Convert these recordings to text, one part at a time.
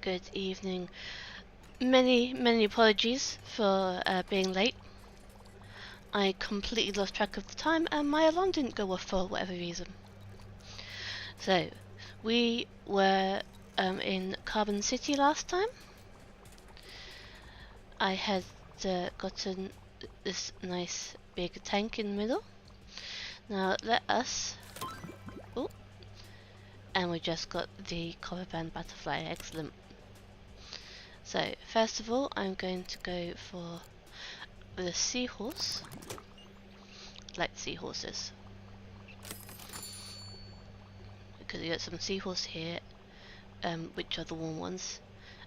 good evening. Many apologies for being late. I completely lost track of the time and my alarm didn't go off for whatever reason. So, we were in Carbon City last time. I had gotten this nice big tank in the middle. Now let us... Oh, and we just got the copper band butterfly, excellent. So, first of all, I'm going to go for the seahorse. Like seahorses. Because you got some seahorse here, which are the warm ones.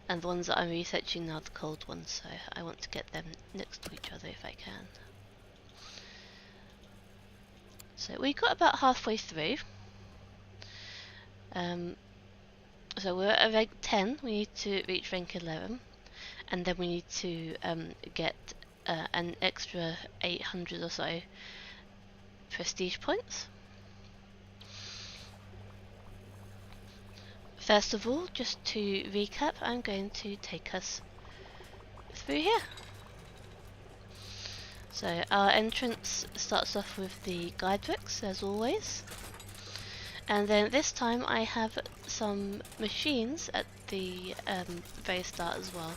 And the ones that I'm researching now are the cold ones, so I want to get them next to each other if I can. So we got about halfway through. So we're at rank 10, we need to reach rank 11. And then we need to get an extra 800 or so prestige points. First of all, just to recap, I'm going to take us through here. So our entrance starts off with the guidebooks, as always. And then this time I have some machines at the very start as well.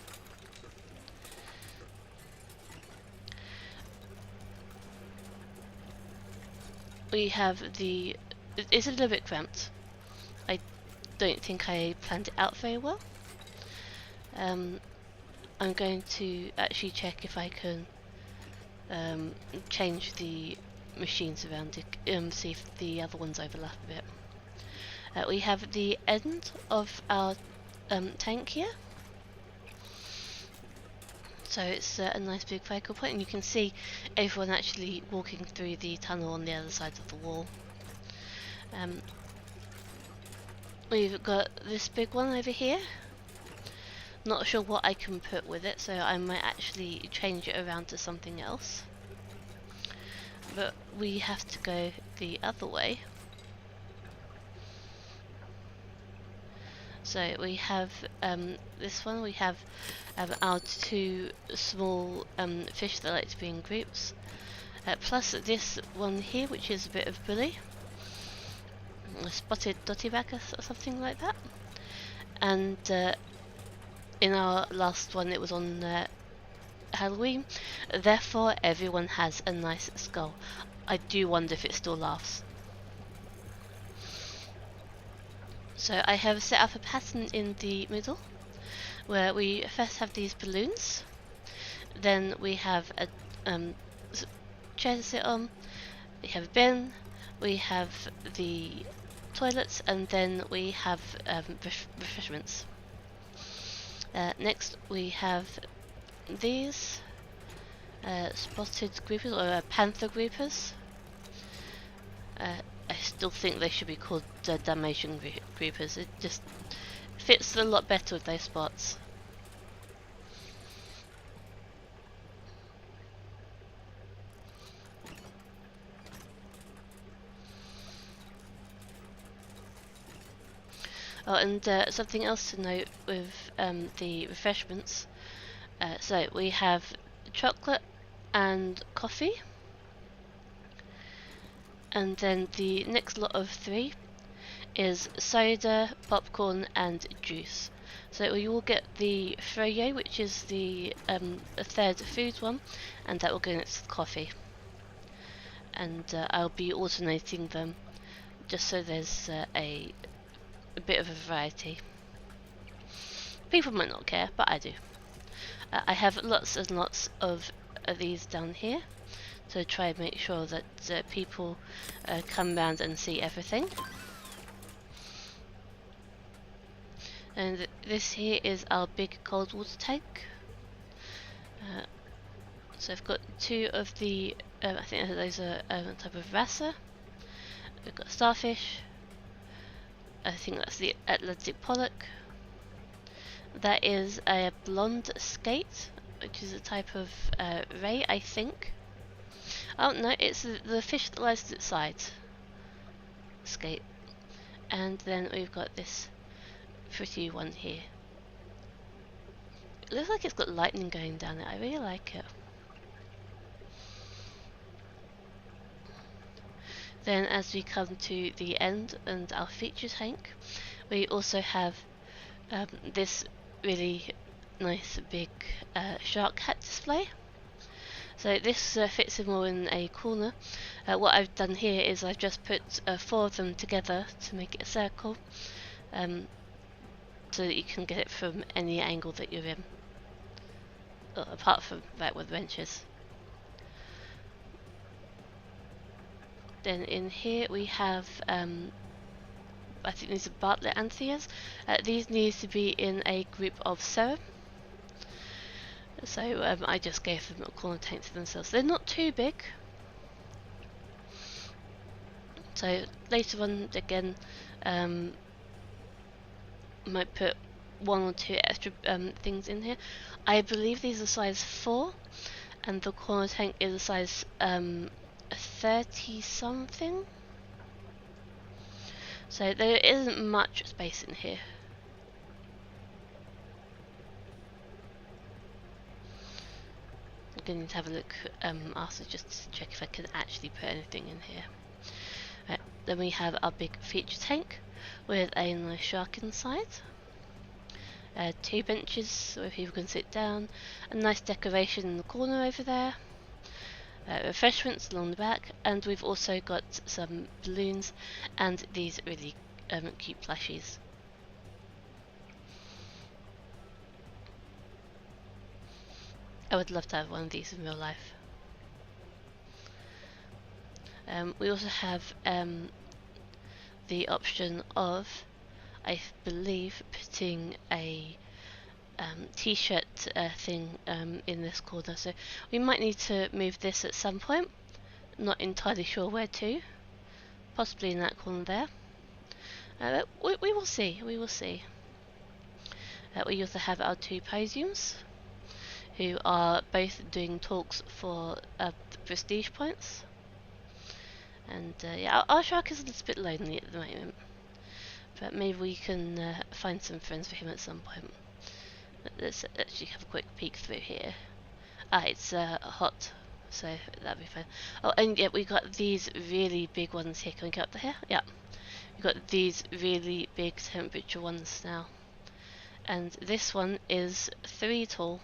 We have the... It's a little bit cramped. I don't think I planned it out very well. I'm going to actually check if I can change the machines around it, see if the other ones overlap a bit. We have the end of our tank here. So it's a nice big focal point, and you can see everyone actually walking through the tunnel on the other side of the wall. We've got this big one over here. Not sure what I can put with it, so I might actually change it around to something else. But we have to go the other way. So we have this one, we have our two small fish that like to be in groups. Plus this one here, which is a bit of bully. A spotted dottyback or something like that. And in our last one it was on Halloween, therefore everyone has a nice skull. I do wonder if it still laughs. So I have set up a pattern in the middle where we first have these balloons, then we have a chair to sit on, we have a bin, we have the toilets, and then we have refreshments. Next we have these spotted groupers, or panther groupers. I still think they should be called Dalmatian groupers. It just fits a lot better with those spots. Oh, and something else to note with the refreshments. So we have chocolate and coffee. And then the next lot of 3 is soda, popcorn and juice. So we will get the froyo, which is the third food one, and that will go next to the coffee. And I'll be alternating them just so there's a bit of a variety. People might not care, but I do. I have lots and lots of these down here to try and make sure that people come round and see everything. And this here is our big cold water tank. So I've got 2 of the, I think those are a type of wrasser. We've got starfish. I think that's the Atlantic pollock. That is a blonde skate, which is a type of ray, I think. Oh no, it's the fish that lies at its side. Skate. And then we've got this pretty one here. It looks like it's got lightning going down it. I really like it. Then as we come to the end and our feature tank, we also have this really nice big shark hat display. So this fits in more in a corner. What I've done here is I've just put 4 of them together to make it a circle, so that you can get it from any angle that you're in, apart from that with benches. Then in here we have, I think these are Bartlett Antheas. These need to be in a group of 7. So I just gave them a corner tank to themselves. They're not too big. So later on, again, might put 1 or 2 extra things in here. I believe these are size 4, and the corner tank is a size 30 something. So there isn't much space in here. I'm going to have a look after just to check if I can actually put anything in here. Right, then we have our big feature tank with a nice shark inside. 2 benches where people can sit down, a nice decoration in the corner over there, refreshments along the back, and we've also got some balloons and these really cute plushies. I would love to have one of these in real life. We also have the option of, I believe, putting a t-shirt thing in this corner, so we might need to move this at some point. Not entirely sure where to. Possibly in that corner there. We will see. We will see. We also have our 2 podiums, who are both doing talks for the prestige points. And yeah, our shark is a little bit lonely at the moment, but maybe we can find some friends for him at some point. Let's actually have a quick peek through here. It's hot, so that'll be fine. Oh, and yeah, we got these really big ones here. Can we get up to here? Yeah. We got these really big temperature ones now. And this one is 3 tall,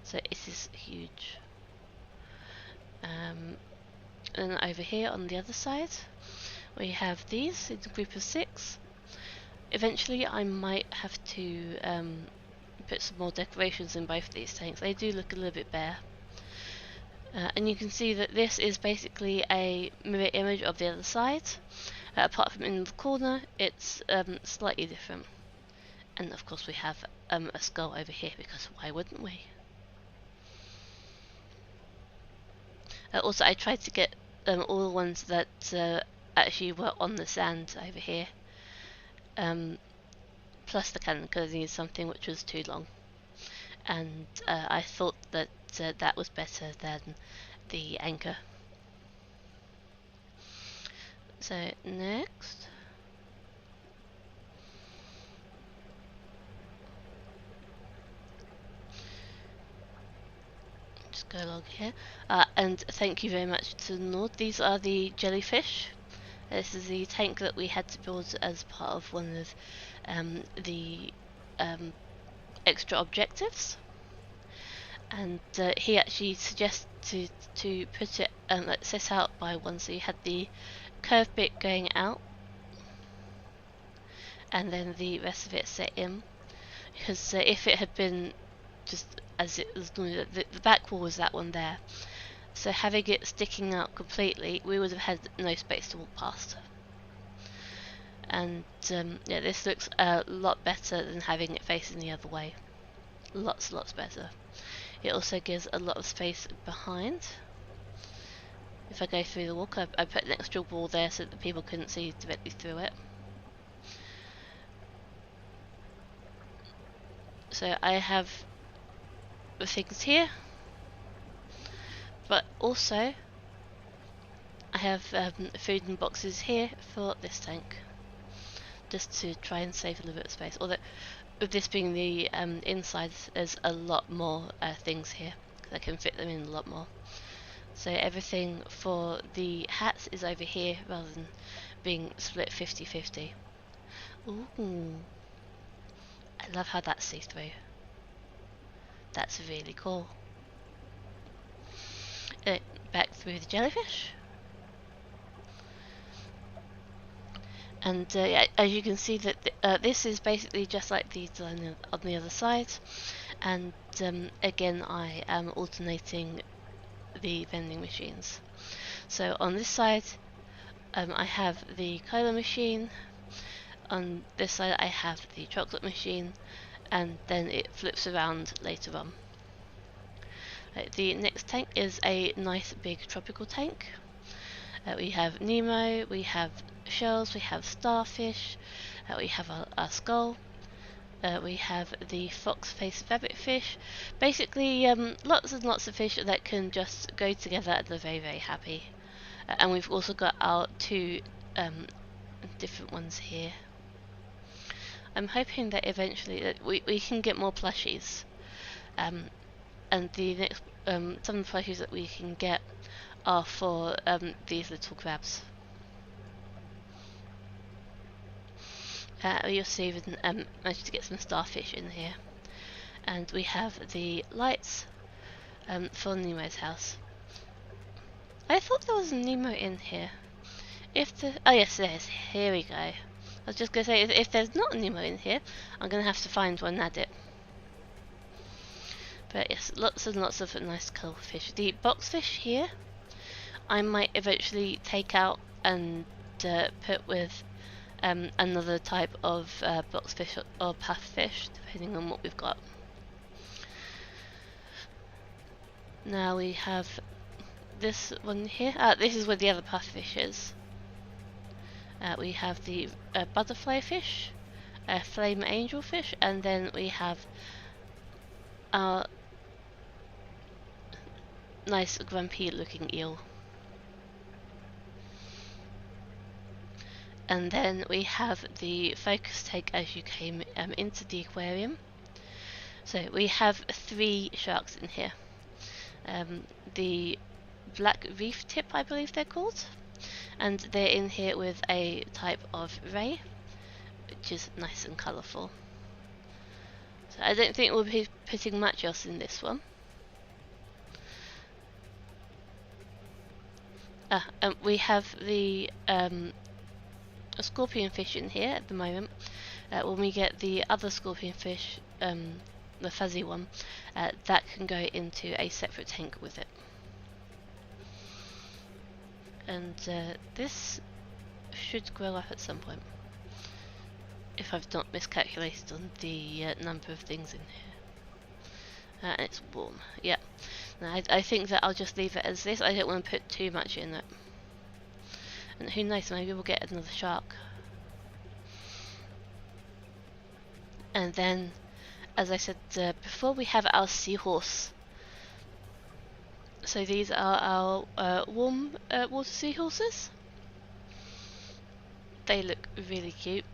so it is huge. And over here on the other side, we have these in a group of 6. Eventually I might have to put some more decorations in both of these tanks. They do look a little bit bare. And you can see that this is basically a mirror image of the other side. Apart from in the corner, it's slightly different. And of course we have a skull over here, because why wouldn't we? Also, I tried to get all the ones that actually were on the sand over here. Plus the cannon, because I needed something which was too long. And I thought that that was better than the anchor. So next, just go along here, and thank you very much to Nord. These are the jellyfish. This is the tank that we had to build as part of one of the extra objectives, and he actually suggested to put it like set out by one, so you had the curved bit going out and then the rest of it set in, because if it had been just as it was normally, the back wall was that one there, so having it sticking out completely, we would have had no space to walk past. And yeah, this looks a lot better than having it facing the other way. Lots better. It also gives a lot of space behind. If I go through the walk, I put an extra wall there so that the people couldn't see directly through it. So I have the things here, but also I have food in boxes here for this tank. just to try and save a little bit of space. Although with this being the inside, there's a lot more things here that can fit them in a lot more. So everything for the hats is over here rather than being split 50-50. Ooh, I love how that's see-through. That's really cool. Back through the jellyfish. And as you can see, that this is basically just like the design on the other side. And again, I am alternating the vending machines. So on this side, I have the cola machine. On this side, I have the chocolate machine, and then it flips around later on. The next tank is a nice big tropical tank. We have Nemo, we have shells, we have starfish, we have our skull, we have the fox-faced rabbitfish. Basically, lots and lots of fish that can just go together and are very, very happy. And we've also got our two different ones here. I'm hoping that eventually that we can get more plushies. And the next, some of the plushies that we can get are for these little crabs. You'll see we managed to get some starfish in here. And we have the lights for Nemo's house. I thought there was a Nemo in here. Oh yes, there is. Here we go. I was just going to say, if there's not a Nemo in here, I'm going to have to find one and add it. But yes, lots and lots of nice colourful fish. The boxfish here, I might eventually take out and put with another type of boxfish or pufffish, depending on what we've got. Now we have this one here. This is where the other pufffish is. We have the butterfly fish, flame angelfish, and then we have our nice grumpy looking eel. And then we have the focus tank as you came into the aquarium. So we have 3 sharks in here. The black reef tip, I believe they're called. And they're in here with a type of ray, which is nice and colourful. So I don't think we'll be putting much else in this one. We have the scorpion fish in here at the moment. When we get the other scorpion fish, the fuzzy one, that can go into a separate tank with it. And this should grow up at some point, if I've not miscalculated on the number of things in here. And it's warm, yeah. Now, I think that I'll just leave it as this. I don't want to put too much in it. And who knows, maybe we'll get another shark. And then, as I said before, we have our seahorse. So these are our warm water seahorses. They look really cute.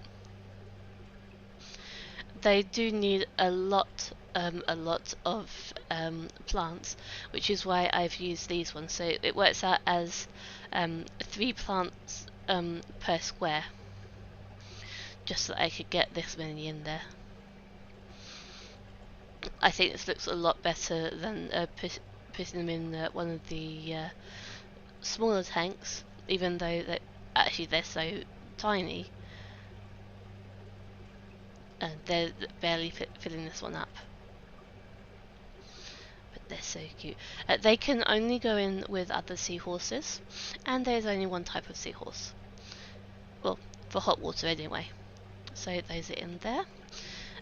They do need a lot of plants, which is why I've used these ones. So it works out as 3 plants per square, just so I could get this many in there. I think this looks a lot better than putting them in one of the smaller tanks, even though they're so tiny. And they're barely filling this one up. But they're so cute. They can only go in with other seahorses, and there's only one type of seahorse. Well, for hot water anyway. So those are in there.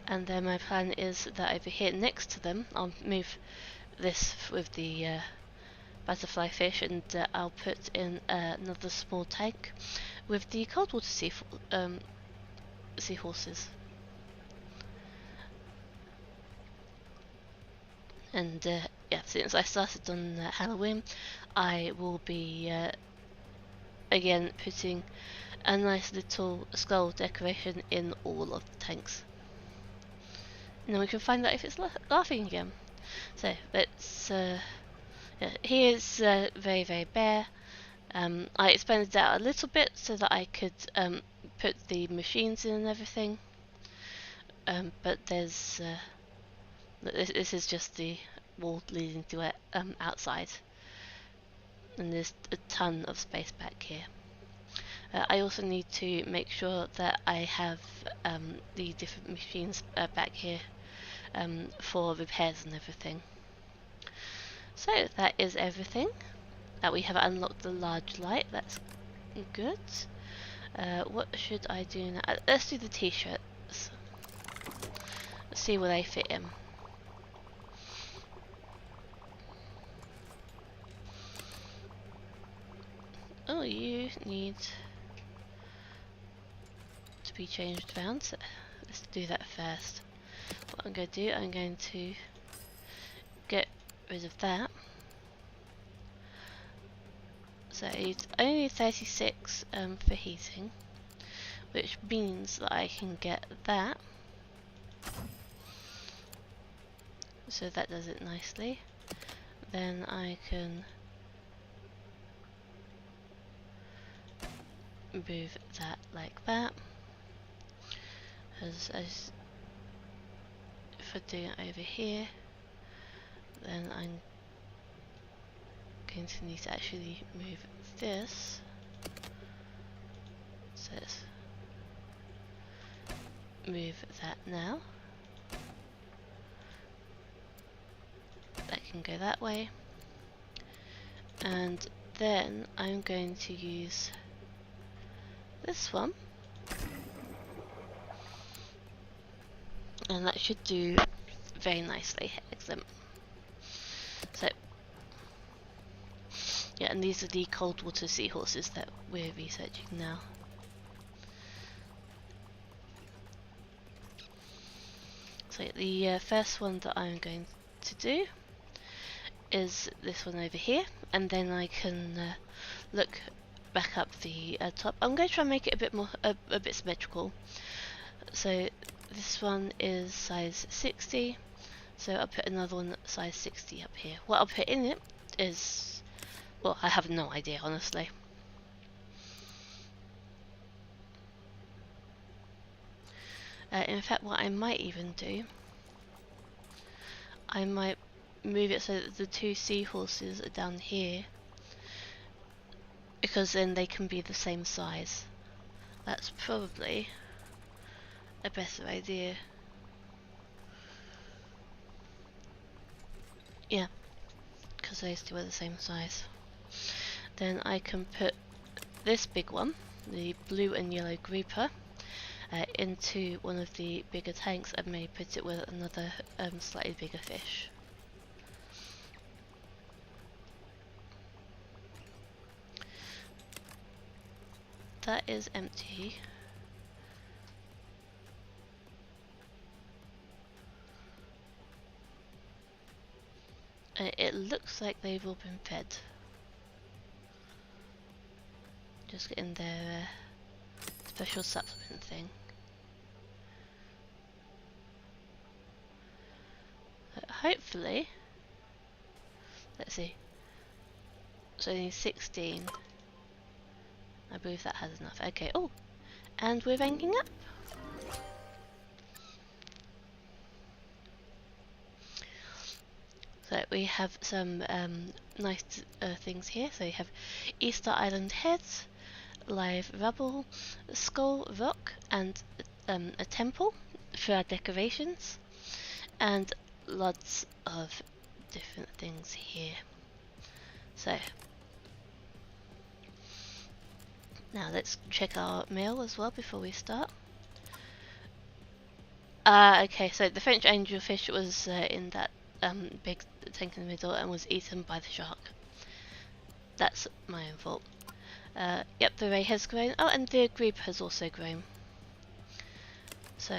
And then my plan is that over here next to them, I'll move this with the butterfly fish, and I'll put in another small tank with the cold water seahorses. And yeah, since I started on Halloween, I will be again putting a nice little skull decoration in all of the tanks. And then we can find out if it's laughing again. So let's, yeah, here is very, very bare. I expanded it out a little bit so that I could put the machines in and everything. But there's, this is just the wall leading to it outside. And there's a ton of space back here. I also need to make sure that I have the different machines back here for repairs and everything. So that is everything. We have unlocked the large light, that's good. What should I do now? Let's do the t-shirts. Let's see where they fit in. Oh, you need to be changed around, so let's do that first. What I'm going to do, I'm going to get rid of that. So it's only 36 for heating, which means that I can get that. So that does it nicely. Then I can move that like that. As if I do it over here, then I'm going to need to actually move this. So let's move that now. That can go that way. And then I'm going to use this one. And that should do very nicely. Excellent. So, yeah, and these are the cold water seahorses that we're researching now. So the first one that I'm going to do is this one over here, and then I can look back up the top. I'm going to try and make it a bit more, a bit symmetrical. So this one is size 60, so I'll put another one size 60 up here. What I'll put in it is, well, I have no idea, honestly. In fact, what I might even do, I might move it so that the two seahorses are down here, because then they can be the same size. That's probably a better idea. Yeah, because those two are the same size. Then I can put this big one, the blue and yellow grouper, into one of the bigger tanks, and maybe put it with another slightly bigger fish. That is empty. It looks like they've all been fed. Just getting their special supplement thing. Hopefully, let's see. So only 16. I believe that has enough. Okay. Oh, and we're ranking up. So we have some nice things here. So we have Easter Island heads, live rubble, skull rock, and a temple for our decorations, and lots of different things here. So now let's check our mail as well before we start. Okay, so the French angelfish was in that big tank in the middle and was eaten by the shark. That's my own fault. Yep, the ray has grown. Oh, and the group has also grown. So,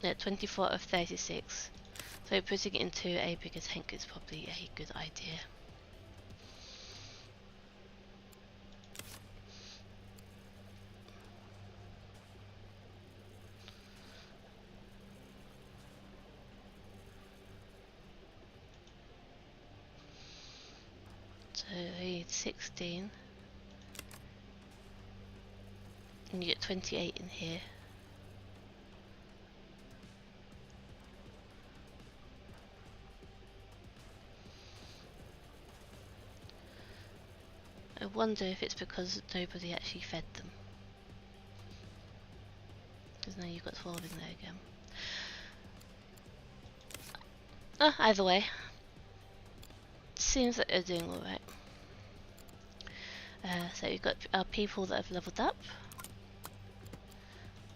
yeah, 24 of 36. So putting it into a bigger tank is probably a good idea. need 16. And you get 28 in here. I wonder if it's because nobody actually fed them. Because now you've got 12 in there again. Oh, either way. Seems that they're doing alright. So we've got our people that have leveled up.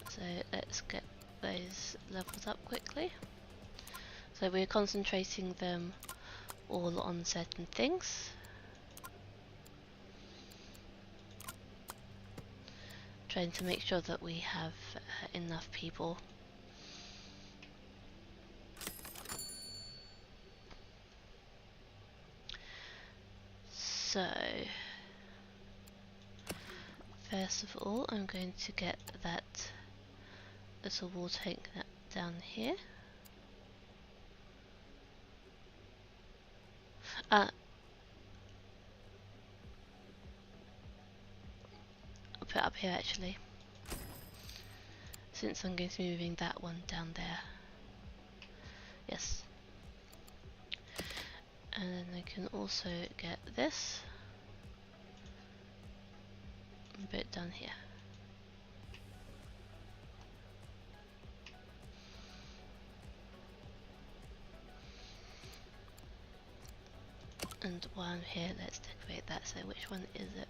So let's get those leveled up quickly. So we're concentrating them all on certain things. Trying to make sure that we have enough people. So, first of all, I'm going to get that little water tank down here. I'll put it up here actually, since I'm going to be moving that one down there. Yes. And then I can also get this and put it down here. And while I'm here, let's decorate that. So which one is it?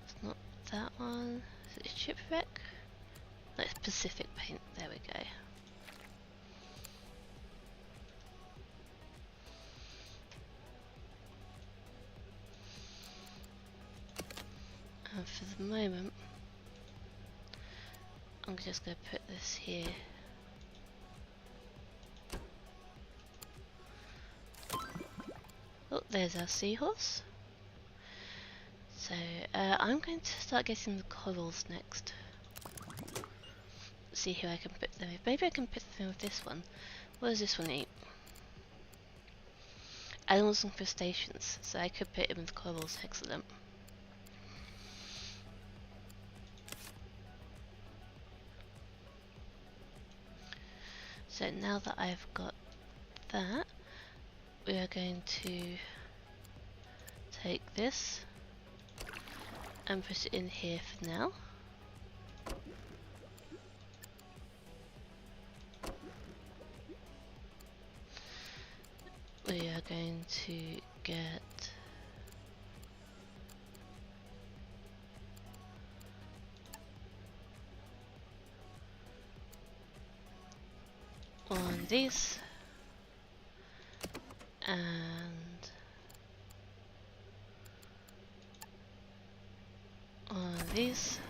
It's not that one. Is it shipwreck? No, it's Pacific paint. There we go. And for the moment, I'm just going to put this here. Oh, there's our seahorse. So I'm going to start getting the corals next. See who I can put them with. Maybe I can put them with this one. What does this one eat? Animals and crustaceans. So I could put him with corals. Excellent. So now that I've got that, we are going to take this and put it in here for now. We are going to get one of these and one of these.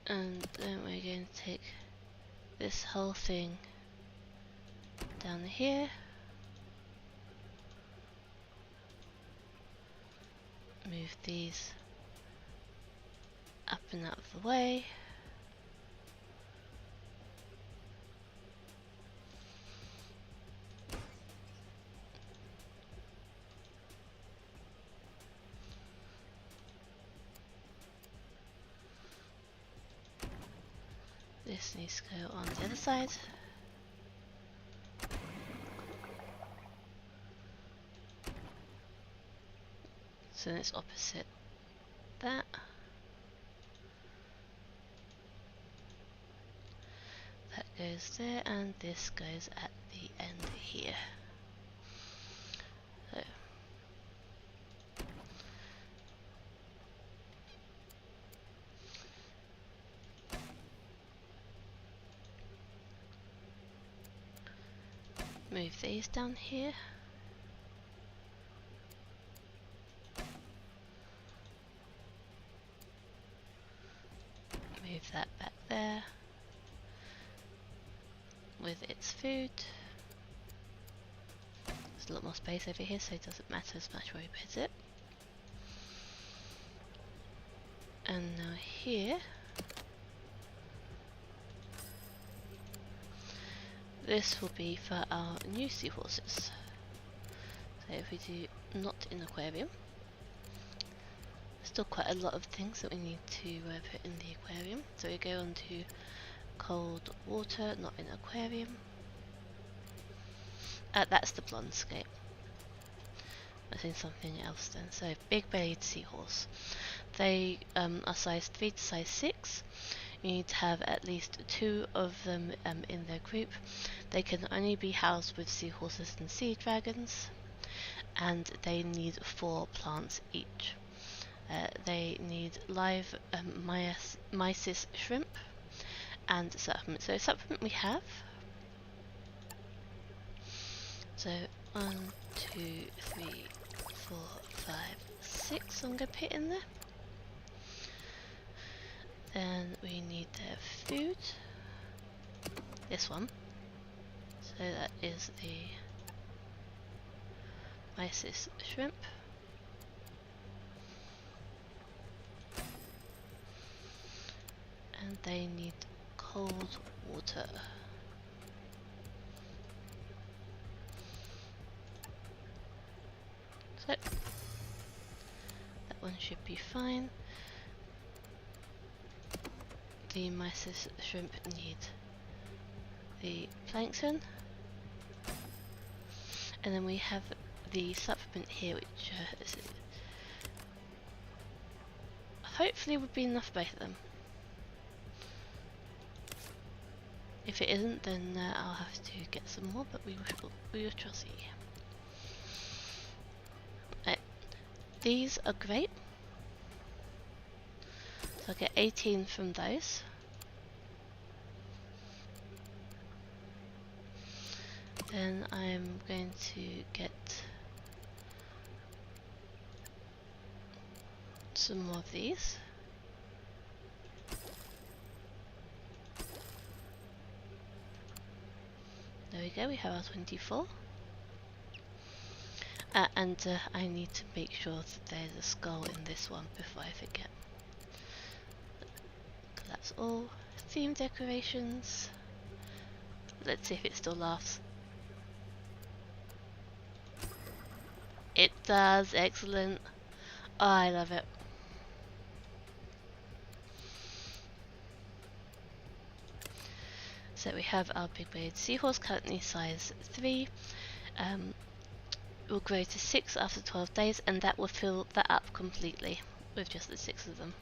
And then we're going to take this whole thing down here. Move these up and out of the way. This needs to go on the other side. So it's opposite that. That goes there, and this goes at the end here. So move these down here. Move that back there with its food. There's a lot more space over here, so it doesn't matter as much where we put it. And now here this will be for our new seahorses. So if we do not in aquarium, still quite a lot of things that we need to put in the aquarium. So we go on to cold water, not in aquarium. That's the blonde scape. I think something else then. So big-bellied seahorse. They are size 3 to size 6. You need to have at least 2 of them in their group. They can only be housed with seahorses and sea dragons, and they need 4 plants each. They need live mysis shrimp and supplement. So supplement we have. So 1, 2, 3, 4, 5, 6 I'm going to put in there. Then we need their food. This one. So that is the mysis shrimp. And they need cold water. So that one should be fine. The mysis shrimp need the plankton, and then we have the supplement here, which hopefully would be enough for both of them. If it isn't, then I'll have to get some more, but we will try to see. These are great. So I'll get 18 from those. Then I'm going to get some more of these. There we go, we have our 24. And I need to make sure that there's a skull in this one before I forget. That's all. Theme decorations. Let's see if it still laughs. It does, excellent. Oh, I love it. So we have our big-bellied seahorse, currently size 3. Will grow to 6 after 12 days, and that will fill that up completely with just the 6 of them.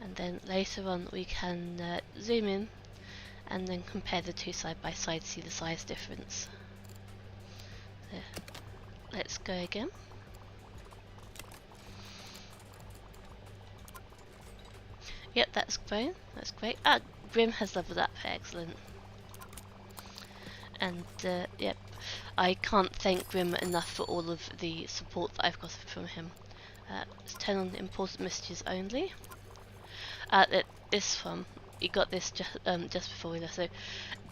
And then later on we can zoom in and then compare the two side by side, see the size difference. So, let's go again. Yep, that's grown. That's great. Ah, Grim has leveled up. Excellent. And yep, I can't thank Grim enough for all of the support that I've got from him. Let's turn on important messages only. This one, you got this just before we left. So,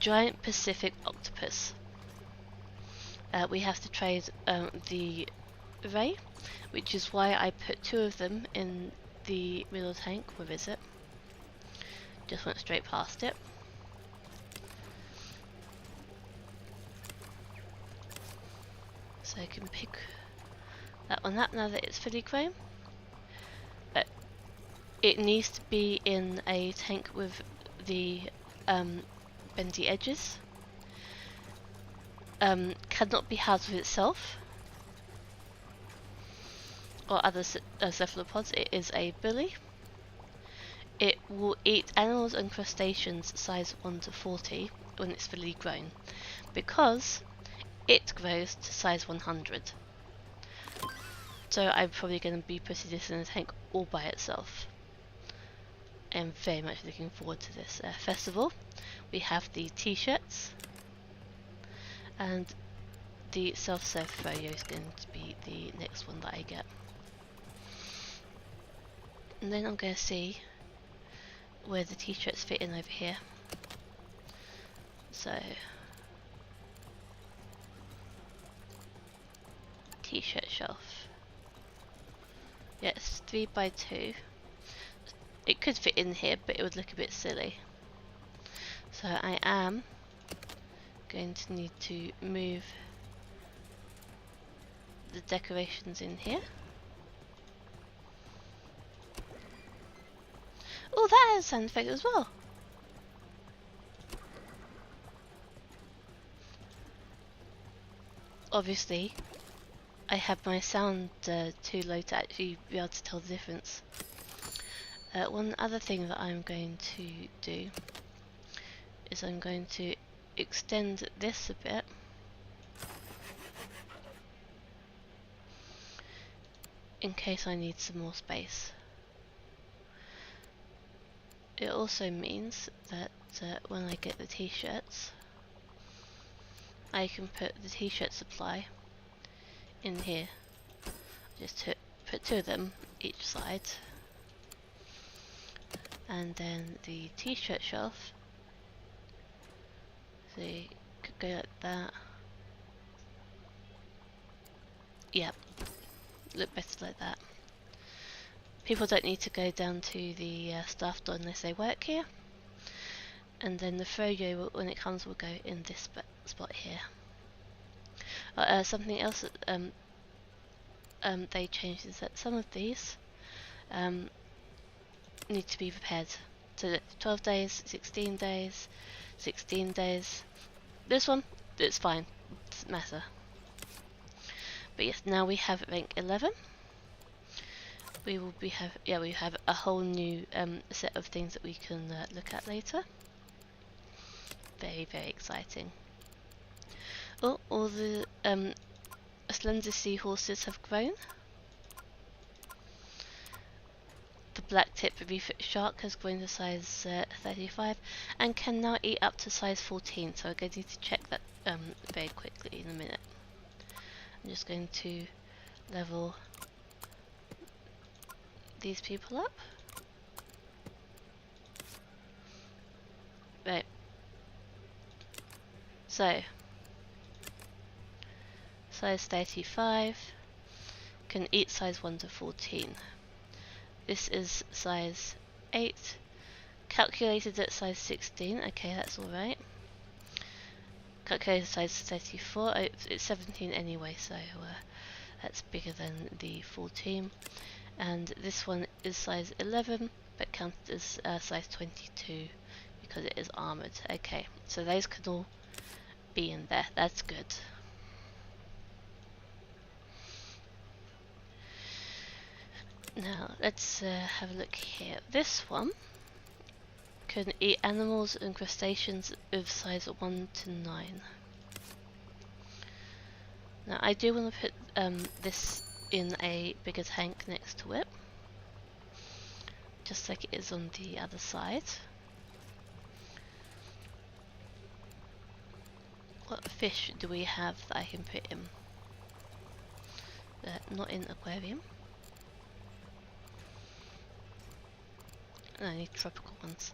giant Pacific octopus. We have to trade the ray, which is why I put 2 of them in the middle tank. Where is it? Just went straight past it. So I can pick that one up now that it's fully grown. It needs to be in a tank with the bendy edges. Cannot be housed with itself or other cephalopods. It is a bully. It will eat animals and crustaceans size 1 to 40 when it's fully grown, because it grows to size 100. So I'm probably going to be putting this in a tank all by itself. I'm very much looking forward to this festival. We have the t-shirts, and the self-serve folio is going to be the next one that I get. And then I'm going to see where the t-shirts fit in over here. So t-shirt shelf. Yes, 3 by 2. It could fit in here, but it would look a bit silly. So I am going to need to move the decorations in here. Oh, that has a sound effect as well. Obviously, I have my sound too low to actually be able to tell the difference. One other thing that I'm going to do is I'm going to extend this a bit. In case I need some more space. It also means that when I get the t-shirts, I can put the t-shirt supply in here. Just put 2 of them each side, and then the t-shirt shelf. So you could go like that. Yep, look better like that. People don't need to go down to the staff door unless they work here. And then the froyo, when it comes, will go in this spot here. Something else that they changed is that some of these need to be prepared. So 12 days, 16 days, 16 days. This one, it's fine, doesn't matter. But yes, now we have rank 11. We have a whole new set of things that we can look at later. Very, very exciting. Oh, all the slender seahorses have grown. The black-tipped reef shark has grown to size 35 and can now eat up to size 14. So I'm going to need to check that very quickly in a minute. I'm just going to level these people up. Right. So, size 35 can eat size 1 to 14. This is size 8, calculated at size 16. Okay, that's alright. Calculated size 34. It's 17 anyway, so that's bigger than the 14. And this one is size 11, but counted as size 22 because it is armoured. Okay, so those can all be in there. That's good. Now let's have a look here. This one can eat animals and crustaceans of size 1 to 9. Now I do want to put this in a bigger tank next to it, just like it is on the other side. What fish do we have that I can put in? Not in aquarium. No, I need tropical ones.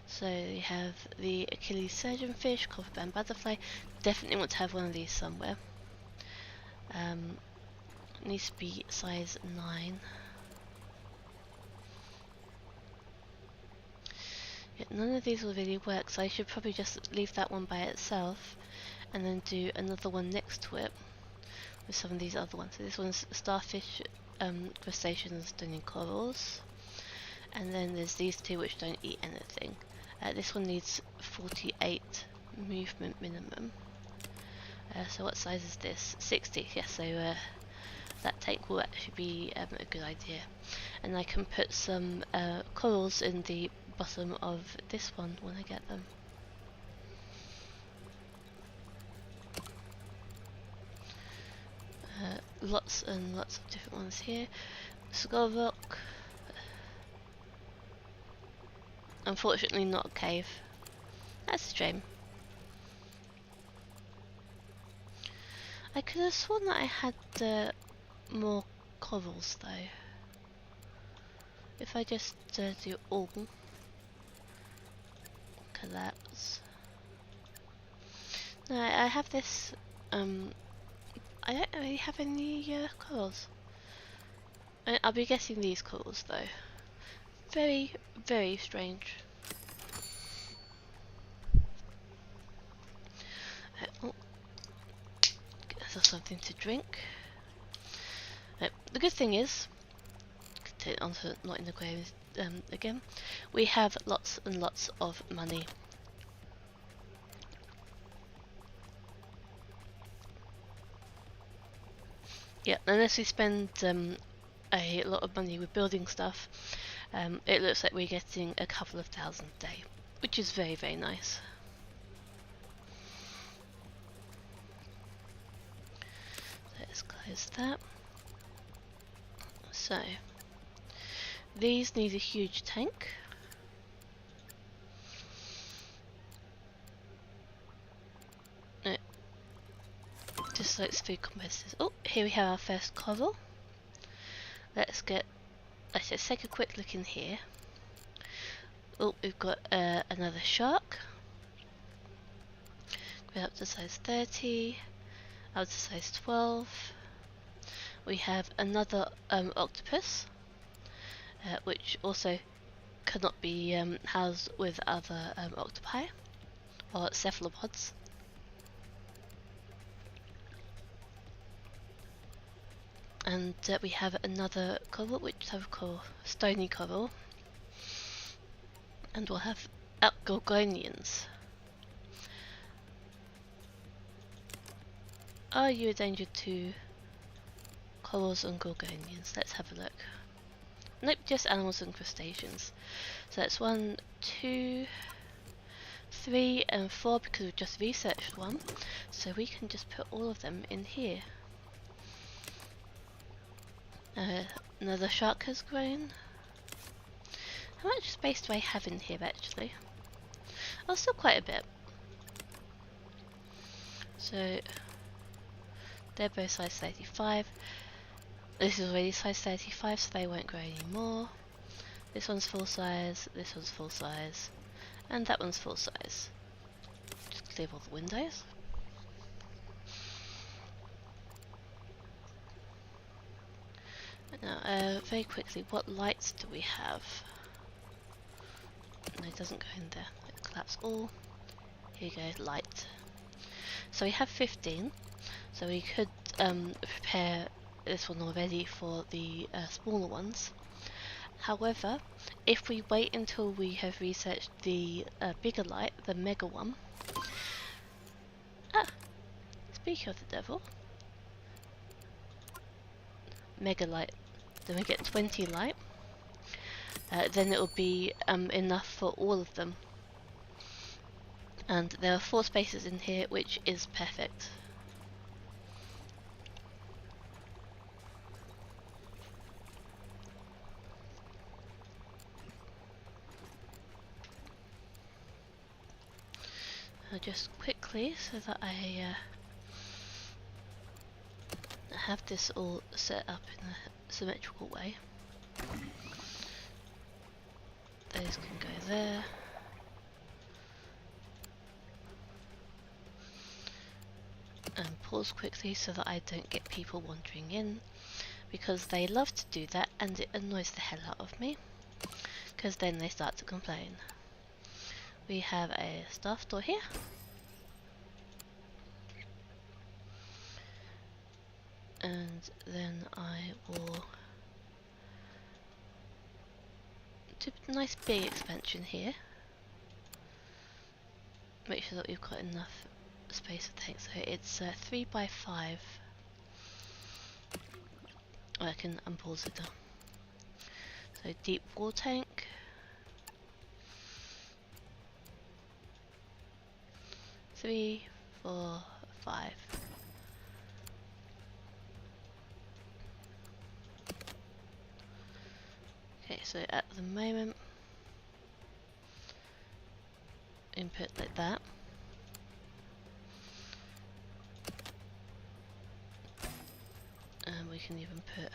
So we have the Achilles surgeonfish, copper band butterfly. Definitely want to have one of these somewhere. Needs to be size 9. Yeah, none of these will really work, so I should probably just leave that one by itself and then do another one next to it with some of these other ones. So this one's starfish, crustaceans, stunning corals. And then there's these two which don't eat anything. This one needs 48 movement minimum. So what size is this? 60. Yes, so that tank will actually be a good idea. And I can put some corals in the bottom of this one when I get them. Lots and lots of different ones here. Skull rock. Unfortunately not a cave. That's a shame. I could have sworn that I had more corals though. If I just do all, collapse. No, I have this, I don't really have any corals. I'll be guessing these corals though. Very, very strange. us something to drink. The good thing is, take it onto not in the aquarium again, we have lots and lots of money. Yeah, unless we spend a lot of money with building stuff, it looks like we're getting a couple of thousand a day, which is very, very nice. Let's close that. So, these need a huge tank. Just like food composters. Oh, here we have our first coral. Let's take a quick look in here. Oh, we've got another shark. Go up to size 30, up to size 12. We have another octopus, which also cannot be housed with other octopi or cephalopods. And we have another coral, which I would call stony coral, and we'll have gorgonians. Are you endangered to corals and gorgonians? Let's have a look. Nope, just animals and crustaceans. So that's 1, 2, 3 and 4 because we've just researched one. So we can just put all of them in here. Another shark has grown. How much space do I have in here actually? Oh, still quite a bit. So they're both size 35. This is already size 35, so they won't grow anymore. This one's full size, this one's full size, and that one's full size. Just clear all the windows. Now, very quickly, what lights do we have? No, it doesn't go in there. Collapse all. Here goes light. So we have 15. So we could prepare this one already for the smaller ones. However, if we wait until we have researched the bigger light, the mega one. Speaking of the devil. Mega light. Then we get 20 light. Then it will be enough for all of them. And there are 4 spaces in here, which is perfect. Just quickly, so that I have this all set up in a symmetrical way. Those can go there. And pause quickly so that I don't get people wandering in, because they love to do that and it annoys the hell out of me, because then they start to complain. We have a staff door here. And then I will do a nice big expansion here. Make sure that we've got enough space for tanks. So it's 3 by 5. I can unpause it. So deep water tank. Three, 4, 5. Okay, so at the moment, input like that. And we can even put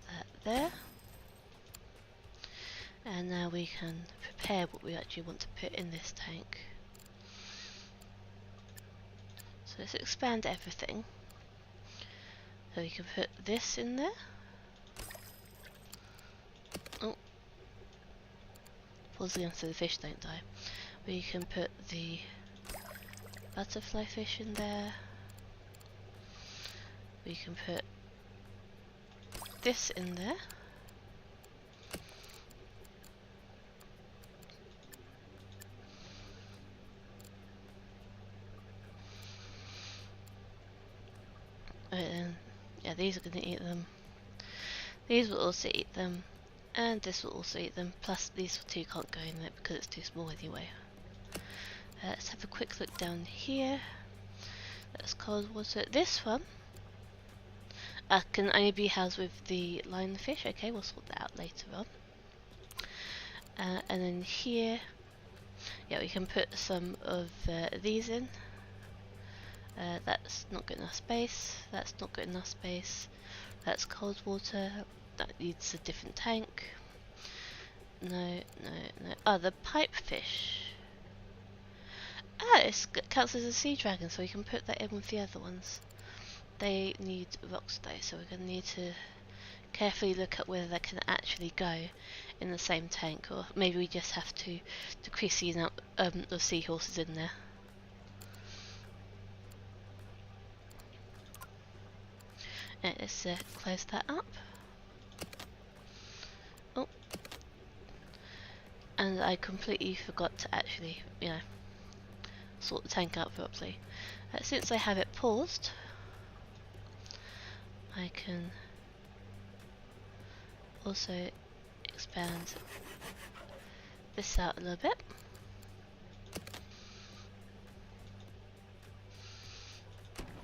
that there. And now we can prepare what we actually want to put in this tank. So let's expand everything. So we can put this in there. Oh, pause again so the fish don't die. We can put the butterfly fish in there. we can put this in there. And yeah, these are going to eat them. These will also eat them. And this will also eat them. Plus these two can't go in there because it's too small anyway. Let's have a quick look down here. That's cold water. This one can only be housed with the lionfish. Okay, we'll sort that out later on. And then here, yeah, we can put some of these in. That's not good enough space. That's not good enough space. That's cold water. That needs a different tank. No. Oh, the pipefish. Ah, it counts as a sea dragon, so we can put that in with the other ones. They need rocks though, so we're going to need to carefully look at whether they can actually go in the same tank, or maybe we just have to decrease the amount of seahorses in there. Let's close that up. Oh, and I completely forgot to actually, sort the tank out properly. Since I have it paused, I can also expand this out a little bit.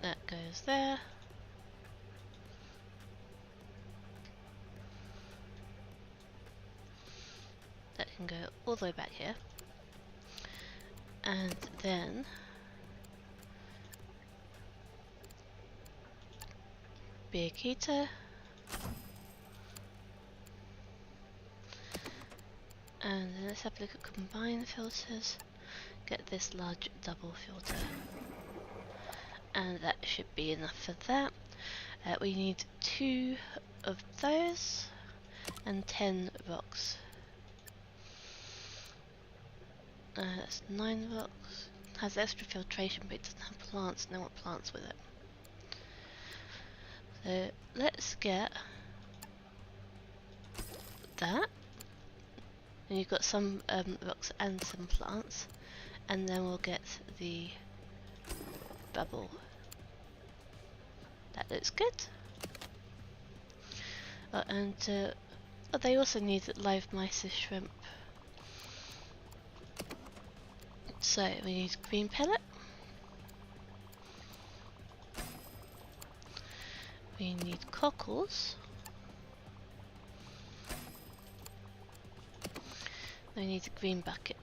That goes there. That can go all the way back here. And then big heater. And then let's have a look at combined filters. Get this large double filter. And that should be enough for that. We need 2 of those and 10 rocks. That's 9 rocks. Has extra filtration, but it doesn't have plants. No, I want plants with it. So let's get that. And you've got some rocks and some plants, and then we'll get the bubble. That looks good. And they also need live mice and shrimp. So we need green pellet. We need cockles. We need a green bucket.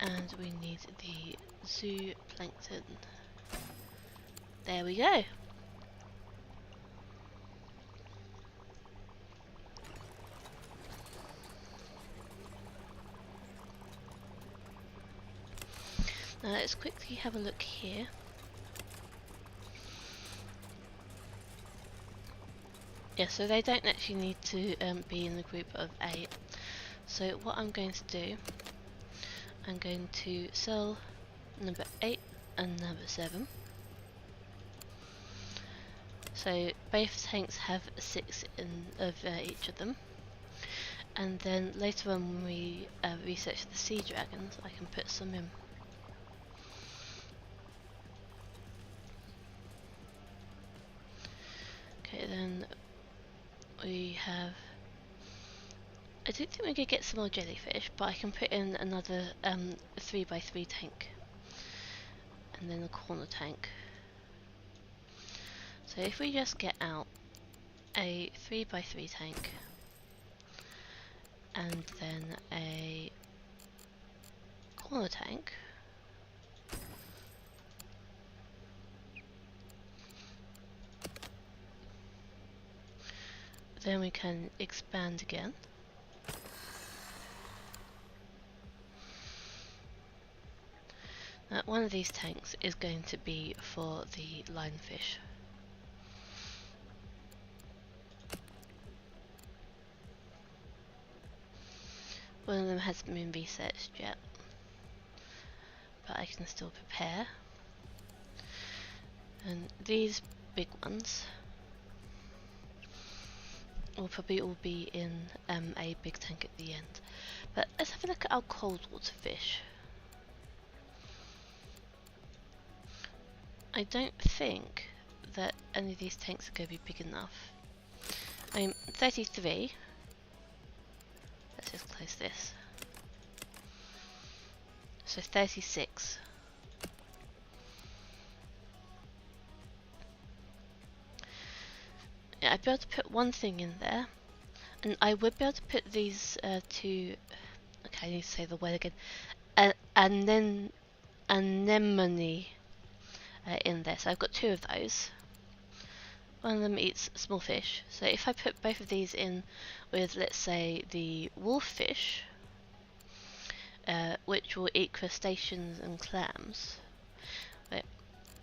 And we need the zooplankton. There we go. Now let's quickly have a look here. Yeah, so they don't actually need to be in the group of 8. So what I'm going to do, I'm going to sell number 8 and number 7. So both tanks have 6 of each of them. And then later on when we research the sea dragons, I can put some in. Okay, then we have, I don't think we could get some more jellyfish, but I can put in another 3x3 tank, and then a corner tank. So if we just get out a 3x3 tank, and then a corner tank, then we can expand again. Now, one of these tanks is going to be for the lionfish. One of them hasn't been researched yet, but I can still prepare. And these big ones will probably all be in a big tank at the end. But let's have a look at our cold water fish. I don't think that any of these tanks are going to be big enough. I mean, 33. Let's just close this. So 36. Yeah, I'd be able to put one thing in there, and I would be able to put these two. Okay, I need to say the word again. Anemone in there. So I've got two of those. One of them eats small fish. So if I put both of these in with, let's say, the wolffish, which will eat crustaceans and clams. Wait,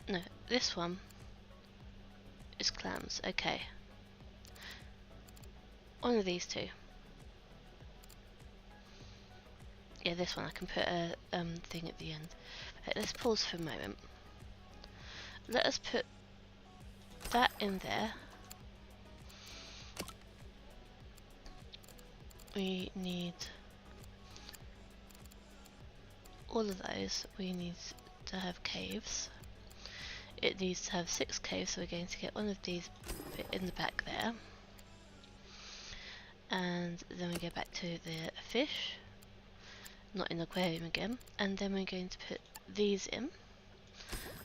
no, this one is clams. Okay. One of these two. Yeah, this one I can put a thing at the end. Okay, let's pause for a moment. Let us put that in there. We need all of those. We need to have caves. It needs to have 6 caves, so we're going to get one of these in the back there. And then we go back to the fish, not in the aquarium again, and then we're going to put these in.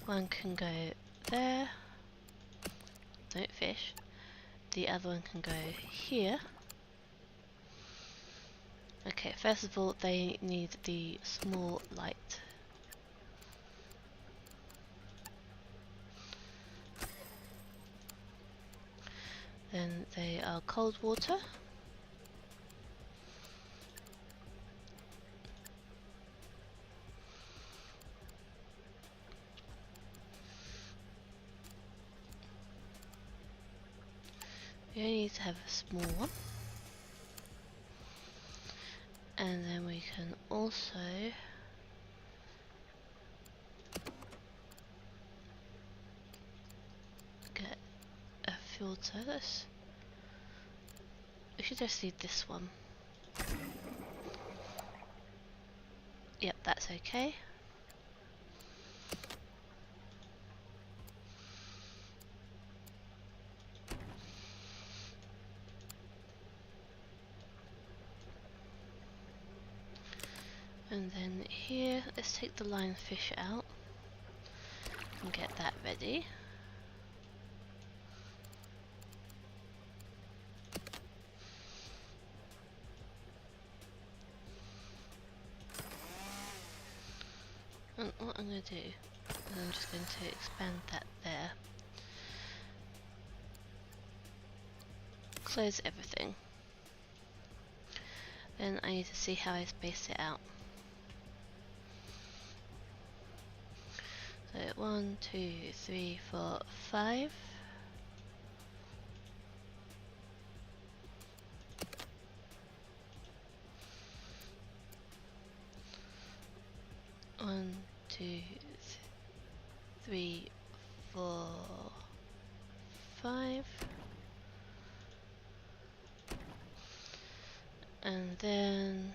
One can go there, don't fish. The other one can go here. Okay, first of all they need the small light. Then they are cold water. We only need to have a small one. And then we can also get a filter. We should just need this one. Yep, that's okay. And then here, let's take the lionfish out and get that ready. And what I'm going to do is I'm just going to expand that there. Close everything. Then I need to see how I space it out. So 1, 2, 3, 4, 5. One, two, 3, 4, 5. And then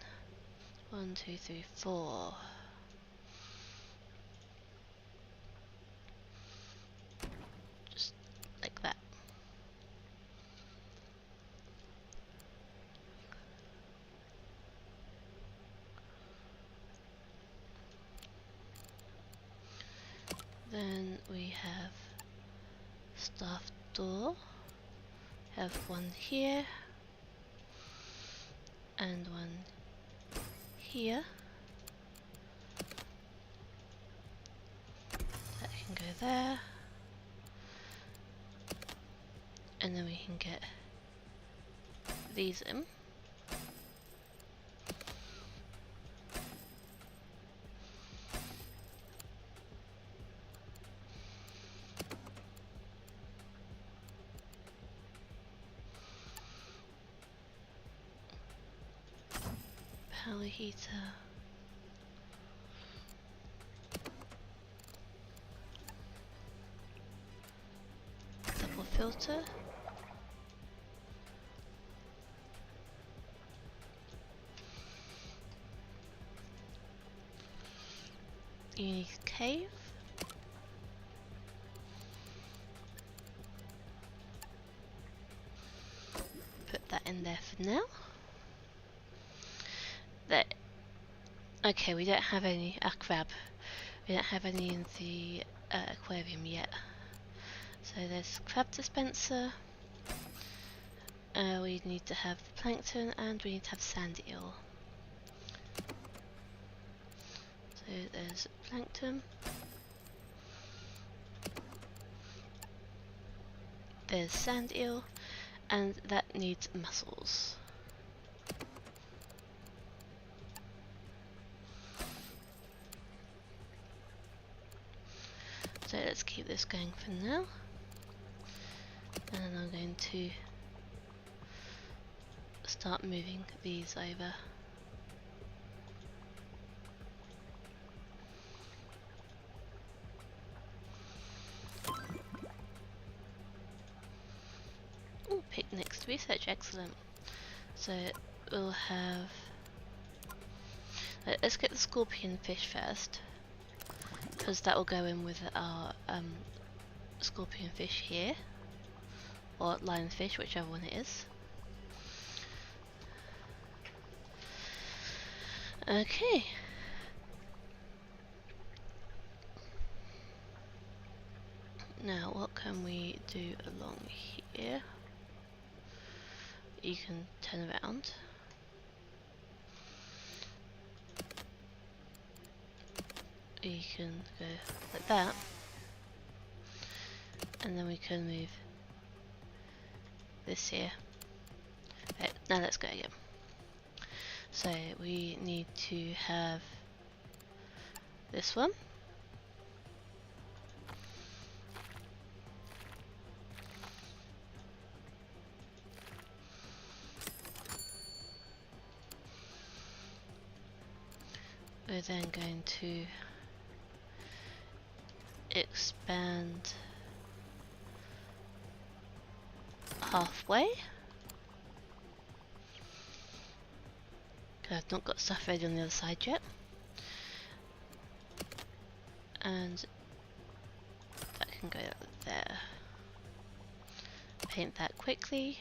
1, 2, 3, 4. Just like that. Then we have staff door. Have one here and one here. That can go there. And then we can get these in. Power heater. filter. Unique cave. Put that in there for now. There. Okay, we don't have any crab. We don't have any in the aquarium yet. So there's crab dispenser. We need to have the plankton, and we need to have sand eel. So there's plankton. There's sand eel, and that needs mussels. So let's keep this going for now. And I'm going to start moving these over. Ooh, picnics, research, excellent. So we'll have... Let's get the scorpion fish first, because that will go in with our scorpion fish here, or lionfish, whichever one it is. Okay. Now what can we do along here? You can turn around. You can go like that, and then we can move this here. Right, now let's go again. So we need to have this one. We're then going to expand halfway. I've not got stuff ready on the other side yet. And that can go there. Paint that quickly.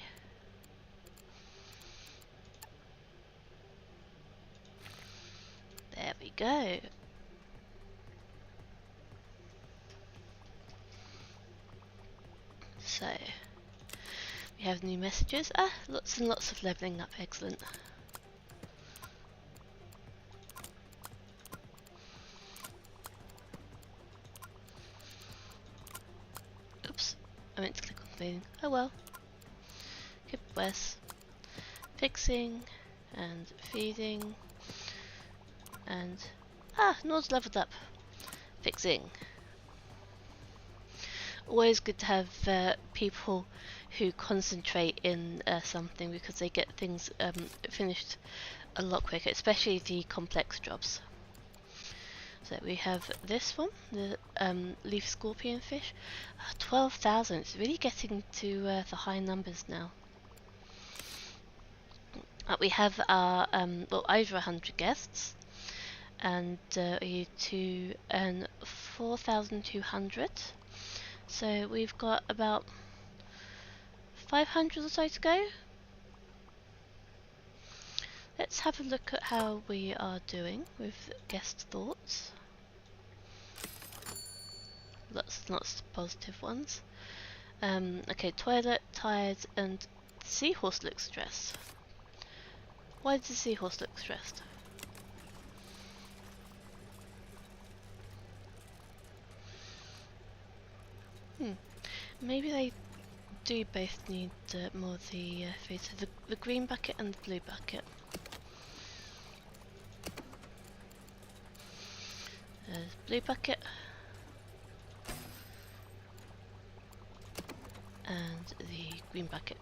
There we go. So we have new messages. Ah, lots and lots of leveling up, excellent. Oops, I meant to click on cleaning. Oh well. Good Wes. Fixing and feeding and Nord's leveled up. Fixing. Always good to have people who concentrate in something, because they get things finished a lot quicker, especially the complex jobs. So we have this one, the leaf scorpion fish. 12,000, it's really getting to the high numbers now. We have our, well, over 100 guests, and we need to earn 4,200. So we've got about 500 or so to go. Let's have a look at how we are doing with guest thoughts. Lots of positive ones. Okay, toilet, tired, and the seahorse looks stressed. Why does the seahorse look stressed? Maybe they do both need more of the food. So the green bucket and the blue bucket. Blue bucket. And the green bucket.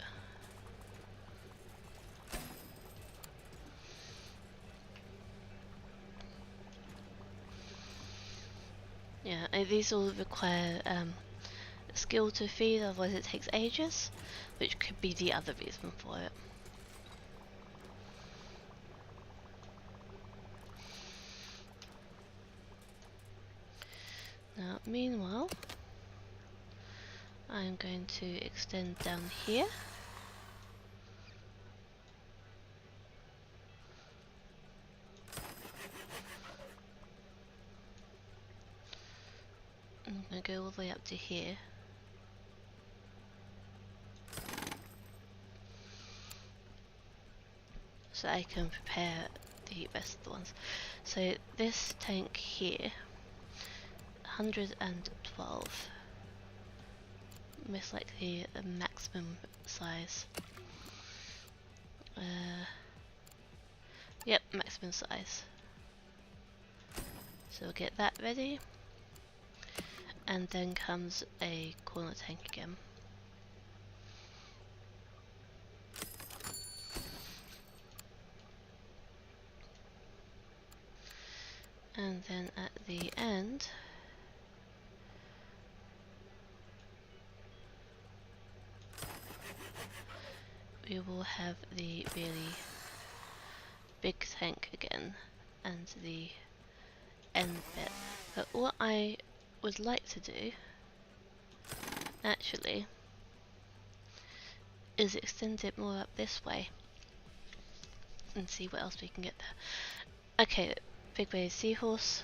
Yeah, these all require skill to feed, otherwise it takes ages, which could be the other reason for it. Now, meanwhile, I'm going to extend down here. I'm going to go all the way up to here. So I can prepare the rest of the ones. So this tank here, 112. Most likely a maximum size. Yep, maximum size. So we'll get that ready. And then comes a corner tank again. And then at the end, we will have the really big tank again and the end bit. But what I would like to do actually is extend it more up this way and see what else we can get there. Okay, big wave seahorse.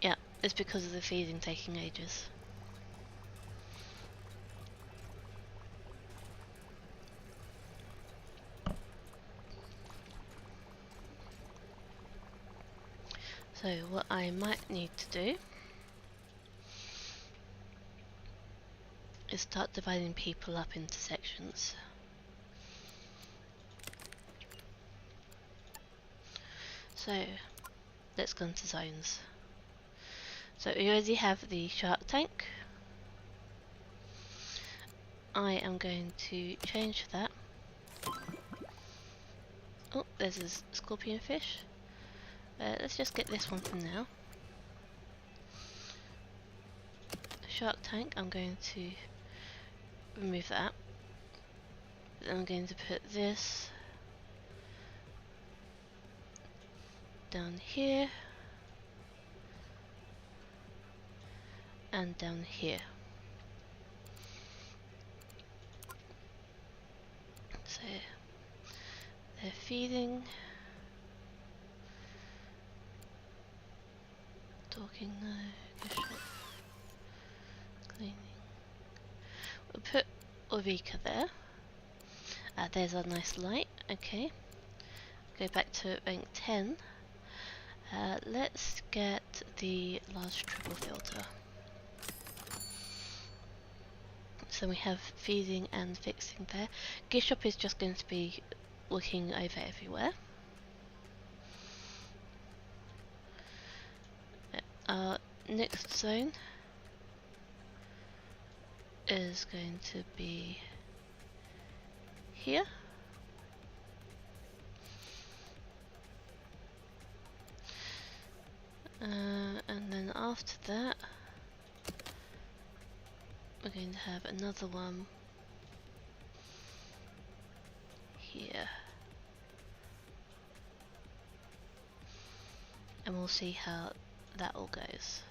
Yeah, it's because of the feeding taking ages. So what I might need to do is start dividing people up into sections. So let's go into zones. So we already have the shark tank. I am going to change that. Oh, there's a scorpion fish. Let's just get this one for now. Shark tank, I'm going to remove that. Then I'm going to put this down here and down here. So they're feeding, talking no, good shot, cleaning. We'll put Ulrika there. There's our nice light. Okay, go back to rank 10. Let's get the large triple filter. So we have feeding and fixing there. Gishop is just going to be looking over everywhere. Our next zone is going to be here. And then after that, we're going to have another one here. And we'll see how that all goes.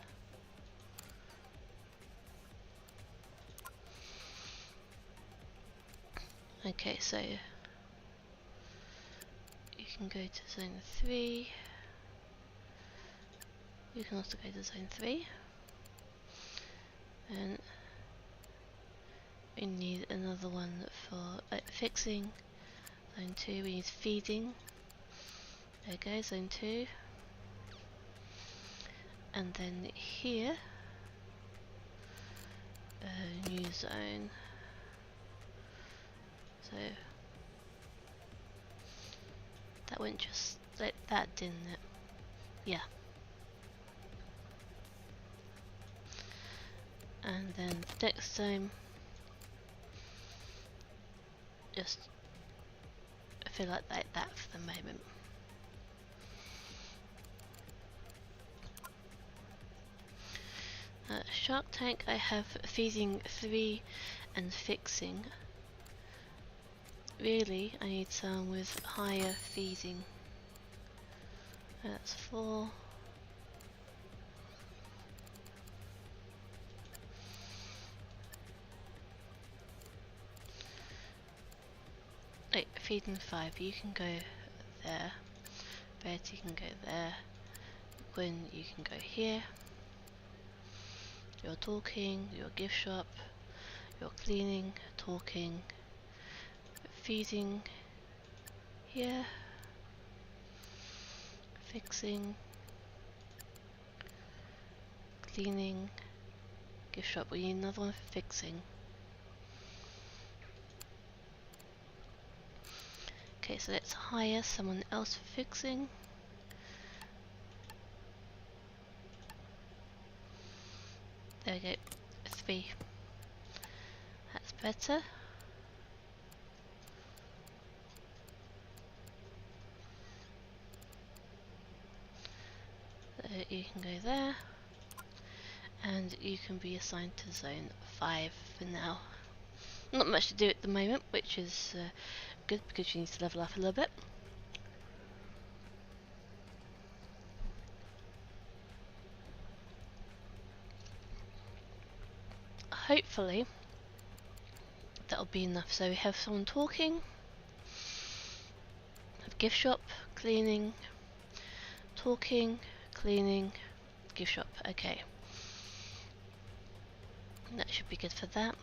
Okay, so you can go to zone 3. You can also go to zone 3. And we need another one for fixing. Zone 2, we need feeding. There we go, zone 2. And then here, a new zone. So that went just like that, didn't it? Yeah. And then next time, just feel like that for the moment. Shark tank, I have feeding 3 and fixing. Really, I need some with higher feeding. That's 4. Wait, feeding 5, you can go there. Betty can go there. Gwen, you can go here. You're talking, your gift shop, you're cleaning, talking, feeding here, fixing, cleaning, gift shop. We need another one for fixing. Okay, so let's hire someone else for fixing. There we go, 3. That's better. So you can go there, and you can be assigned to zone 5 for now. Not much to do at the moment, which is good because you need to level up a little bit. Hopefully that'll be enough. So we have someone talking, have gift shop, cleaning, talking, cleaning, gift shop. Okay, that should be good for that.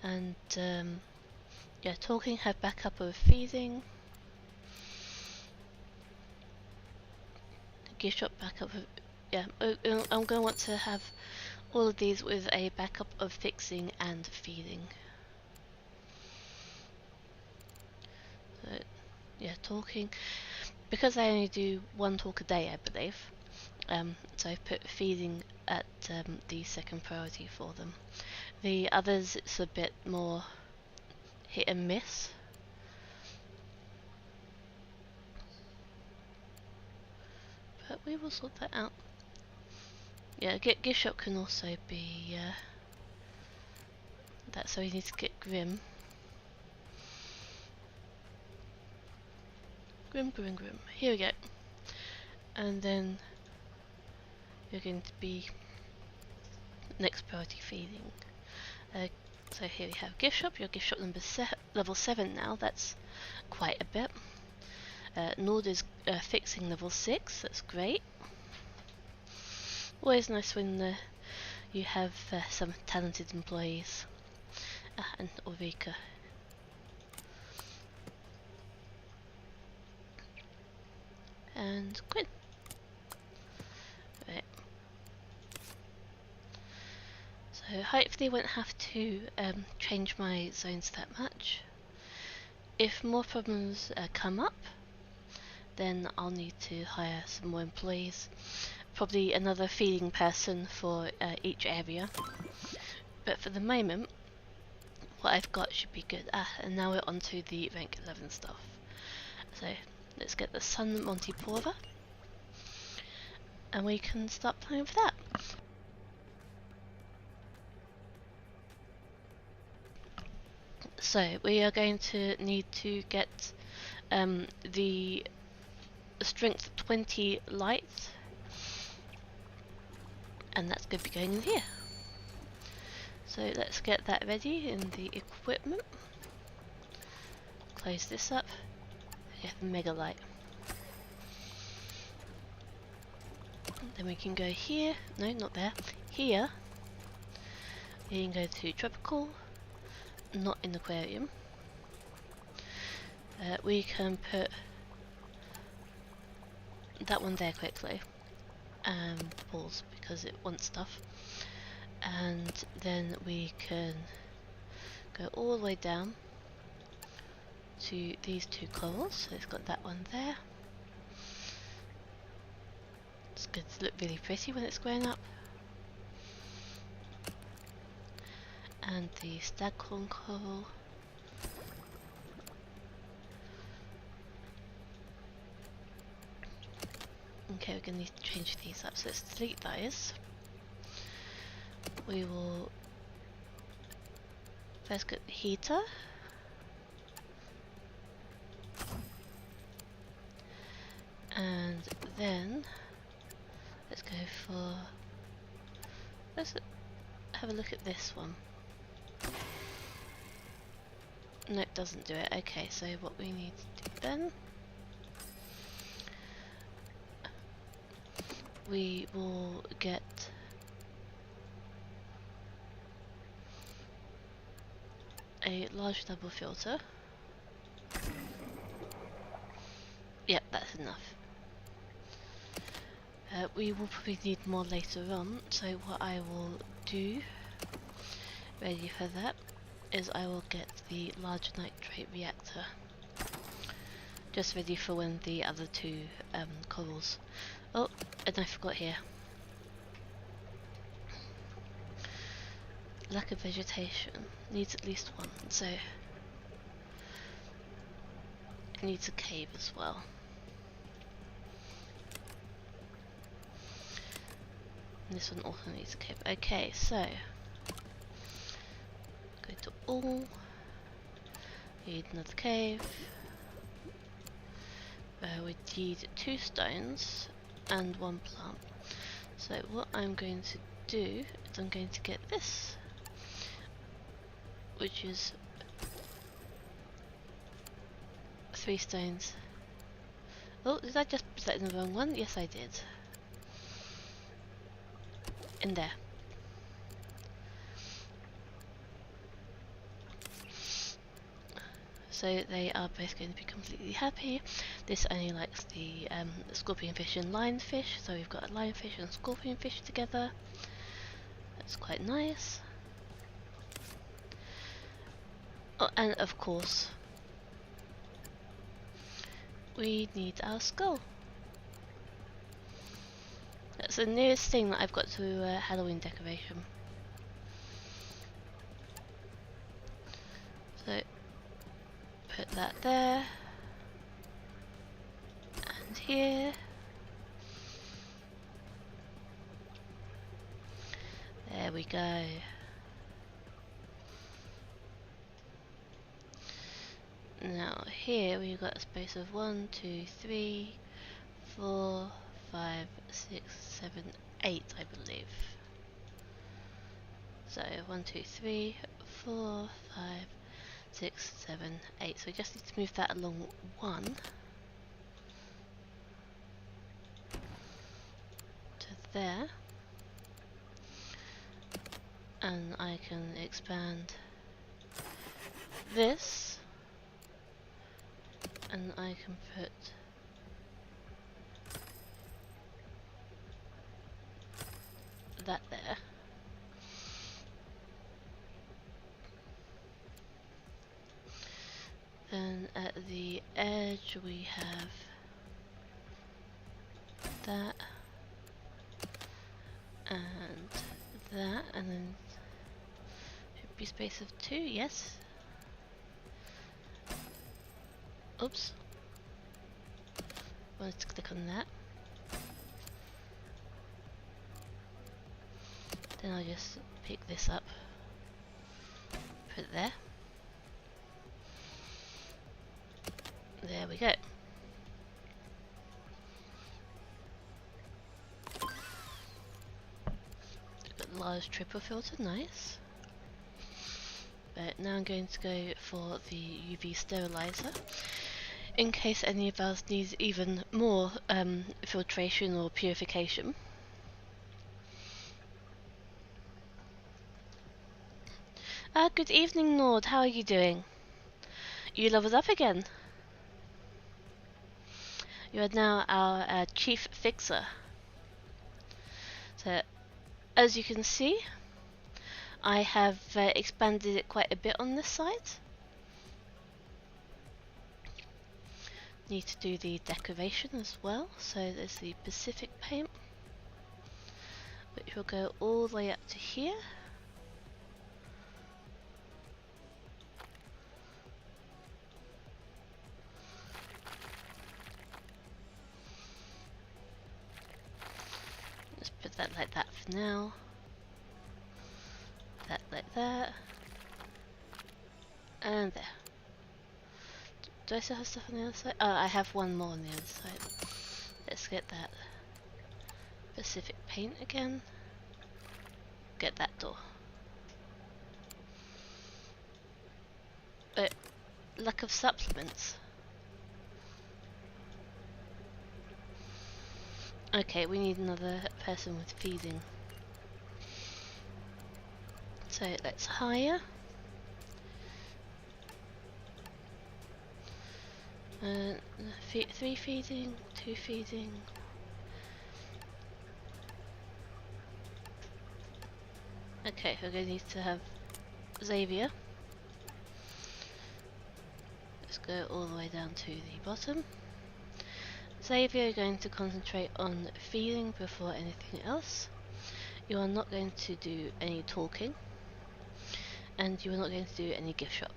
And yeah, talking, have backup of feeding, gift shop, backup of, yeah, I'm going to want to have all of these with a backup of fixing and feeding. So, yeah, talking, because I only do 1 talk a day, I believe, so I've put feeding at the second priority for them. The others, it's a bit more hit and miss. But we will sort that out. Yeah, gift shop can also be that, so we need to get Grim. Grim. Here we go. And then you're going to be next priority feeding. So here we have gift shop. Your gift shop number level 7 now. That's quite a bit. Nord is fixing level 6. That's great. Always nice when you have some talented employees. And Ulrika. And Gwen. Right. So hopefully I won't have to change my zones that much. If more problems come up, then I'll need to hire some more employees. Probably another feeding person for each area. But for the moment, what I've got should be good. And now we're on to the rank 11 stuff. So let's get the Sun Monty Pora, and we can start playing with that. So we are going to need to get the strength 20 light, and that's going to be going in here. So let's get that ready in the equipment. Close this up. Get the mega light. Then we can go here. No, not there. Here. We can go to tropical. Not in the aquarium. We can put that one there quickly. Pause because it wants stuff. And then we can go all the way down to these 2 corals. So it's got that one there. It's going to look really pretty when it's growing up. And the staghorn coral. Okay, we're going to need to change these up. So let's delete those. we will first get the heater. And then let's go for, let's have a look at this one. No, it doesn't do it. Okay, so what we need to do then, we will get a large double filter. Yep, that's enough. We will probably need more later on, so what I will do, ready for that, is I will get the large nitrate reactor. Just ready for when the other two corals. Oh, and I forgot here. Lack of vegetation. Needs at least one, so it needs a cave as well. And this one also needs a cave. Okay, so go to all. Need another cave. We need 2 stones and 1 plant. So what I'm going to do is I'm going to get this, which is 3 stones. Oh, did I just put that in the wrong one? Yes, I did. In there. So they are both going to be completely happy. This only likes the scorpionfish and lionfish, so we've got a lionfish and scorpionfish together. That's quite nice. Oh, and of course, we need our skull. That's the nearest thing that I've got to a Halloween decoration. So put that there and here. There we go. Now here we've got a space of 1, 2, 3, 4, 5, 6, 7, 8, I believe. So 1, 2, 3, 4, 5, 6, 7, 8. So we just need to move that along 1 to there, and I can expand this, and I can put that there. Then at the edge we have that and that, and then should be space of 2, yes. Oops. Wanted to click on that. Then I'll just pick this up, put it there. There we go. Got large triple filter, nice. But now I'm going to go for the UV sterilizer, in case any of us needs even more filtration or purification. Good evening, Nord. How are you doing? You leveled up again. You are now our chief fixer. So, as you can see, I have expanded it quite a bit on this side. Need to do the decoration as well. So there's the Pacific paint, which will go all the way up to here. Let's put that like that for now. that like that. And there. Do I still have stuff on the other side? Oh, I have one more on the other side. Let's get that Pacific paint again. Get that door. But lack of supplements. Okay, we need another person with feeding. So let's hire. 3 feeding, 2 feeding. Okay, we're going to need to have Xavier. Let's go all the way down to the bottom. Xavier, you're going to concentrate on feeding before anything else. You are not going to do any talking. And you are not going to do any gift shop.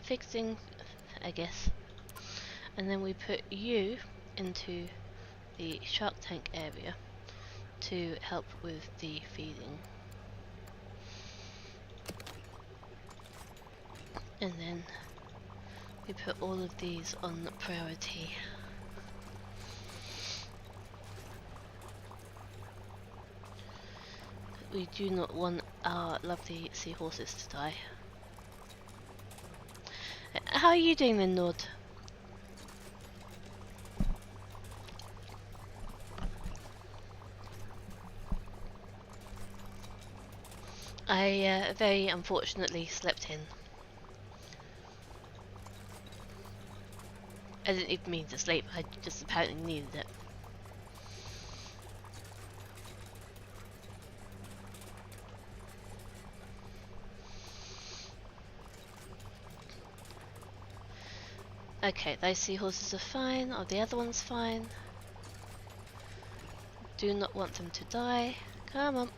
Fixing, I guess. And then we put you into the shark tank area to help with the feeding. And then we put all of these on priority. We do not want our lovely seahorses to die. How are you doing then, Nord? I very unfortunately slept in. I didn't even mean to sleep, I just apparently needed it. Okay, those seahorses are fine. Are the other ones fine? Do not want them to die. Come on.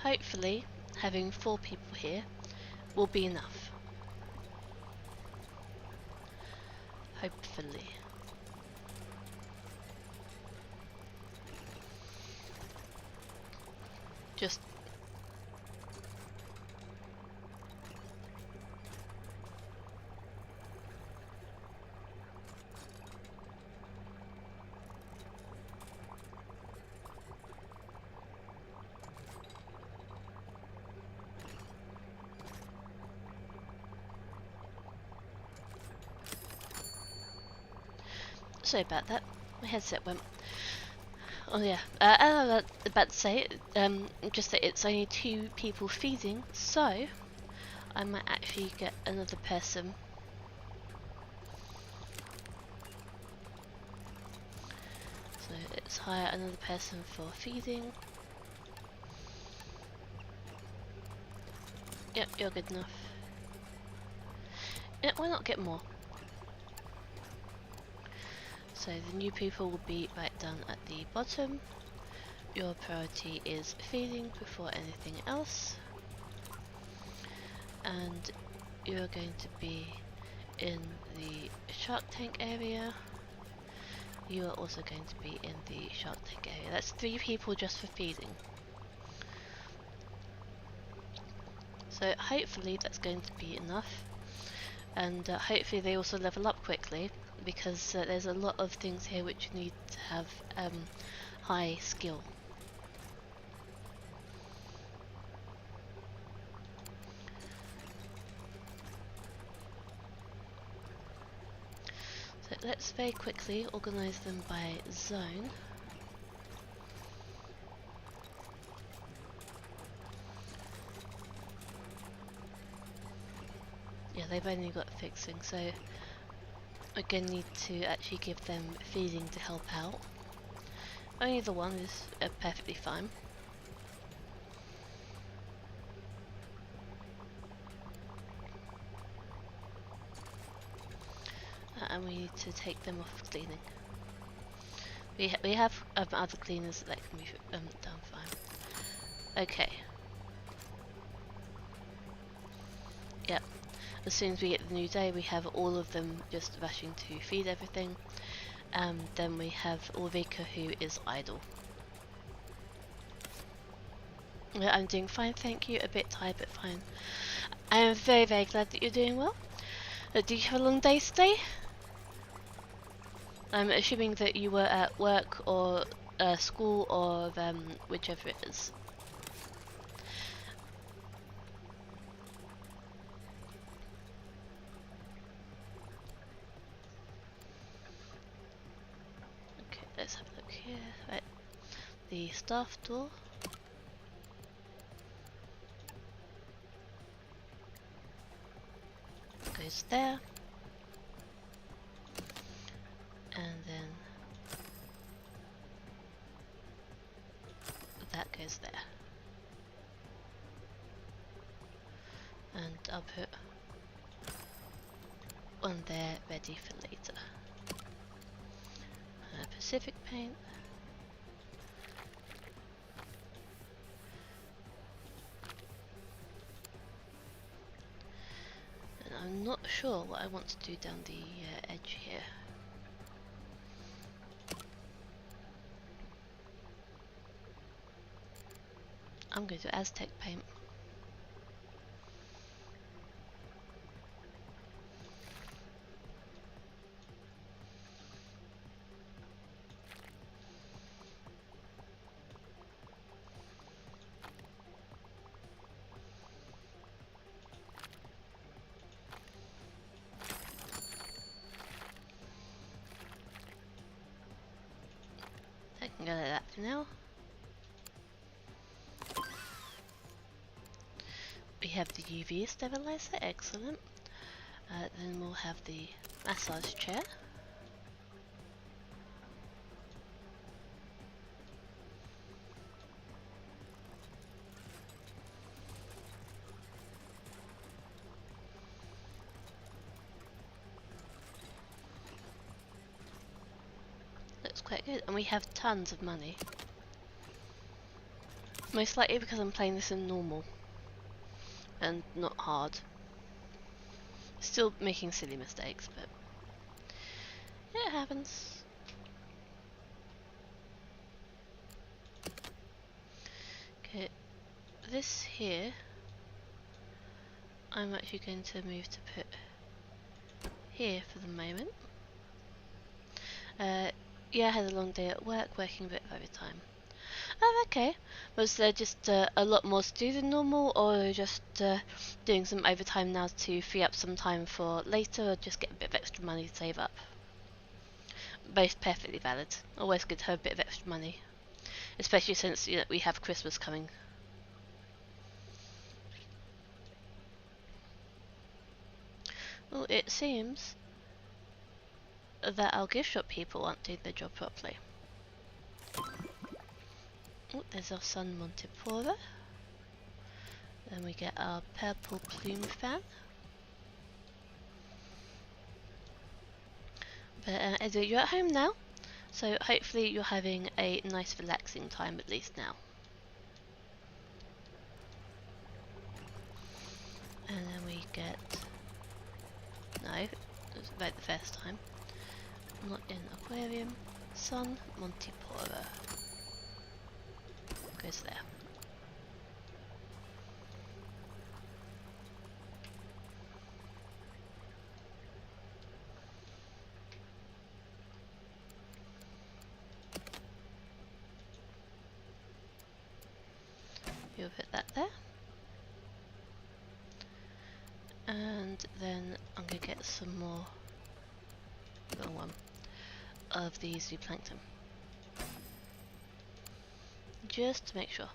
Hopefully, having 4 people here will be enough. Hopefully. Just sorry about that. My headset went. Oh yeah. As I was about to say, just that it's only 2 people feeding, so I might actually get another person. So let's hire another person for feeding. Yep, you're good enough. Yeah, why not get more? So the new people will be right down at the bottom. Your priority is feeding before anything else. And you're going to be in the shark tank area. You are also going to be in the shark tank area. That's 3 people just for feeding. So hopefully that's going to be enough. And hopefully they also level up quickly, because there's a lot of things here which need to have high skill. So let's very quickly organise them by zone. Yeah, they've only got fixing, so we're going to need to actually give them feeding to help out. Only the one is perfectly fine. And we need to take them off cleaning. We have other cleaners that can be done fine. Okay. Yep. As soon as we get the new day, we have all of them just rushing to feed everything. then we have Ulrika, who is idle. Yeah, I'm doing fine, thank you. A bit tired, but fine. I am very, very glad that you're doing well. Do you have a long day today? I'm assuming that you were at work or school or whichever it is. Okay, let's have a look here. Right, the staff door. Goes there. And then that goes there. And I'll put one there ready for later. Pacific paint. And I'm not sure what I want to do down the edge here. I'm going to Aztec paint. I can go like that for now. We have the UV stabilizer, excellent. Then we'll have the massage chair. Looks quite good, and we have tons of money. Most likely because I'm playing this in normal and not hard. Still making silly mistakes, but it happens. Okay, this here I'm actually going to move to put here for the moment. Yeah, I had a long day at work, working a bit of overtime. Oh, okay. Was there just a lot more to do than normal, or just doing some overtime now to free up some time for later, or just get a bit of extra money to save up? Both perfectly valid. Always good to have a bit of extra money, especially since we have Christmas coming. Well, it seems that our gift shop people aren't doing their job properly. Oh, there's our sun Montipora. Then we get our purple plume fan. But Edo, you're at home now, so hopefully you're having a nice relaxing time at least now. And then we get... No, it was about the first time. Not in aquarium. Sun Montipora. Goes there. You'll put that there. And then I'm going to get some more, wrong one, of the zooplankton. Just to make sure.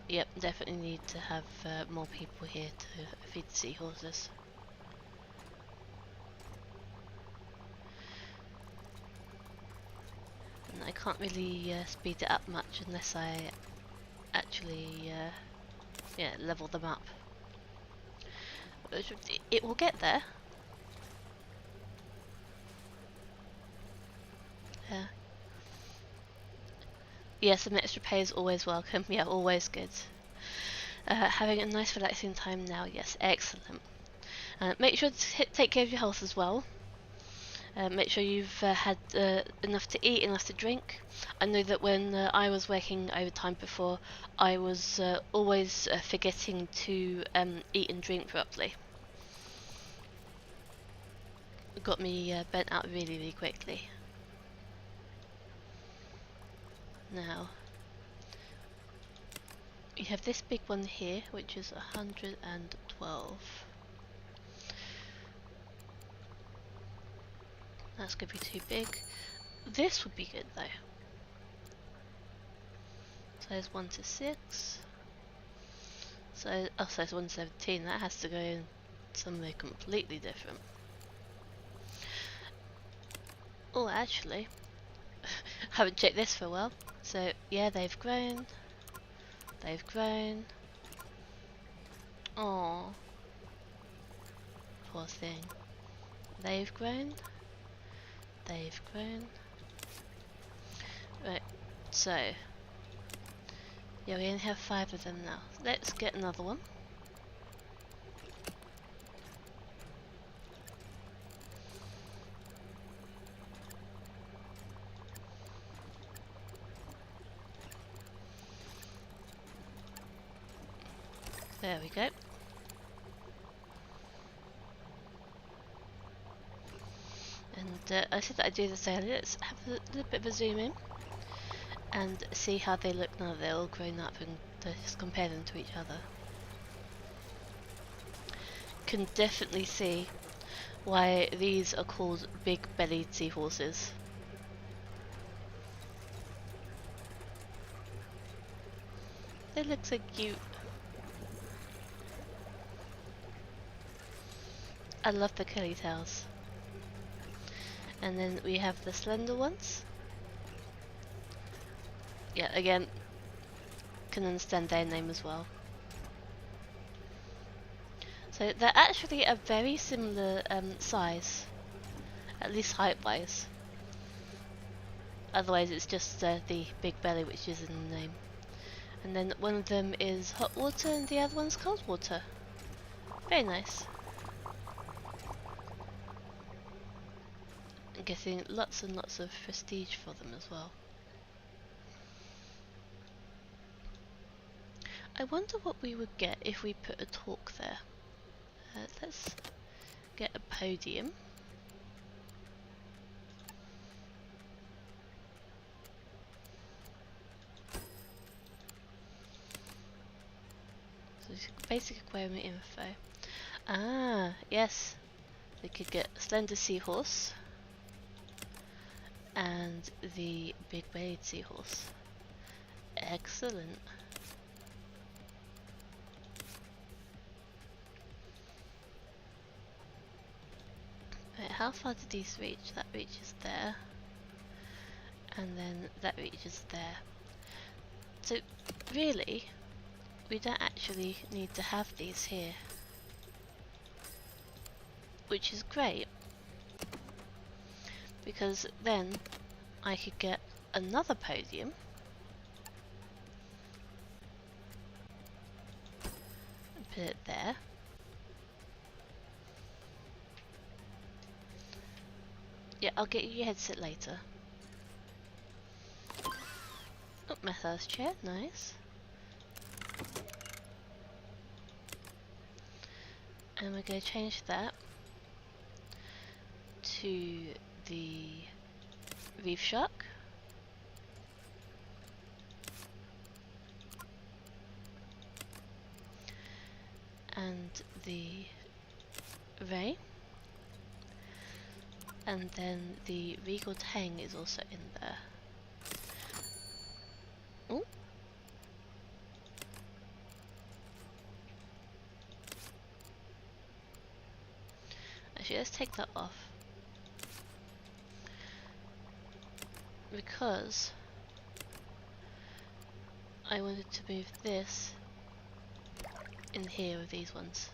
Yep, definitely need to have more people here to feed the seahorses. And I can't really speed it up much unless I actually level them up. It will get there. Yeah. Yes, some extra pay is always welcome. Yeah, always good. Having a nice relaxing time now. Yes, excellent. Make sure to take care of your health as well. Make sure you've had enough to eat, enough to drink. I know that when I was working overtime before, I was always forgetting to eat and drink properly. It got me bent out really, really quickly. Now, you have this big one here, which is 112. That's going to be too big. This would be good though. So there's 1 to 6. So, oh, so it's 117. That has to go in somewhere completely different. Oh, actually, haven't checked this for a while. So, yeah, they've grown. They've grown. Oh, poor thing. They've grown. They've grown. Right, so yeah, we only have 5 of them now. Let's get another one. There we go. And I said that I'd do this earlier. Let's have a little bit of a zoom in and see how they look now that they're all grown up, and just compare them to each other. Can definitely see why these are called big-bellied seahorses. They look so cute. I love the curly tails. And then we have the slender ones. Yeah, again, can understand their name as well. So they're actually a very similar size, at least height-wise. Otherwise it's just the big belly which is in the name. And then one of them is hot water and the other one's cold water. Very nice. I'm getting lots and lots of prestige for them as well. I wonder what we would get if we put a talk there. Let's get a podium. So basic aquarium info. Ah, yes. We could get slender seahorse and the big-bellied seahorse. Excellent. Right, how far did these reach? That reaches there. And then that reaches there. So, really, we don't actually need to have these here. Which is great. Because then I could get another podium. And put it there. Yeah, I'll get you your headset later. Oh, massage chair, nice. And we're going to change that to the reef shark. And the ray. And then the regal tang is also in there. Oh. Actually, let's take that off. Because I wanted to move this in here with these ones.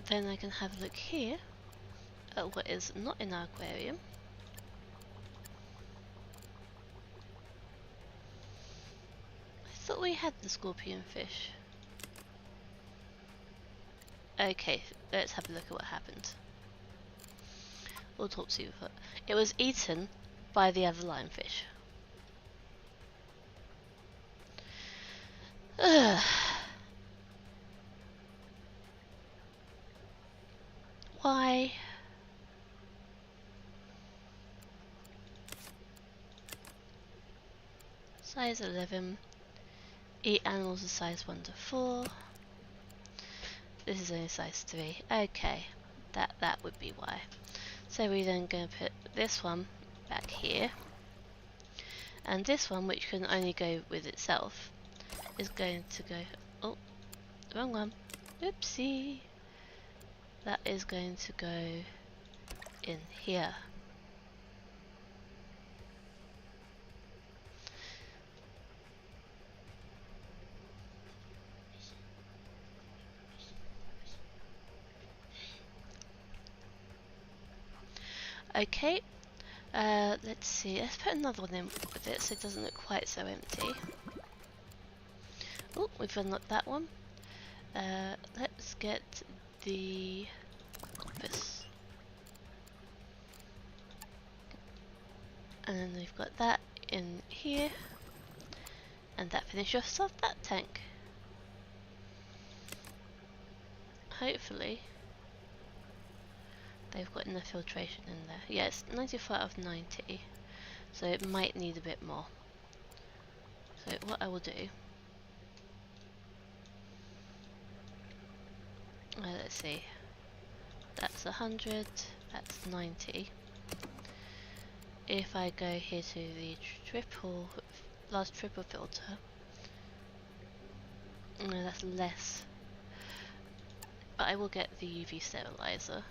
Then I can have a look here at what is not in our aquarium. I thought we had the scorpion fish. Okay, let's have a look at what happened. Autopsy report. It was eaten by the other lionfish. Ugh. Why? Size 11. Eat animals of size 1 to 4. This is only size 3. Okay, that would be why. So we're then going to put this one back here. And this one, which can only go with itself, is going to go... Oh, wrong one. Oopsie. That is going to go in here. Okay, let's see, let's put another one in with it so it doesn't look quite so empty. Oh, we've unlocked that one. Let's get the this. And then we've got that in here. And that finishes off that tank. Hopefully they've got enough filtration in there. Yeah, it's 94 out of 90. So it might need a bit more. So what I will do... let's see. That's 100. That's 90. If I go here to the last triple filter... No, that's less. But I will get the UV sterilizer.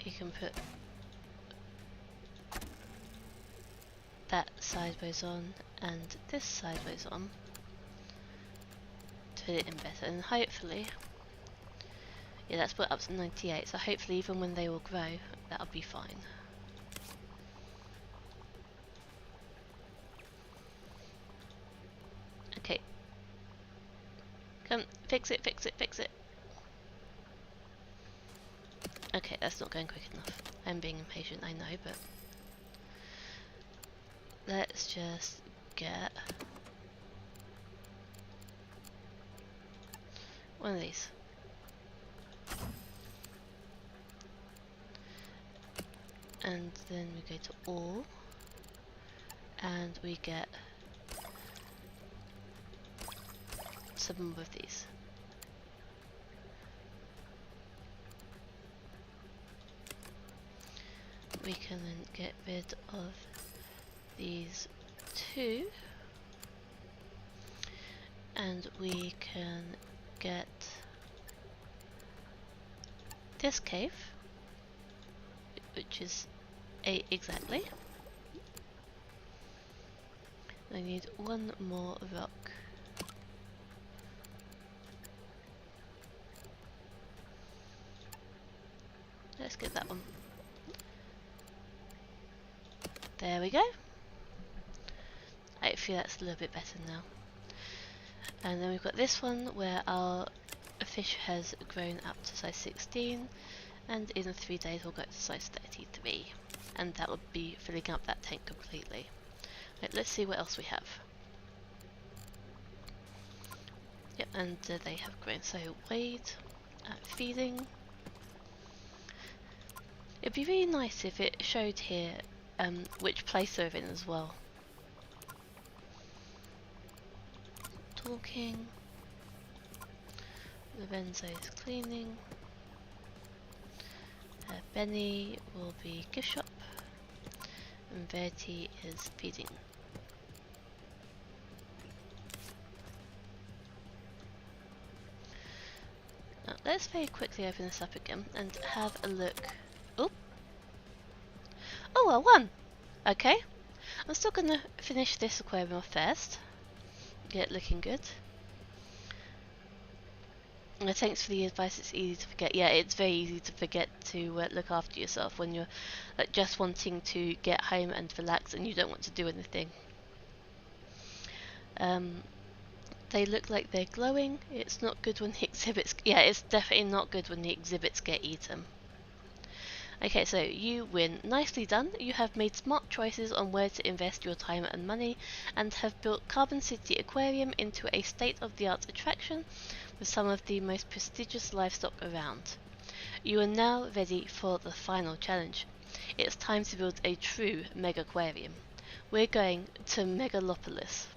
You can put that sideways on and this sideways on to fit it in better, and hopefully, yeah, that's put up to 98, so hopefully even when they will grow, that'll be fine. Okay. Come, fix it, fix it, fix it. Okay, that's not going quick enough. I'm being impatient, I know, but... Let's just get... one of these. And then we go to all. And we get... some more of these. We can then get rid of these two, and we can get this cave, which is 8 exactly. I need one more rock. Let's get that one. There we go. I feel that's a little bit better now. And then we've got this one where our fish has grown up to size 16, and in 3 days we'll go to size 33, and that will be filling up that tank completely. Right, let's see what else we have. Yep, and they have grown. So wait, feeding. It'd be really nice if it showed here which place they're in as well. Talking. Lorenzo's cleaning. Benny will be gift shop. And Verity is feeding. let's very quickly open this up again and have a look. Oh, oh, I won! Okay, I'm still gonna finish this aquarium off first. Get it looking good. Thanks for the advice, it's easy to forget. Yeah, it's very easy to forget to look after yourself when you're just wanting to get home and relax and you don't want to do anything. They look like they're glowing. It's not good when the exhibits... Yeah, it's definitely not good when the exhibits get eaten. Okay, so you win. Nicely done. You have made smart choices on where to invest your time and money and have built Carbon City Aquarium into a state-of-the-art attraction with some of the most prestigious livestock around. You are now ready for the final challenge. It's time to build a true Megaquarium. We're going to Megalopolis.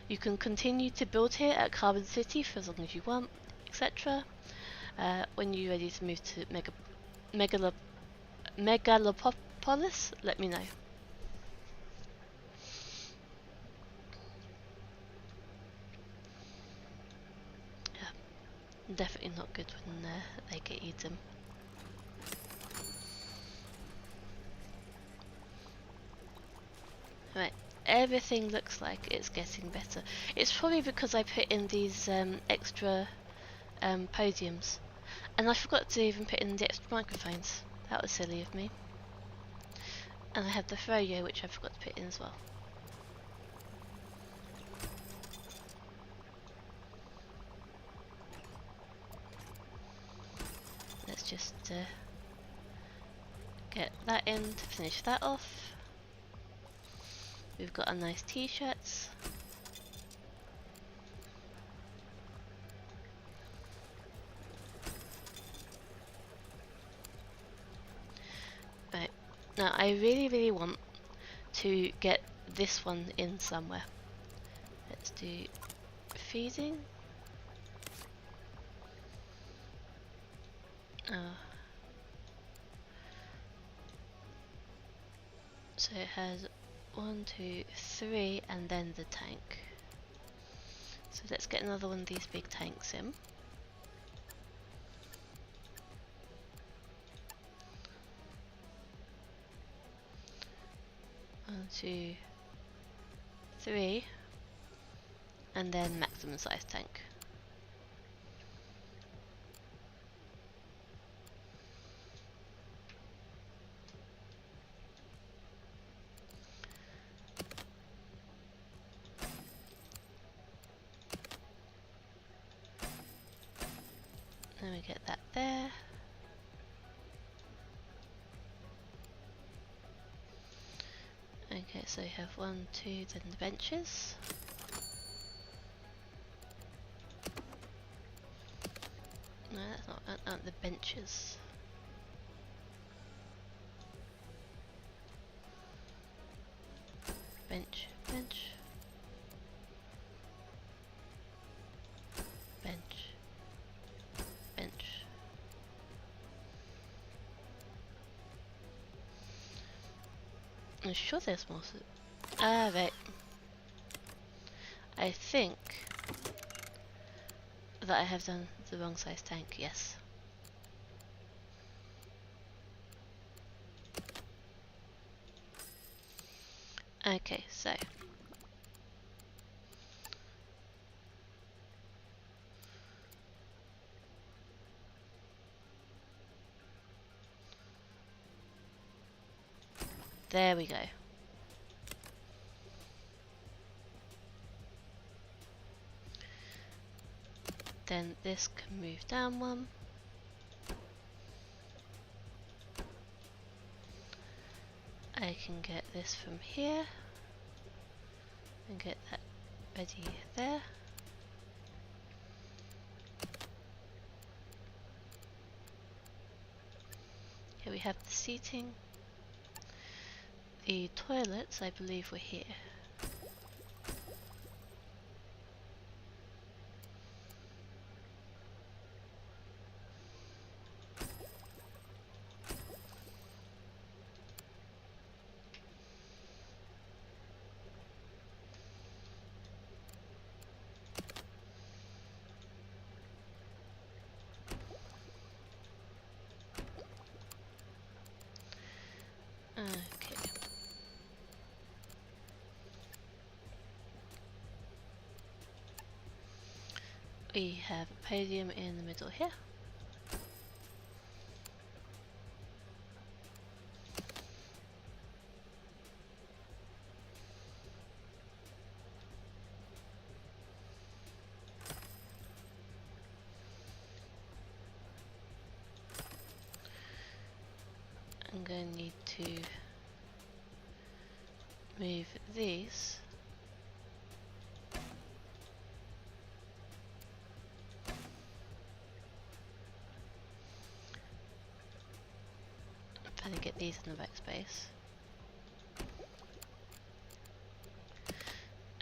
You can continue to build here at Carbon City for as long as you want, etc. When you're ready to move to Megalopolis, let me know. Yeah, definitely not good when they get eaten. Right, everything looks like it's getting better. It's probably because I put in these extra podiums. And I forgot to even put in the extra microphones. That was silly of me. And I have the froyo, which I forgot to put in as well. Let's just get that in to finish that off. We've got our nice t-shirts. Right, now I really want to get this one in somewhere. Let's do feeding. So it has 1, 2, 3 and then the tank. So let's get another one of these big tanks in. One, 2, 3 and then maximum size tank. Then we get that there. Okay, so you have 1, 2, then the benches. No, that's not, that aren't the benches. Bench, bench. Bench. Bench. I'm sure there's more. Ah, right. I think that I have done the wrong size tank, yes. Okay, so there we go. Then this can move down one. I can get this from here and get that ready there. Here we have the seating. The toilets, I believe, were here. We have a podium in the middle here. I'm going to need to move these and get these in the right space.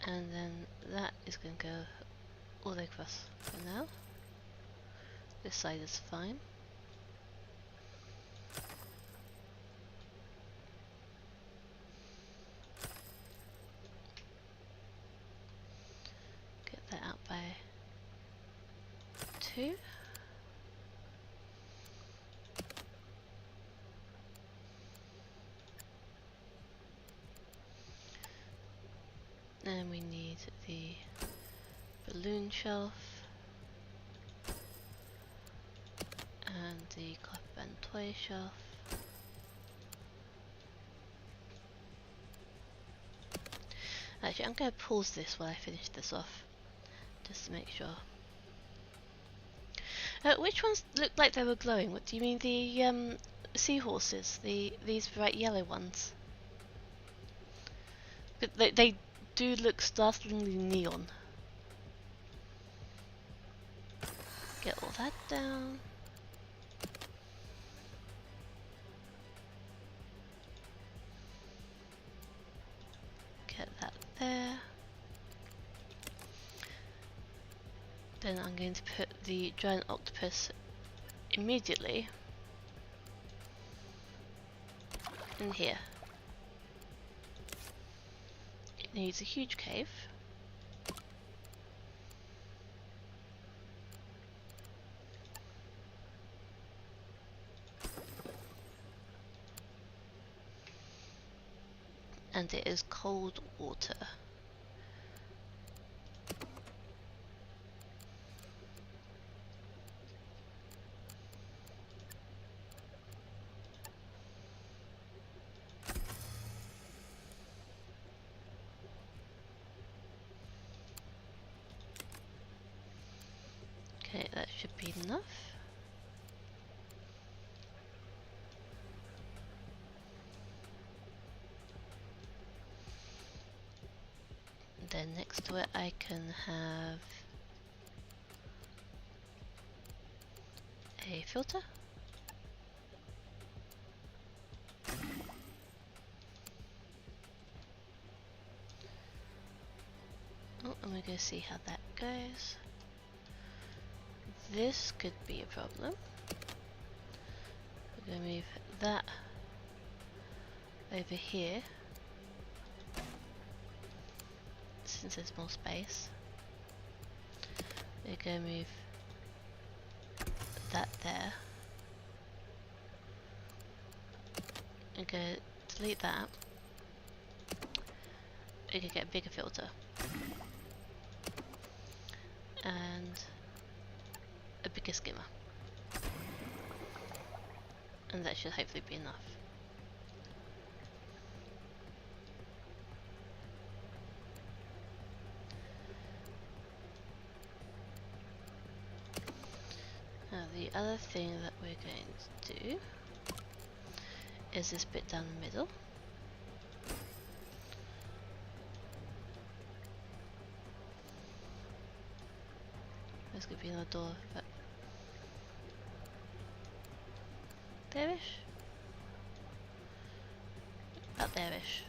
And then that is going to go all the way across for now. This side is fine. Get that out by 2. Then we need the balloon shelf and the copper band toy shelf. Actually, I'm going to pause this while I finish this off, just to make sure. Which ones looked like they were glowing? What do you mean, the seahorses? These bright yellow ones? But they do look startlingly neon. Get all that down. Get that there. Then I'm going to put the giant octopus immediately in here. It needs a huge cave. And it is cold water. Okay, that should be enough. Then next to it I can have a filter. Oh, and we're going to see how that goes. This could be a problem. We're going to move that over here, since there's more space. We're going to move that there. We're going to delete that. We're going to get a bigger filter. And a bigger skimmer. And that should hopefully be enough. Now the other thing that we're going to do is this bit down the middle. There's going to be another door, but there-ish? About there-ish.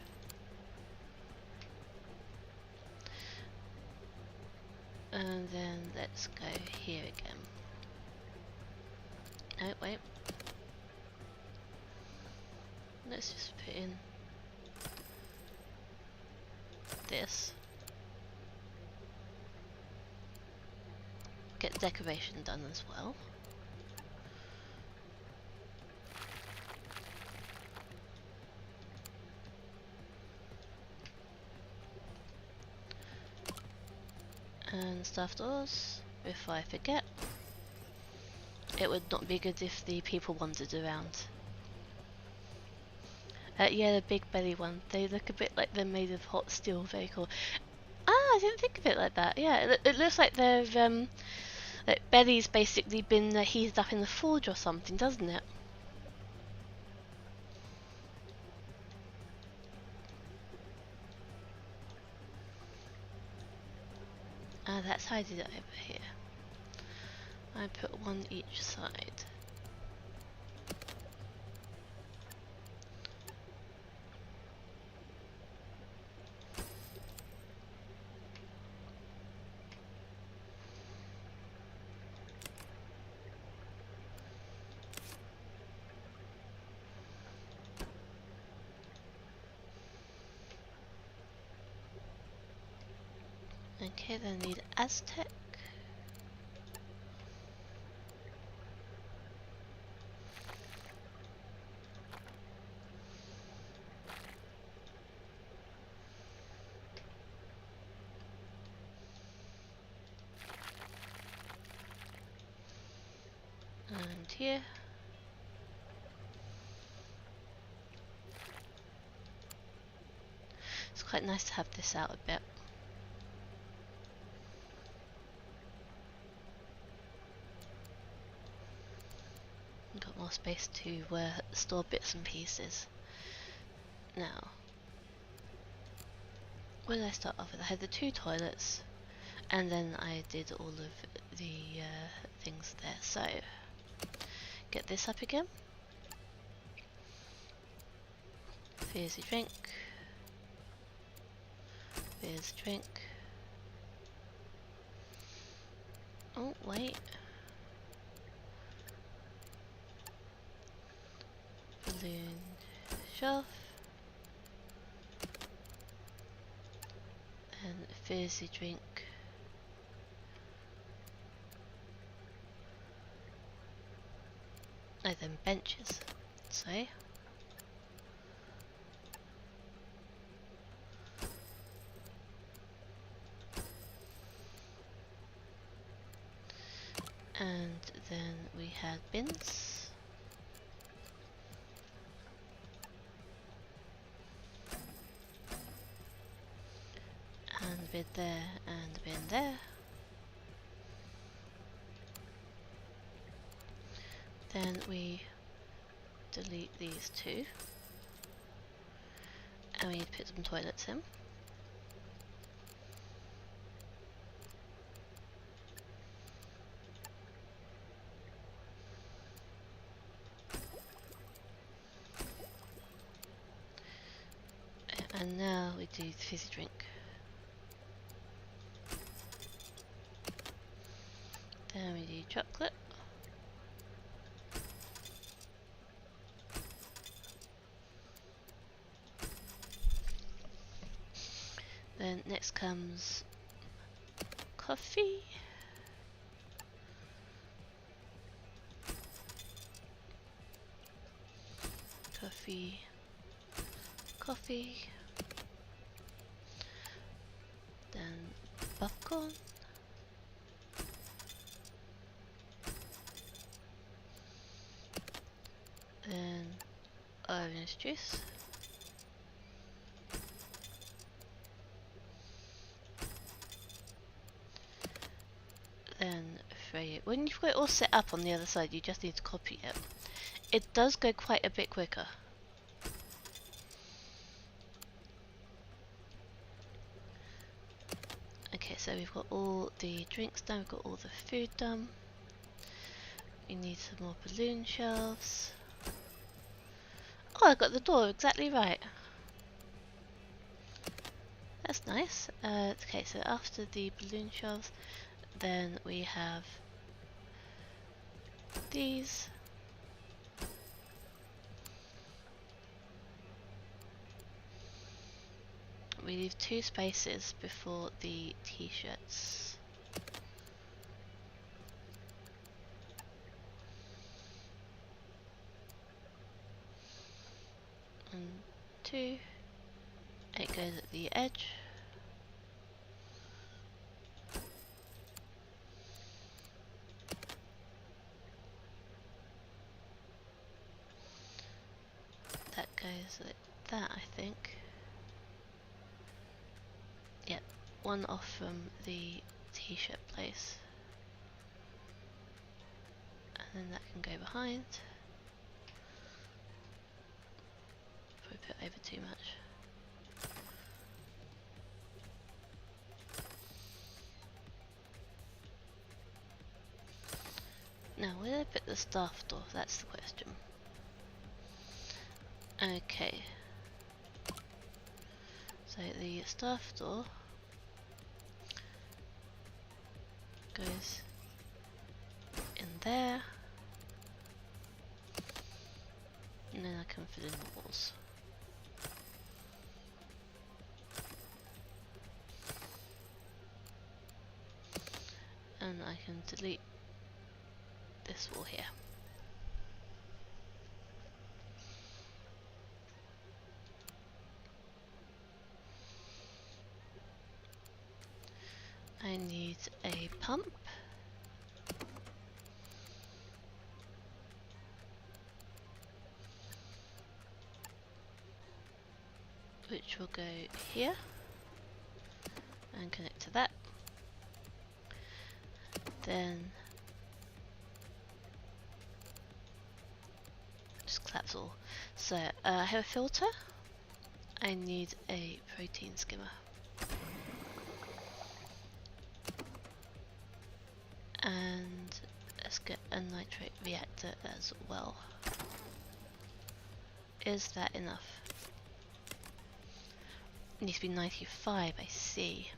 And then let's go here again. Oh, wait. Let's just put in this. Get decoration done as well. And stuffed doors, before I forget. It would not be good if the people wandered around. Yeah, the big belly one. They look a bit like they're made of hot steel. Very cool. Ah, I didn't think of it like that. Yeah, it looks like their like belly's basically been heated up in the forge or something, doesn't it? Ah, that's how I did it over here. I put one each side. Okay, then I need Aztec. And here. It's quite nice to have this out a bit. Got more space to store bits and pieces. Now, where did I start off with? I had the 2 toilets, and then I did all of the things there. So, get this up again. Fizzy drink. Fizzy drink. Oh, wait. Balloon shelf. And fizzy drink. Oh, then benches. So. And then we had bins. And a bin there, and a bin there. Then we delete these 2. And we need to put some toilets in. And now we do the fizzy drink. Then we do chocolate. Then next comes coffee. Coffee. Coffee. Then popcorn. Then orange juice. Then Freya. When you've got it all set up on the other side, you just need to copy it. It does go quite a bit quicker. Okay, so we've got all the drinks done, we've got all the food done. We need some more balloon shelves. Oh, I got the door exactly right. That's nice. Okay, so after the balloon shelves, then we have these. We leave 2 spaces before the t-shirts. And 2. It goes at the edge. that goes like that, I think. Yep, one off from the t-shirt place. And then that can go behind. Probably put over too much. Now, where did I put the staff door? That's the question. Okay. So the staff door goes in there. And then I can fill in the walls. And I can delete this wall here. I need a pump. Which will go here and connect to that. Then just collapse all. So I have a filter. I need a protein skimmer. And let's get a nitrate reactor as well. Is that enough? It needs to be 95, I see.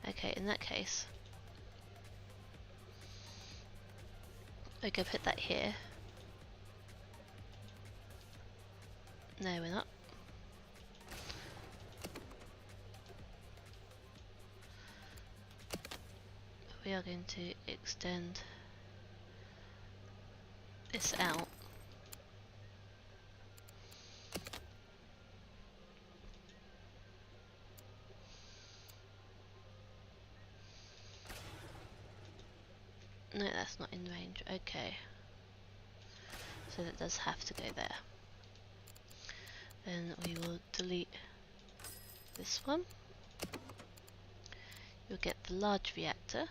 Okay, in that case, we can put that here. No, we're not. We are going to extend this out. No, that's not in range. Okay. So that does have to go there. Then we will delete this one. You'll get the large reactor.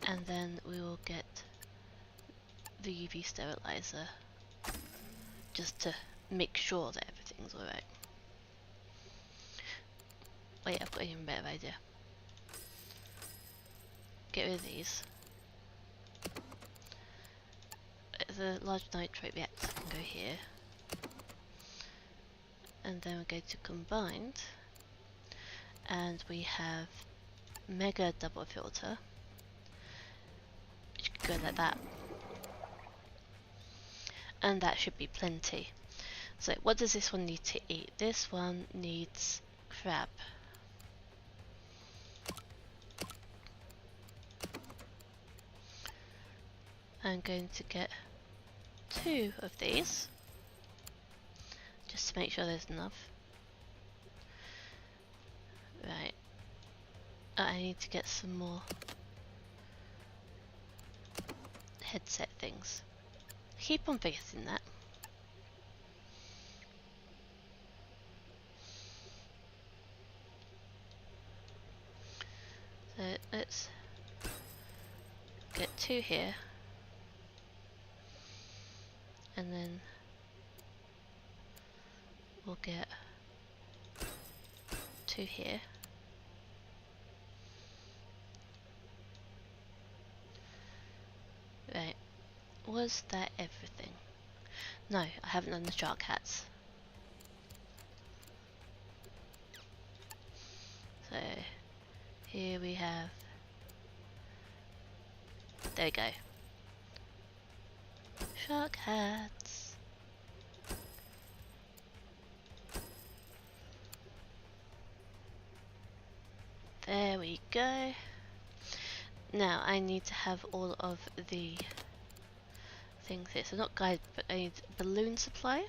And then we will get the UV sterilizer. Just to make sure that everything's alright. Wait, I've got an even better idea. Get rid of these. The large nitrate reactor can go here. And then we go to combined. And we have mega double filter. Which can go like that. And that should be plenty. So what does this one need to eat? This one needs crab. I'm going to get 2 of these, just to make sure there's enough. Right. I need to get some more headset things. I keep on forgetting that. So let's get 2 here. And then we'll get 2 here. Right, was that everything? No, I haven't done the shark hats. So here we have, there we go. Shark hats. There we go. Now I need to have all of the things here. So not guide, but I need balloon supply.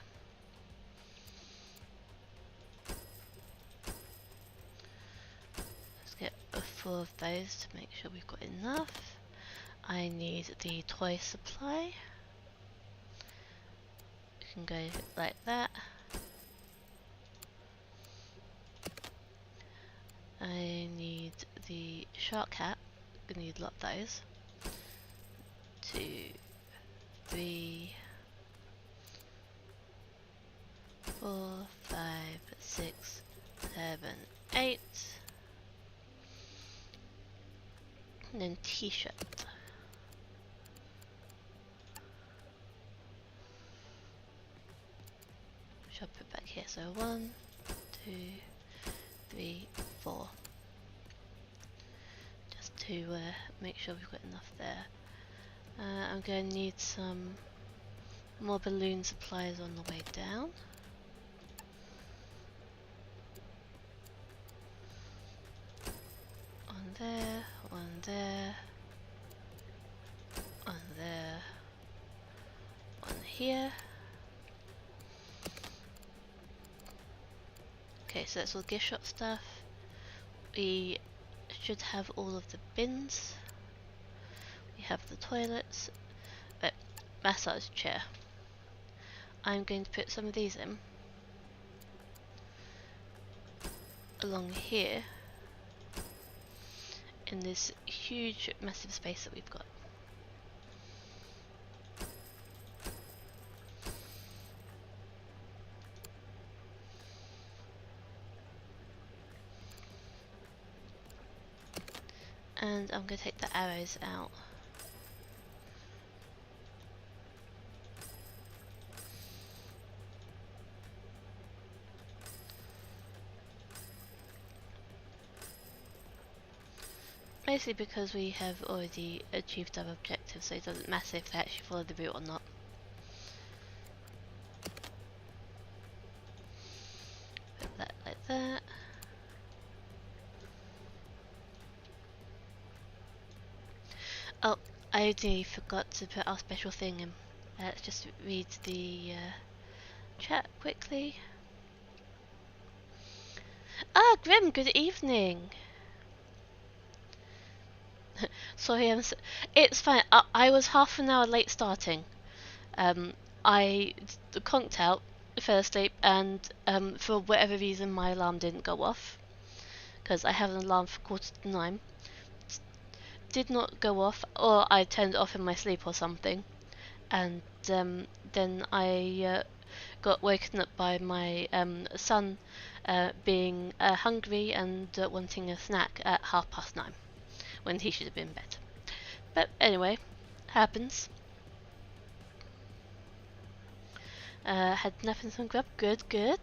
Let's get 4 of those to make sure we've got enough. I need the toy supply. can go like that. I need the shark hat. Gonna need a lot of those. 2, 3, 4, 5, 6, 7, 8. And then t-shirt. Should I put back here? So 1, 2, 3, 4. Just to make sure we've got enough there. I'm going to need some more balloon supplies on the way down. One there, one there, one there, one here. Okay, so that's all gift shop stuff. We should have all of the bins. We have the toilets. Massage chair. I'm going to put some of these in along here in this huge massive space that we've got. And I'm going to take the arrows out. Mostly because we have already achieved our objective, so it doesn't matter if they actually follow the route or not. Put that like that. Oh, I already forgot to put our special thing in. Let's just read the chat quickly. Ah, Grim, good evening! Sorry, it's fine. I was half an hour late starting. I conked out, fell asleep, and for whatever reason my alarm didn't go off. Because I have an alarm for 9:15. Did not go off, or I turned it off in my sleep or something. And then I got woken up by my son being hungry and wanting a snack at 9:30. When he should have been in bed. But anyway, happens. Had nothing to grub. Good, good.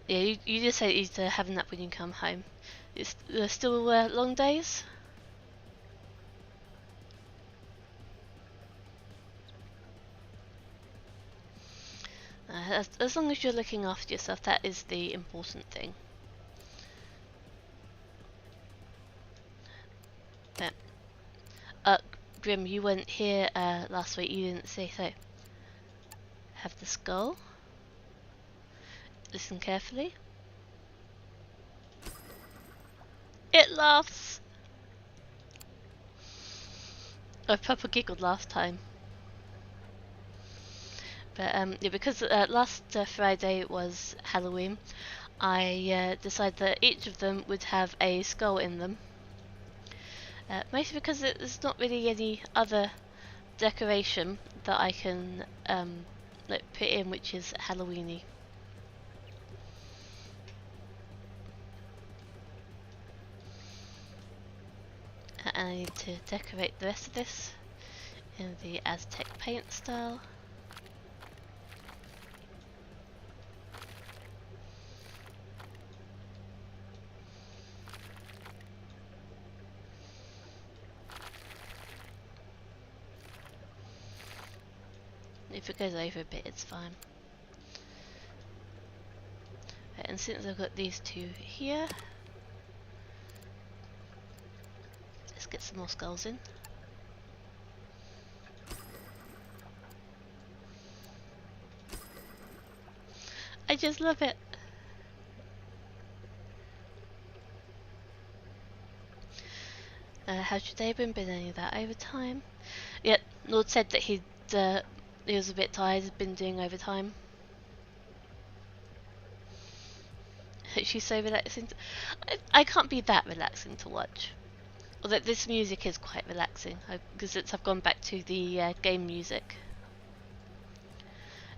Yeah, you just say you to have a nap when you come home. It's still long days. As long as you're looking after yourself, that is the important thing. Grim, you weren't here last week, you didn't say so. Have the skull. Listen carefully. It laughs! I proper giggled last time. But yeah, because last Friday was Halloween, I decided that each of them would have a skull in them. Mostly because there's not really any other decoration that I can like put in which is Halloweeny. And I need to decorate the rest of this in the Aztec paint style. If it goes over a bit, it's fine. Right, and since I've got these two here, let's get some more skulls in. I just love it. How's your day been? Been any of that overtime? Yeah, Lord said that he'd he was a bit tired, had been doing overtime. She's so relaxing. I can't be that relaxing to watch. Although this music is quite relaxing, because I've gone back to the game music.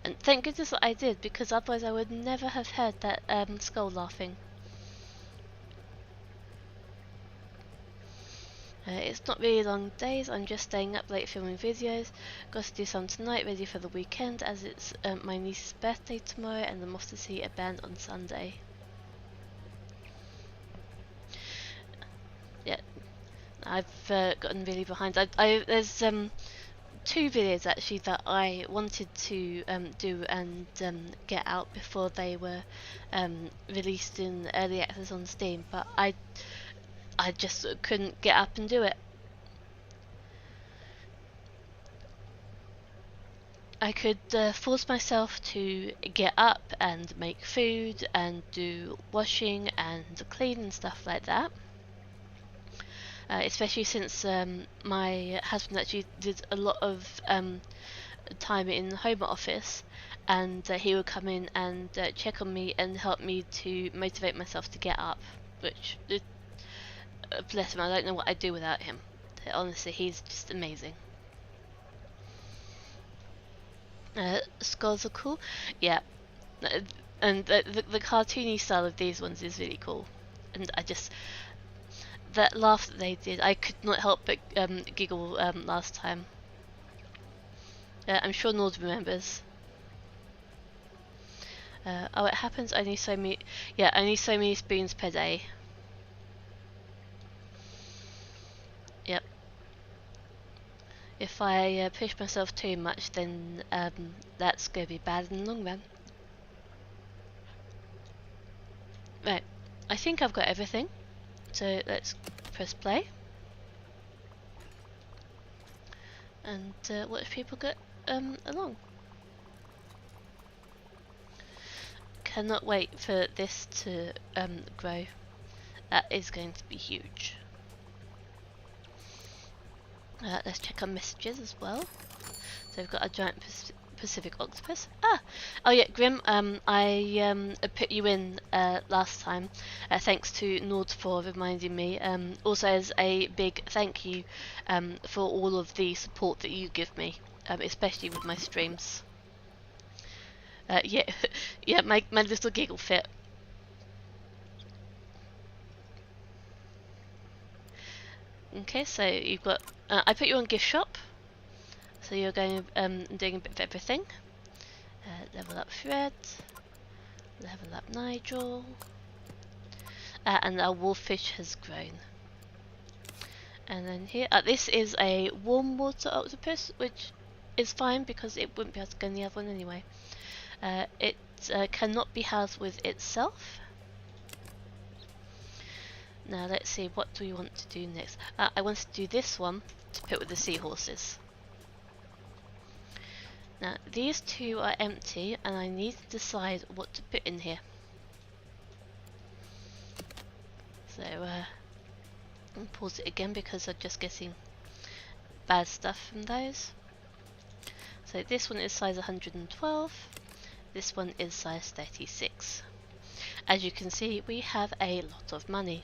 And thank goodness that I did, because otherwise I would never have heard that skull laughing. It's not really long days, I'm just staying up late filming videos. Got to do some tonight, ready for the weekend, as it's my niece's birthday tomorrow and I'm off to see a band on Sunday. Yeah, I've gotten really behind. There's two videos actually that I wanted to do and get out before they were released in early access on Steam, but I just couldn't get up and do it. I could force myself to get up and make food and do washing and clean and stuff like that. Especially since my husband actually did a lot of time in the home office, and he would come in and check on me and help me to motivate myself to get up, which, bless him, I don't know what I'd do without him. Honestly, he's just amazing. Skulls are cool, yeah, and the cartoony style of these ones is really cool, and that laugh that they did, I could not help but giggle last time. I'm sure Nord remembers. Oh, it happens only so many. Yeah, only so many spoons per day. Yep. If I push myself too much, then that's going to be bad in the long run. Right, I think I've got everything. So let's press play. And watch people get along. Cannot wait for this to grow. That is going to be huge. Let's check our messages as well. So we've got a giant Pacific octopus. Oh yeah, Grim. I put you in last time. Thanks to Nord for reminding me. Also, as a big thank you for all of the support that you give me, especially with my streams. Yeah, yeah, my little giggle fit. Okay, so you've got. I put you on gift shop. So you're going doing a bit of everything. Level up Fred, level up Nigel, and our wolffish has grown. And then here, this is a warm water octopus, which is fine because it wouldn't be able to go in the other one anyway. It cannot be housed with itself. Now let's see, what do we want to do next? I want to do this one to put with the seahorses. Now these two are empty and I need to decide what to put in here. So I'll pause it again because I'm just getting bad stuff from those. So this one is size 112, this one is size 36. As you can see, we have a lot of money.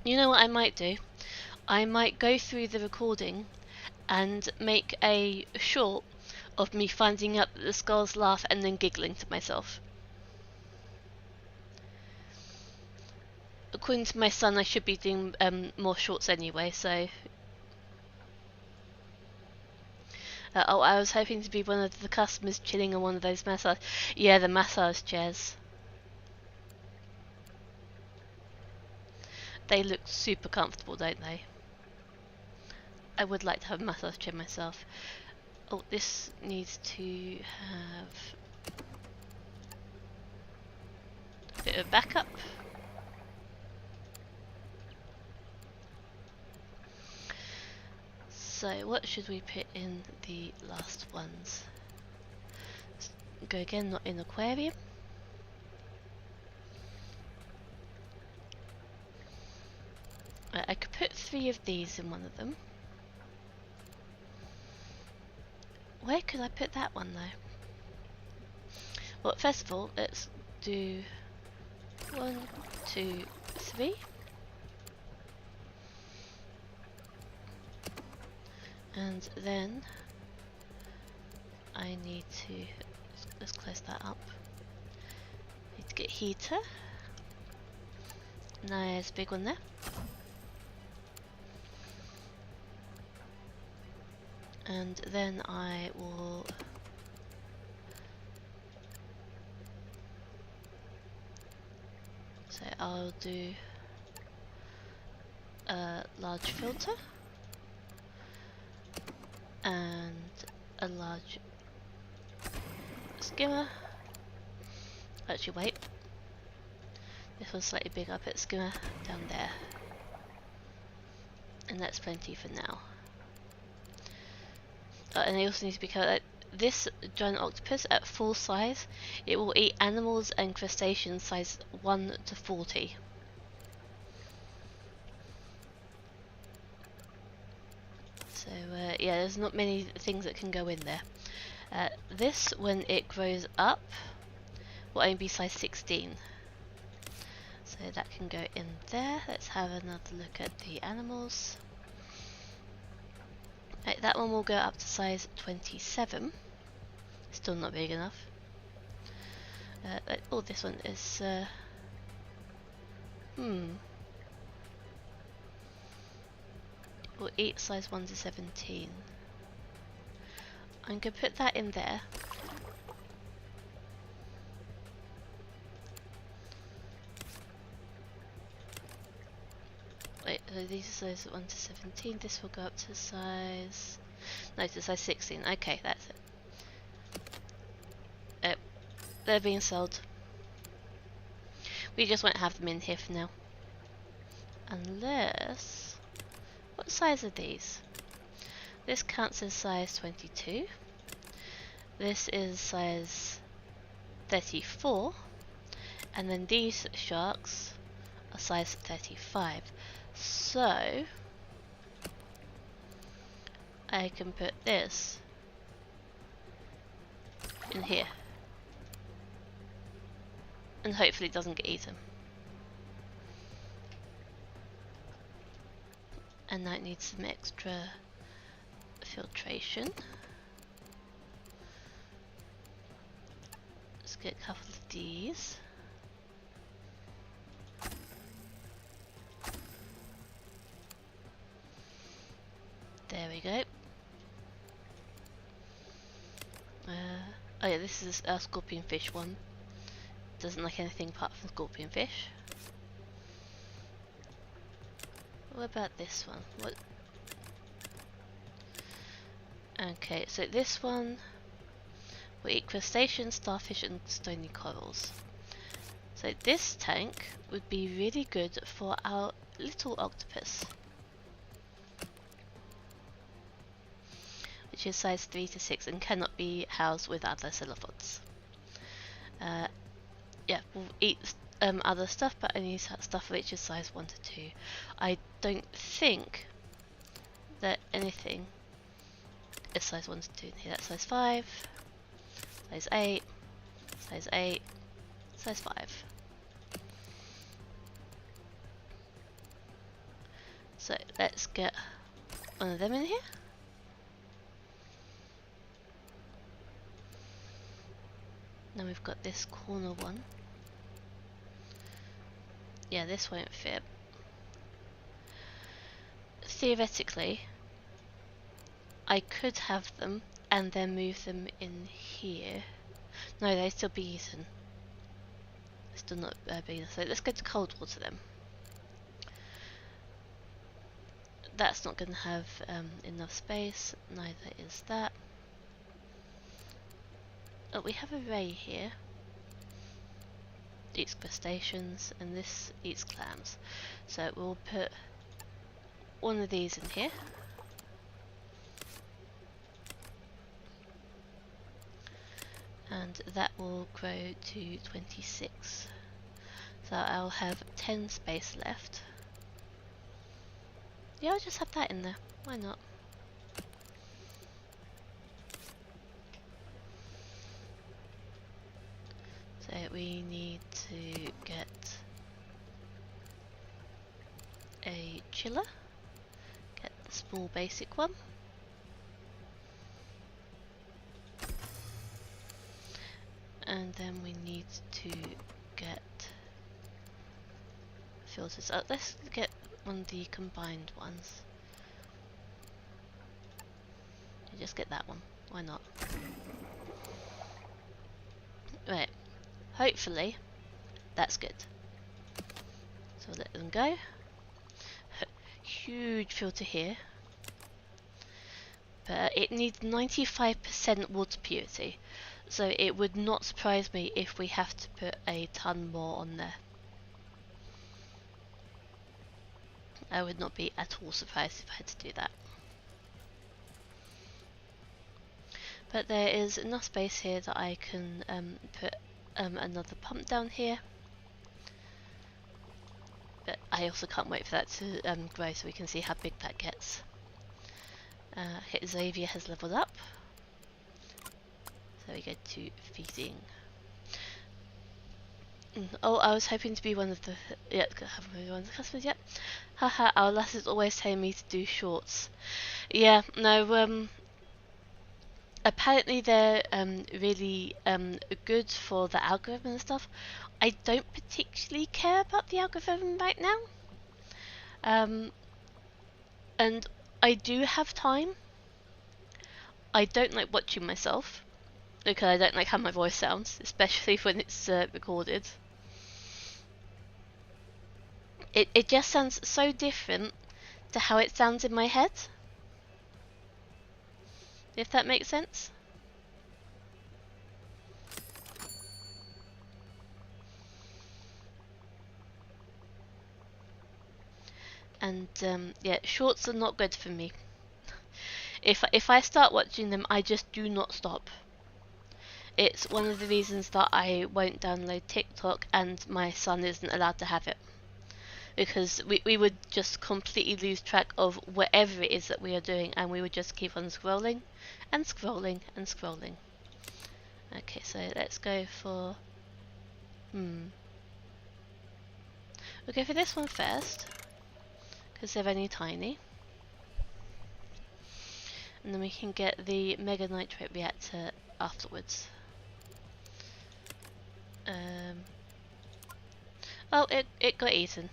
You know what I might do? I might go through the recording and make a short of me finding out that the skulls laugh and then giggling to myself. According to my son, I should be doing more shorts anyway, so... oh, I was hoping to be one of the customers chilling on one of those massage... Yeah, the massage chairs. They look super comfortable, don't they? I would like to have a massage chair myself. Oh, this needs to have a bit of backup. So what should we put in the last ones? Let's go again, not in aquarium. I could put 3 of these in one of them. Where could I put that one though? Well, first of all, let's do 1, 2, 3. And then I need to, let's close that up. Need to get heater. Nice big one there. And then I will so I'll do a large filter and a large skimmer. Actually wait, this one's slightly bigger. I'll put skimmer down there, and that's plenty for now. And I also need to be careful that this giant octopus at full size, it will eat animals and crustaceans size 1 to 40. So yeah, there's not many things that can go in there. This, when it grows up, will only be size 16. So that can go in there. Let's have another look at the animals. Right, that one will go up to size 27. Still not big enough. Oh, this one is... Will eat size 1 to 17. I'm going to put that in there. Wait, so these are size 1 to 17. This will go up to size... No, to size 16. Okay, that's it. They're being sold. We just won't have them in here for now. Unless... What size are these? This counts as size 22. This is size 34. And then these sharks are size 35. So... I can put this in here. And hopefully it doesn't get eaten. And that needs some extra filtration. Let's get a couple of these. There we go. Oh yeah, this is our scorpion fish one. Doesn't like anything apart from scorpion fish. What about this one? What? Okay, so this one will eat crustaceans, starfish and stony corals. So this tank would be really good for our little octopus, which is size 3 to 6 and cannot be housed with other cephalopods. Yeah, we'll eat other stuff, but only stuff which is size 1 to 2. I don't think that anything is size 1 to 2 in here. That's size 5, size 8, size 8, size 5. So let's get one of them in here. Now we've got this corner one. Yeah, this won't fit. Theoretically, I could have them and then move them in here. No, they'd still be eaten. Still not big enough. So let's go to cold water then. That's not going to have enough space. Neither is that. Oh, we have a ray here. Eats crustaceans, and this eats clams. So we'll put one of these in here. And that will grow to 26. So I'll have 10 space left. Yeah, I'll just have that in there. Why not? So we need to get a chiller, get the small basic one. And then we need to get filters. Let's get one of the combined ones. Just get that one. Why not? Right. Hopefully, that's good. So we'll let them go. Huge filter here. But it needs 95% water purity. So it would not surprise me if we have to put a ton more on there. I would not be at all surprised if I had to do that. But there is enough space here that I can put another pump down here. But I also can't wait for that to grow so we can see how big that gets. Xavier has leveled up. So we go to feeding. Oh, I was hoping to be one of the... Yeah, haven't been one of the customers yet. Haha, our lass is always telling me to do shorts. Yeah, no, apparently they're really good for the algorithm and stuff. I don't particularly care about the algorithm right now. And I do have time. I don't like watching myself because I don't like how my voice sounds, especially when it's recorded. It just sounds so different to how it sounds in my head. If that makes sense. And yeah, shorts are not good for me. If I start watching them, I just do not stop. It's one of the reasons that I won't download TikTok and my son isn't allowed to have it. Because we would just completely lose track of whatever it is that we are doing, and we would just keep on scrolling and scrolling and scrolling. Okay, so let's go for... We'll go for this one first, because they're only tiny. And then we can get the mega nitrate reactor afterwards. Oh, it got eaten.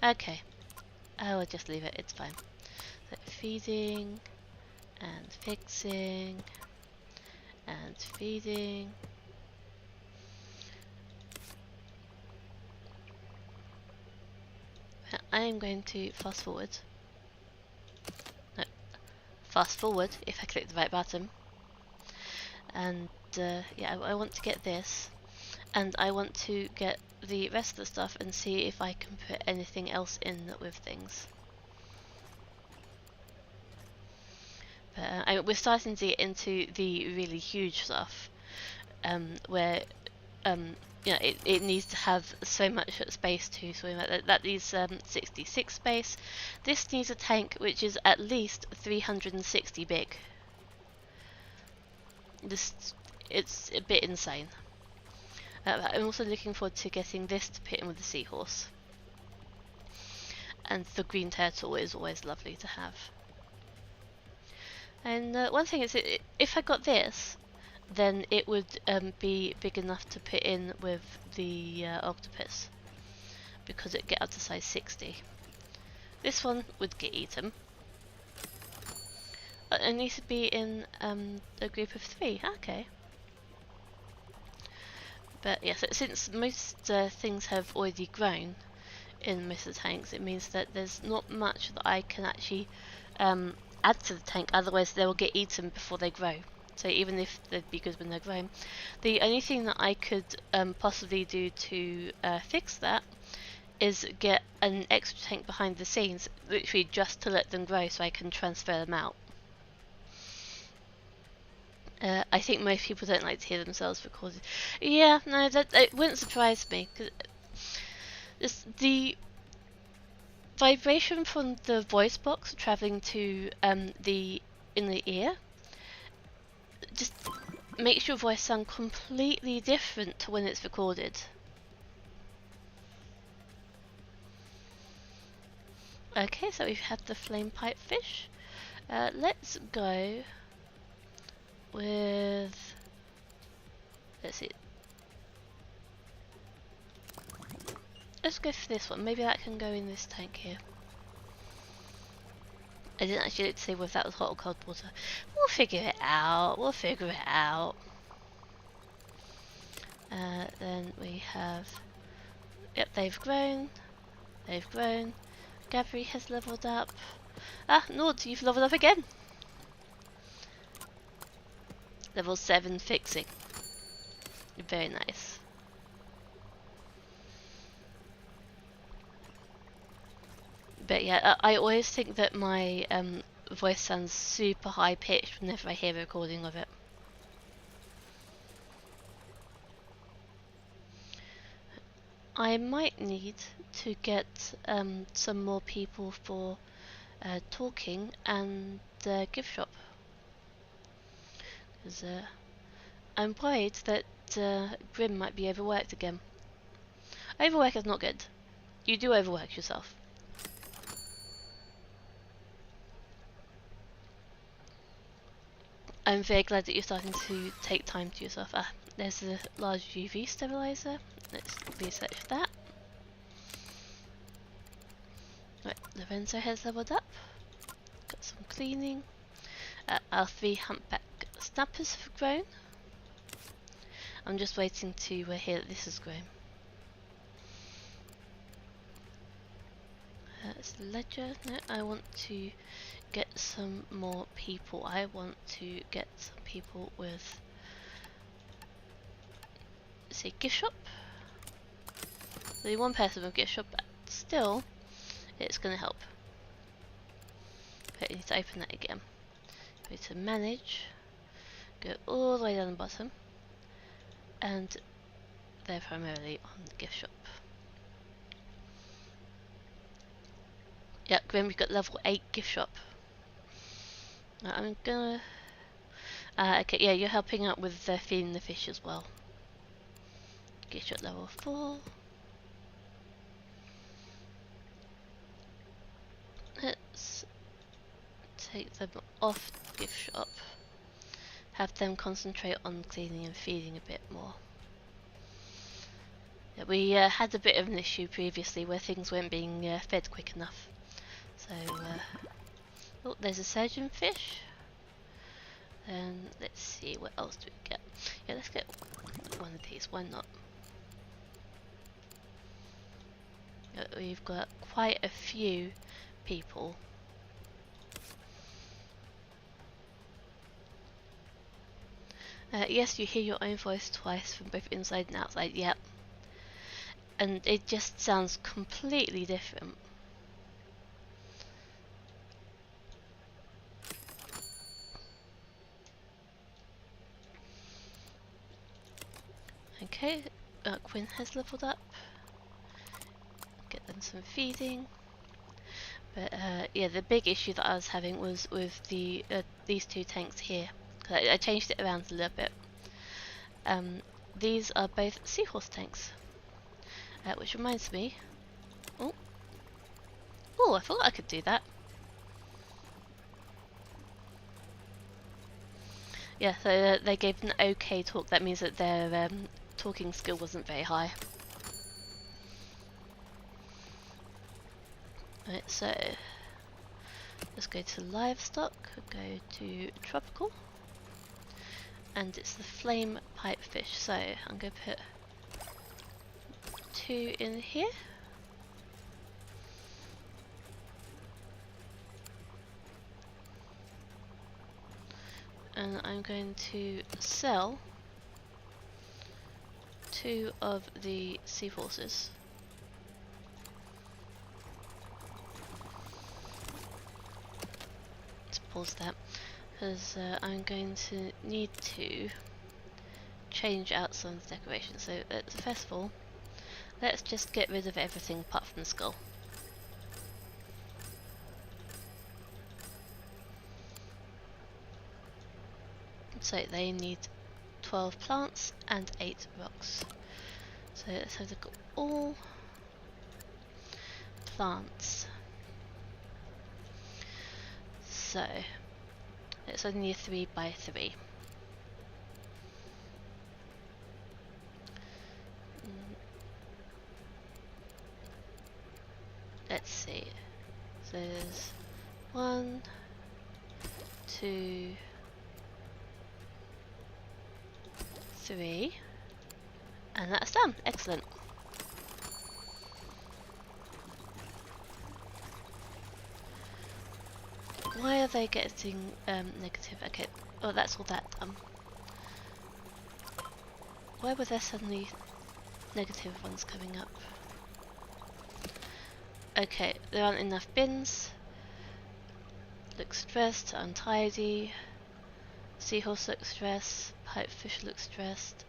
Okay. I'll just leave it, it's fine. So feeding, and fixing, and feeding. I am going to fast forward. No, fast forward if I click the right button. And yeah, I want to get this. And I want to get the rest of the stuff and see if I can put anything else in with things. But we're starting to get into the really huge stuff, where you know, it needs to have so much space to swim at. That needs 66 space. This needs a tank which is at least 360 big. It's a bit insane. I'm also looking forward to getting this to put in with the seahorse. And the green turtle is always lovely to have. And one thing is, if I got this, then it would be big enough to put in with the octopus, because it'd get up to size 60. This one would get eaten. But it needs to be in a group of 3. Okay. But yes, since most things have already grown in most of the tanks, it means that there's not much that I can actually add to the tank, otherwise they will get eaten before they grow. So even if they'd be good when they're grown, the only thing that I could possibly do to fix that is get an extra tank behind the scenes, literally just to let them grow so I can transfer them out. I think most people don't like to hear themselves recorded. Yeah, no, that it wouldn't surprise me. Cause the vibration from the voice box traveling to the inner ear, just makes your voice sound completely different to when it's recorded. Okay, so we've had the flame pipefish. Let's go with, let's see. Let's go for this one. Maybe that can go in this tank here. I didn't actually look to see whether that was hot or cold water. We'll figure it out. We'll figure it out. Then we have, yep, they've grown. They've grown. Gabri has leveled up. Ah, Nord, you've leveled up again. Level 7 fixing. Very nice. But yeah, I always think that my voice sounds super high pitched whenever I hear a recording of it. I might need to get some more people for talking and gift shop. Because I'm worried that Grim might be overworked again. Overwork is not good. You do overwork yourself. I'm very glad that you're starting to take time to yourself. Ah, there's a large UV stabilizer. Let's research that. Right, Lorenzo has leveled up. Got some cleaning. Our 3 humpback snappers have grown. I'm just waiting to hear that this has grown. It's Ledger. No, I want to get some more people. I want to get some people with, say, gift shop. Only one person with gift shop, but still, it's going to help. Okay, I need to open that again. Go to manage. Go all the way down the bottom. And they're primarily on the gift shop. Yep, Grim, we've got level 8 gift shop. I'm gonna... okay, yeah, you're helping out with feeding the fish as well. Gift shop level 4. Let's take them off the gift shop. Have them concentrate on cleaning and feeding a bit more. Yeah, we had a bit of an issue previously where things weren't being fed quick enough. So, oh, there's a surgeon fish. And let's see, what else do we get? Yeah, let's get one of these, why not? We've got quite a few people. Yes, you hear your own voice twice from both inside and outside, yep. And it just sounds completely different. Okay, Quinn has leveled up. Get them some feeding. But yeah, the big issue that I was having was with the these 2 tanks here. I changed it around a little bit. These are both seahorse tanks. Which reminds me... Oh, I thought I could do that. Yeah, so they gave an okay talk. That means that their talking skill wasn't very high. Right, so let's go to livestock, go to tropical, and it's the flame pipefish. So I'm going to put 2 in here. And I'm going to sell 2 of the seahorses. Let's pause that, because I'm going to need to change out some of the decorations. So first of all, let's just get rid of everything apart from the skull. So they need 12 plants and 8 rocks. So let's have a look at all plants. So it's only a 3 by 3. Let's see. So there's 1, 2, 3, and that's done. Excellent. Why are they getting negative? Okay, oh, that's all that done. Why were there suddenly negative ones coming up? Okay, there aren't enough bins. Looks stressed, untidy. Seahorse looks stressed. Pipefish looks stressed.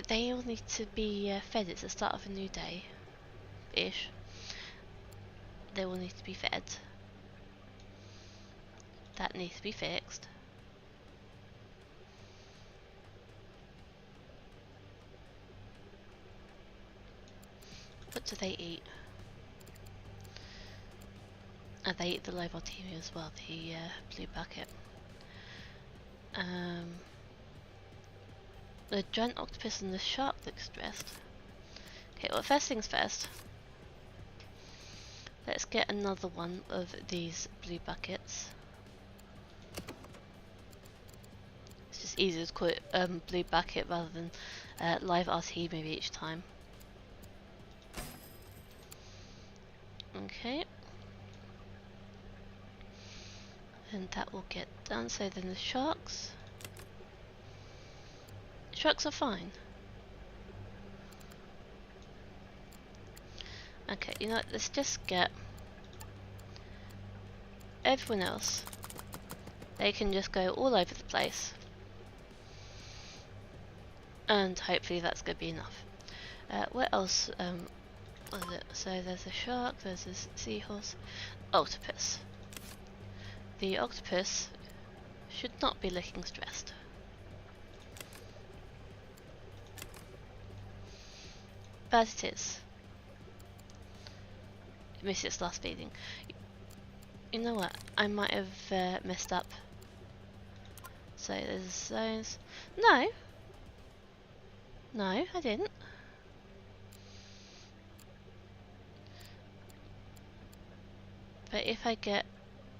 They all need to be fed. It's the start of a new day-ish. They all need to be fed. That needs to be fixed. What do they eat? Oh, they eat the live artemia as well, the blue bucket. The giant octopus and the shark look stressed. Okay, well, first things first. Let's get another one of these blue buckets. It's just easier to call it blue bucket rather than live artemia each time. Okay. And that will get done. So then the sharks. Sharks are fine. Okay, you know what, let's just get everyone else. They can just go all over the place. And hopefully that's going to be enough. What else was it? So there's a shark, there's a seahorse, octopus. The octopus should not be looking stressed. But it is. It missed its last feeding. You know what? I might have messed up. So there's those. No! No, I didn't. But if I get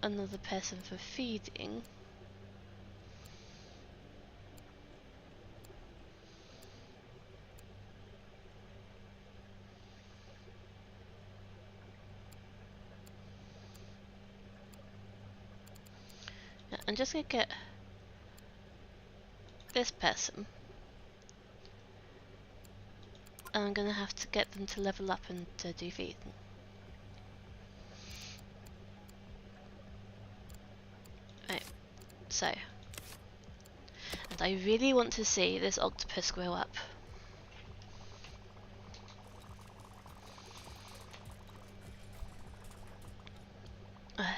another person for feeding, yeah, I'm just gonna get this person, and I'm gonna have to get them to level up and do feeding. So, and I really want to see this octopus grow up.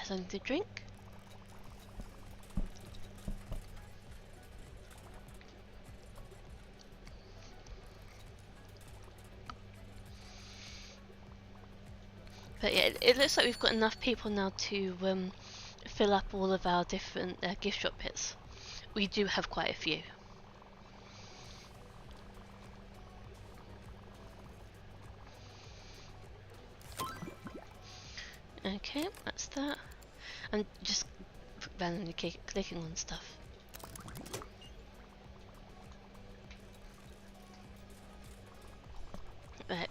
Something to drink. But yeah, it looks like we've got enough people now to fill up all of our different gift shop pits. We do have quite a few. Okay, that's that. I'm just randomly clicking on stuff. Right.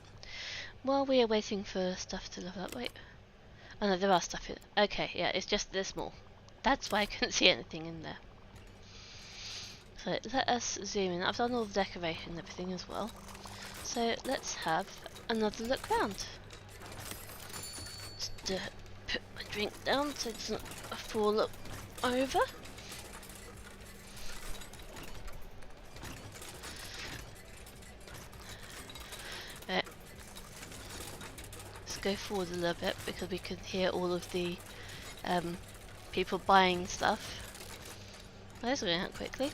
While we are waiting for stuff to level up, wait. Oh no, there are stuff in. Okay, yeah, it's just they're small. That's why I couldn't see anything in there. So let us zoom in. I've done all the decoration and everything as well. So let's have another look round. Just put my drink down so it doesn't fall up over. Right. Let's go forward a little bit because we can hear all of the people buying stuff. Those are going out quickly.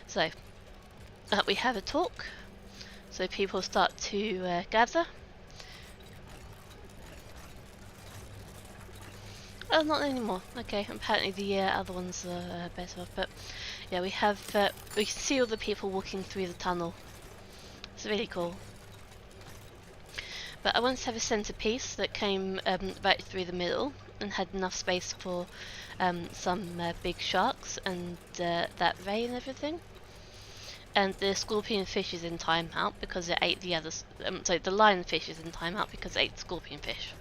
So we have a talk, so people start to gather. Oh, not anymore. Okay, apparently the other ones are better off. But yeah, we have we can see all the people walking through the tunnel. It's really cool. But I wanted to have a centerpiece that came right through the middle and had enough space for some big sharks and that ray and everything. And the scorpion fish is in timeout because it ate the others. So the lionfish is in timeout because it ate the scorpion fish.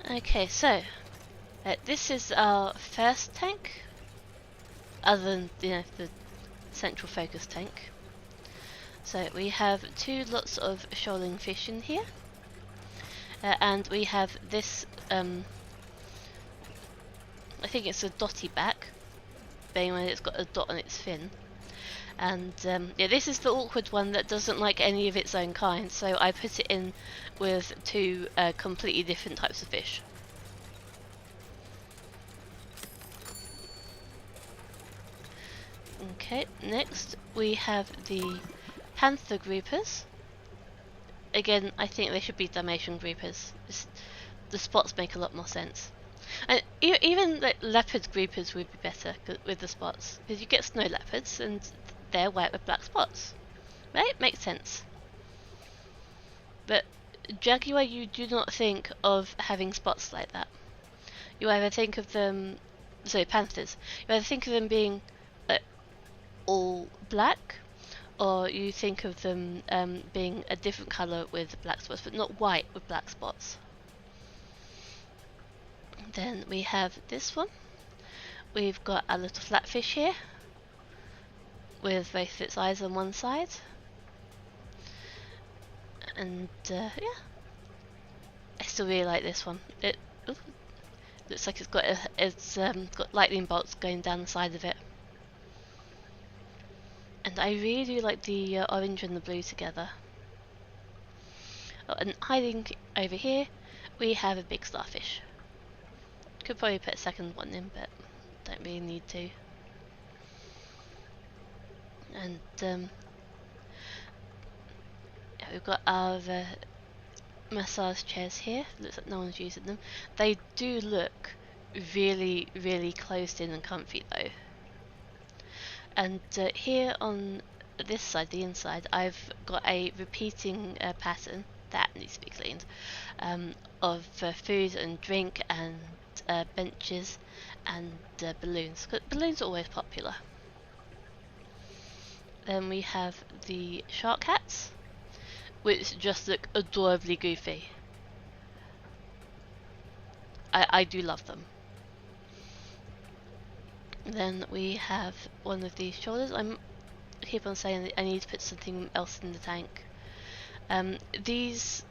Okay, so this is our first tank, other than the central focus tank. So we have 2 lots of shoaling fish in here, and we have this. I think it's a dotty back, being when it's got a dot on its fin. And yeah, this is the awkward one that doesn't like any of its own kind, so I put it in with 2 completely different types of fish. Okay, next we have the panther groupers. Again, I think they should be Dalmatian groupers. The spots make a lot more sense. And even like leopard groupers would be better with the spots, because you get snow leopards and they're white with black spots. Right? Makes sense. But jaguar, you do not think of having spots like that. You either think of them, so panthers, you either think of them being all black, or you think of them being a different colour with black spots, but not white with black spots. Then we have this one. We've got a little flatfish here with both its eyes on one side, and yeah, I still really like this one. It looks like it's got lightning bolts going down the side of it, and I really do like the orange and the blue together. Oh, and hiding over here, we have a big starfish. Could probably put a second one in, but don't really need to. And yeah, we've got our massage chairs here. Looks like no one's using them. They do look really, really closed in and comfy though. And here on this side, the inside, I've got a repeating pattern that needs to be cleaned of food and drink and benches and balloons. Balloons are always popular. Then we have the shark hats, which just look adorably goofy. I do love them. Then we have one of these shoulders. I keep on saying that I need to put something else in the tank. These,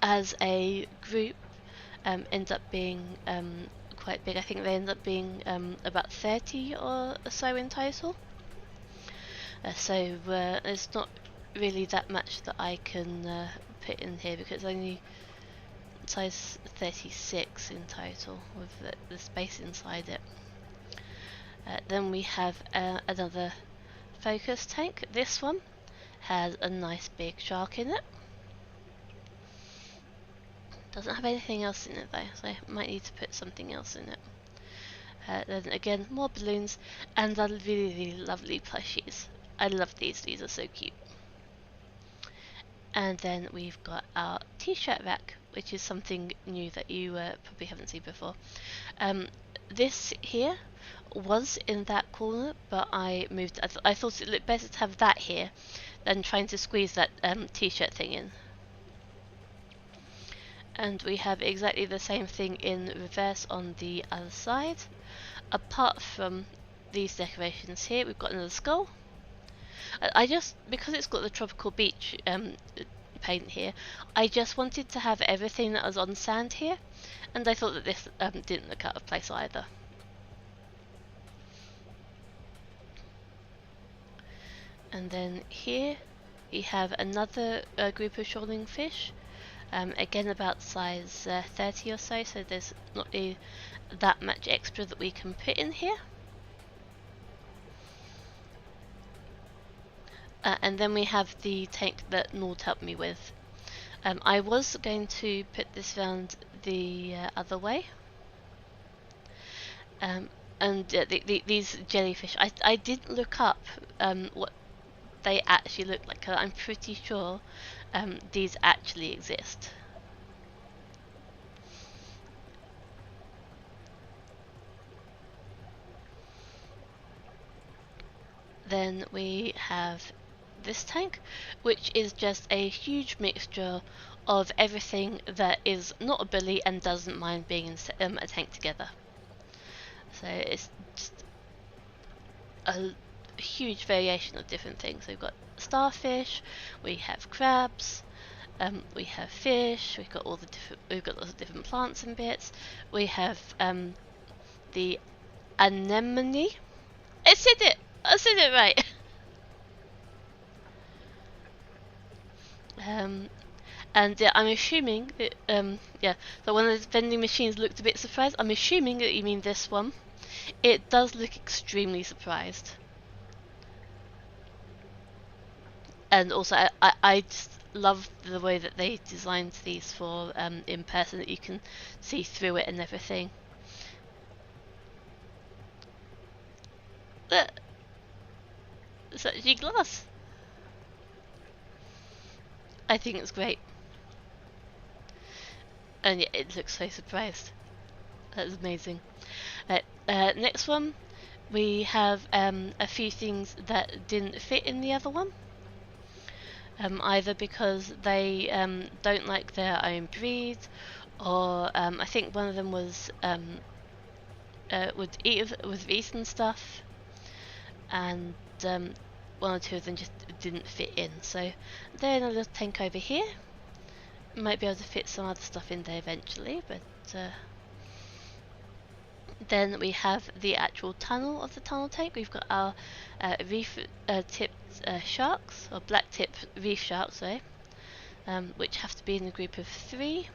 as a group, end up being quite big. I think they end up being about 30 or so in total. So there's not really that much that I can put in here because it's only size 36 in total with the space inside it. Then we have another focus tank. This one has a nice big shark in it. Doesn't have anything else in it though, so I might need to put something else in it. Then again, more balloons and the really, really lovely plushies. I love these are so cute. And then we've got our t-shirt rack, which is something new that you probably haven't seen before. This here was in that corner, but I moved. I thought it looked better to have that here than trying to squeeze that t-shirt thing in. And we have exactly the same thing in reverse on the other side. Apart from these decorations here, we've got another skull. I just, because it's got the tropical beach paint here, I just wanted to have everything that was on sand here, and I thought that this didn't look out of place either. And then here we have another group of shoreline fish, again about size 30 or so, so there's not really that much extra that we can put in here. And then we have the tank that Nord helped me with. I was going to put this round the other way. And these jellyfish, I didn't look up what they actually look like. I'm pretty sure these actually exist. Then we have this tank, which is just a huge mixture of everything that is not a bully and doesn't mind being in a tank together. So it's just a huge variation of different things. We've got starfish, we have crabs, we have fish. We've got lots of different plants and bits. We have the anemone. I said it right. And I'm assuming that so one of the vending machines looked a bit surprised. I'm assuming that you mean this one. It does look extremely surprised. And also, I just love the way that they designed these for in person, that you can see through it and everything. It's actually glass. I think it's great. And yeah, it looks so surprised. That's amazing. Next one, we have a few things that didn't fit in the other one. Either because they don't like their own breed, or I think one of them was would eat with eaten stuff, and one or two of them just didn't fit in. So they're in a little tank over here. Might be able to fit some other stuff in there eventually, but then we have the actual tunnel of the tunnel tank. We've got our reef-tipped sharks, or black-tipped reef sharks, sorry, which have to be in a group of 3.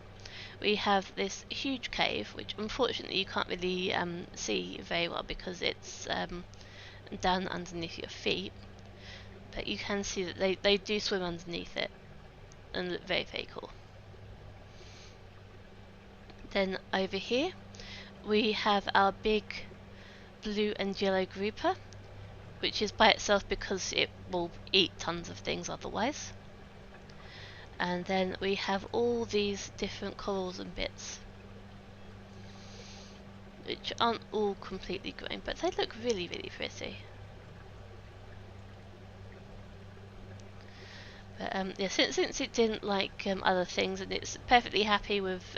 We have this huge cave, which unfortunately you can't really see very well because it's down underneath your feet, but you can see that they do swim underneath it and look very, very cool. Then over here we have our big blue and yellow grouper, which is by itself because it will eat tons of things otherwise. And then we have all these different corals and bits, which aren't all completely grown, but they look really, really pretty. But yeah, since it didn't like other things, and it's perfectly happy with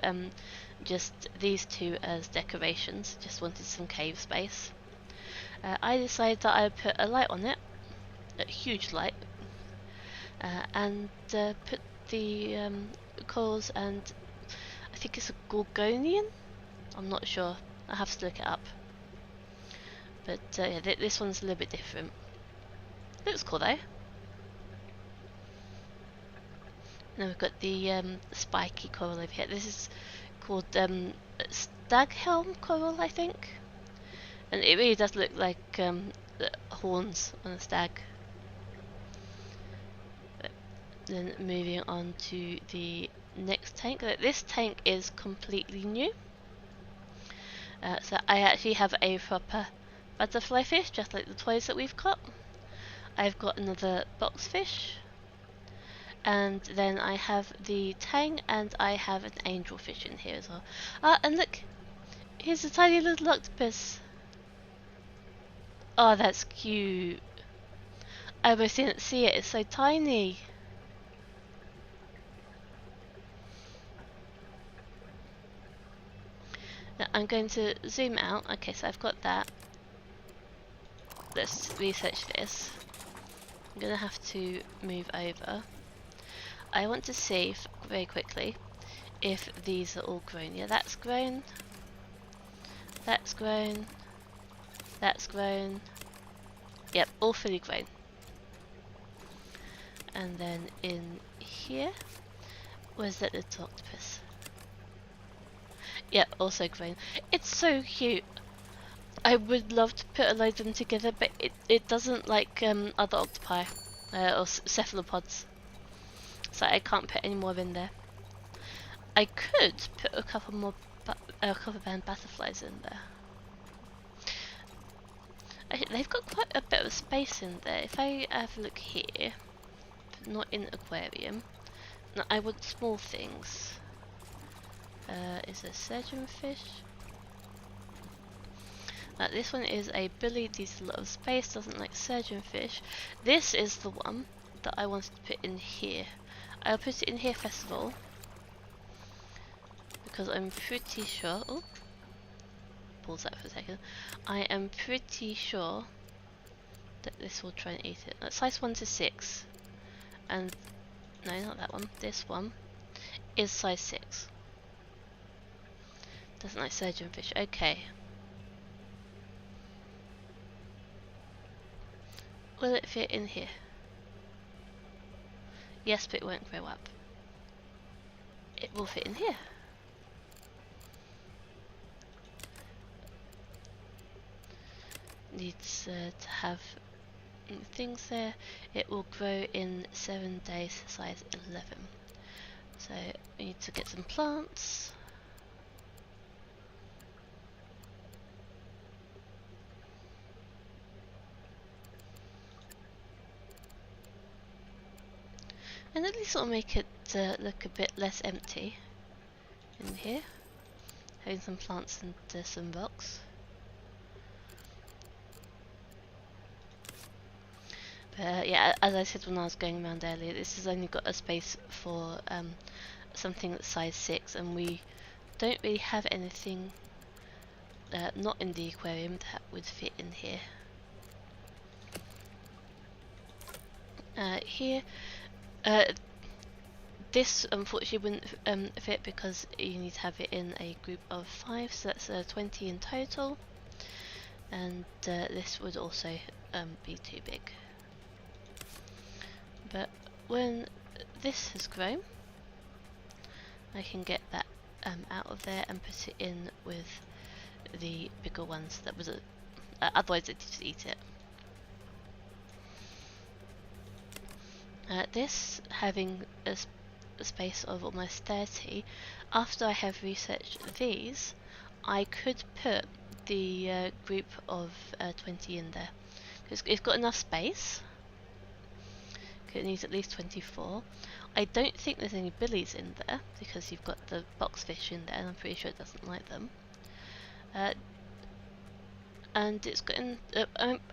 just these two as decorations, just wanted some cave space, I decided that I would put a light on it, a huge light, and put the corals, and I think it's a gorgonian? I'm not sure, I have to look it up. But yeah, this one's a little bit different. Looks cool though. Now we've got the spiky coral over here. This is called staghelm coral, I think. And it really does look like the horns on a stag. But then moving on to the next tank. This tank is completely new. So I actually have a proper butterfly fish, just like the toys that we've got. I've got another boxfish. And then I have the tang, and I have an angelfish in here as well. Ah, and look! Here's a tiny little octopus. Oh, that's cute. I almost didn't see it, it's so tiny. Now, I'm going to zoom out. Okay, so I've got that. Let's research this. I'm going to have to move over. I want to see very quickly if these are all grown. Yeah, that's grown. That's grown. That's grown. Yep, all fully grown. And then in here, where's that little octopus? Yep, also green. It's so cute. I would love to put a load of them together, but it doesn't like other octopi or cephalopods, so I can't put any more in there. I could put a couple more cover band butterflies in there. Actually, they've got quite a bit of space in there. If I have a look here, but not in aquarium. No, I want small things. Is a surgeonfish? This one is a bully, needs a lot of space, doesn't like surgeonfish. This is the one that I wanted to put in here. I'll put it in here first of all, because I'm pretty sure... Oh, pause that for a second. I am pretty sure that this will try and eat it. That's size 1 to 6. And, no, not that one. This one is size 6. Doesn't like surgeonfish. Okay. Will it fit in here? Yes, but it won't grow up. It will fit in here. Needs to have things there. It will grow in 7 days, size 11. So we need to get some plants. And at least it'll make it look a bit less empty in here. Having some plants and some rocks. But yeah, as I said when I was going around earlier, this has only got a space for something that's size 6, and we don't really have anything not in the aquarium that would fit in here. Here, this unfortunately wouldn't fit because you need to have it in a group of 5, so that's 20 in total, and this would also be too big. But when this has grown, I can get that out of there and put it in with the bigger ones that was otherwise it'd just eat it. This having a space of almost 30, after I have researched these, I could put the group of 20 in there. Because it's got enough space. It needs at least 24. I don't think there's any billies in there, because you've got the boxfish in there, and I'm pretty sure it doesn't like them. And it's got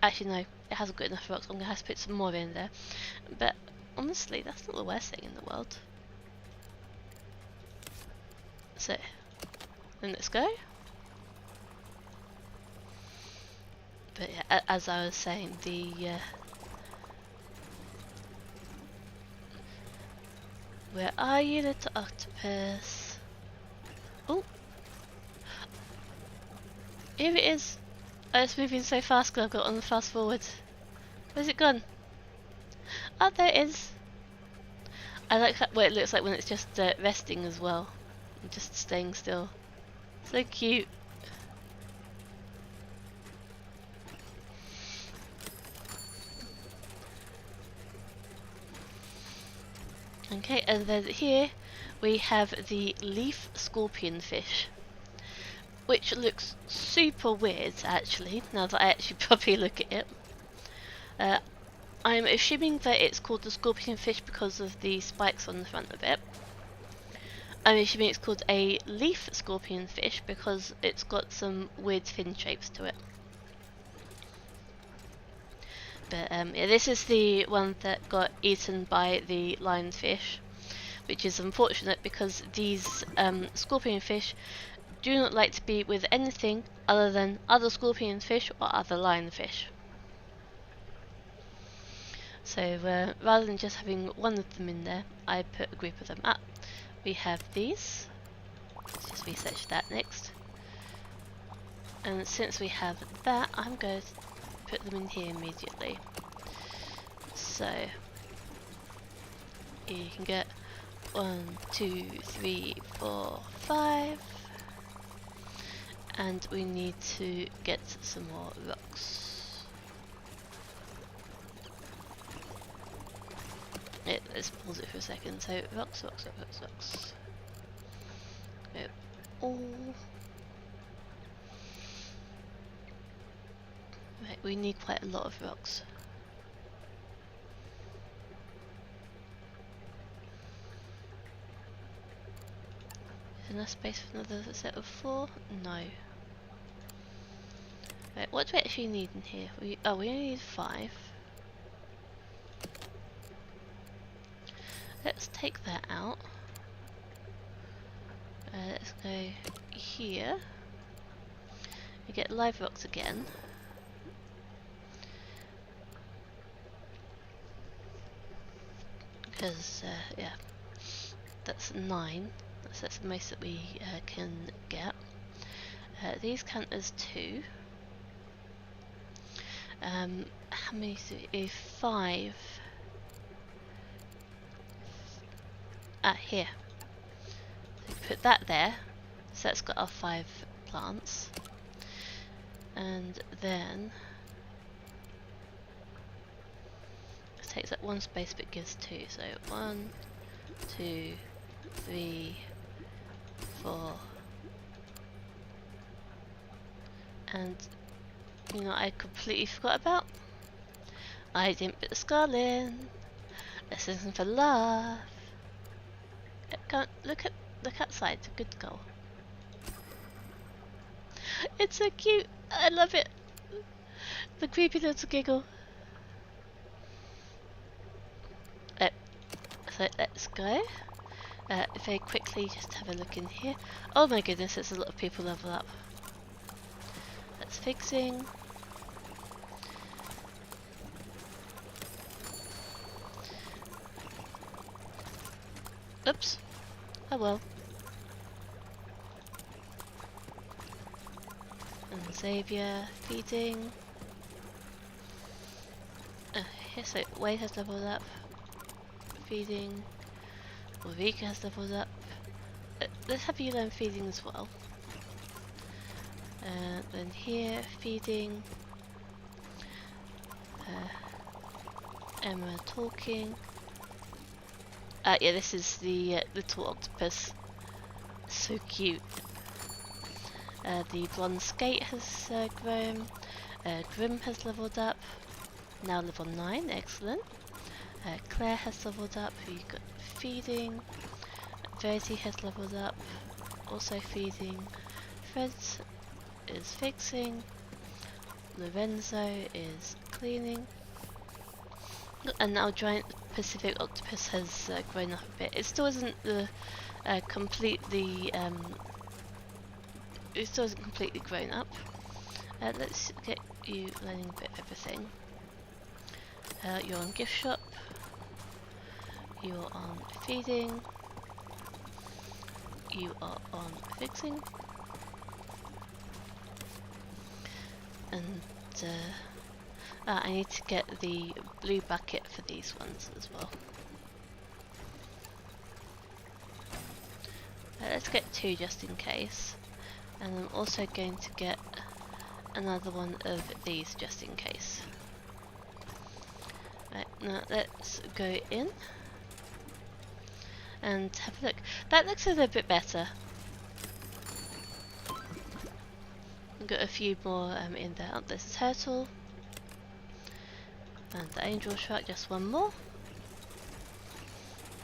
actually no, it hasn't got enough rocks. I'm going to have to put some more in there. But honestly, that's not the worst thing in the world. So, then let's go. But yeah, as I was saying, the where are you, little octopus? Oh, here it is. Oh, it's moving so fast because I've got on the fast forward. Where's it gone? Oh, there it is. I like what it looks like when it's just resting as well, and just staying still. So cute. Okay, and then here we have the leaf scorpion fish, which looks super weird actually, now that I actually properly look at it. I'm assuming that it's called the scorpion fish because of the spikes on the front of it. I'm assuming it's called a leaf scorpion fish because it's got some weird fin shapes to it. But yeah, this is the one that got eaten by the lionfish, which is unfortunate because these scorpion fish do not like to be with anything other than other scorpion fish or other lionfish. So rather than just having one of them in there, I put a group of them up. We have these. Let's just research that next. And since we have that, I'm going to put them in here immediately. So You can get 1, 2, 3, 4, 5. And we need to get some more rocks. Let's pause it for a second. So rocks. Go all. Right, we need quite a lot of rocks. Is enough space for another set of 4? No. Right, what do we actually need in here? We only need 5. Let's take that out. Let's go here. We get live rocks again. Because, yeah, that's 9. So that's the most that we can get. These count as 2. How many? 5. Here. So put that there. So that's got our 5 plants. And then it takes up 1 space but gives 2. So 1, 2, 3, 4. And you know, I completely forgot about. I didn't put the skull in. This isn't for love. Look outside. Good goal. It's so cute. I love it. The creepy little giggle. So let's go. Very quickly, just have a look in here. Oh my goodness, there's a lot of people level up. That's fixing. Oops. Oh well. And Xavier feeding. Here, so Wade has leveled up. Feeding. Ulrika has leveled up. Let's have you learn feeding as well. Then here, feeding. Emma talking. Yeah, this is the little octopus. So cute. The blonde skate has grown. Grim has leveled up. Now level 9, excellent. Claire has leveled up. We got feeding. Verity has leveled up. Also feeding. Fred is fixing. Lorenzo is cleaning. And now giant Pacific octopus has grown up a bit. It still isn't the completely it still isn't completely grown up. Let's get you learning a bit of everything. You're on gift shop. You're on feeding. You are on fixing. And I need to get the blue bucket for these ones as well. Let's get 2 just in case. And I'm also going to get another one of these just in case. Right, now let's go in and have a look. That looks a little bit better. We've got a few more in there. Oh, there's a turtle. And the angel shark, just one more.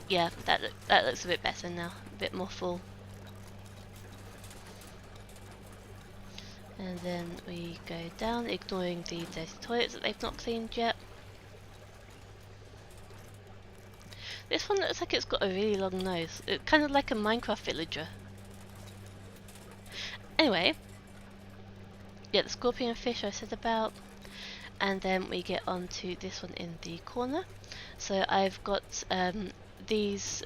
Yeah, that looks a bit better now. A bit more full. And then we go down, ignoring the dirty toilets that they've not cleaned yet. This one looks like it's got a really long nose. It's kind of like a Minecraft villager. Anyway. Yeah, the scorpion fish I said about. And then we get on to this one in the corner. So I've got these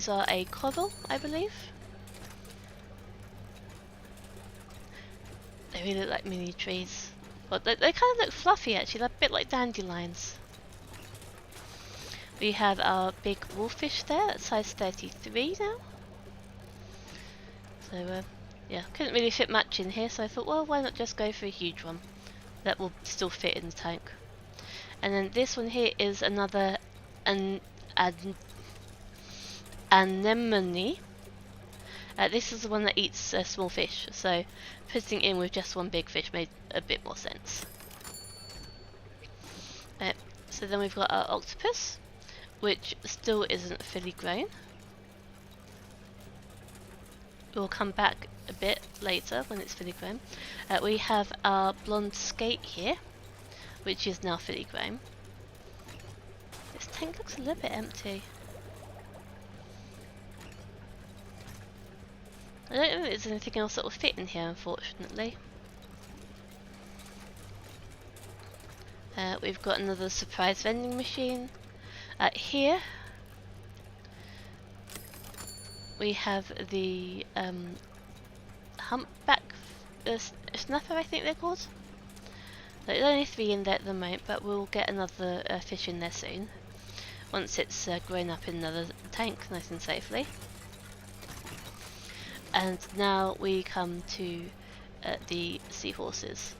are a coral, I believe. They really look like mini trees. But they kind of look fluffy actually, they're a bit like dandelions. We have our big wolffish there at size 33 now. So yeah, couldn't really fit much in here, so I thought, well, why not just go for a huge one that will still fit in the tank. And then this one here is another anemone. This is the one that eats small fish, so putting in with just one big fish made a bit more sense. So then we've got our octopus, which still isn't fully grown. We'll come back a bit later when it's fully grown. We have our blonde skate here, which is now fully grown. This tank looks a little bit empty. I don't know if there's anything else that will fit in here, unfortunately. We've got another surprise vending machine. Here we have the humpback snapper, I think they're called. There's only 3 in there at the moment, but we'll get another fish in there soon, once it's grown up in another tank nice and safely. And now we come to the seahorses.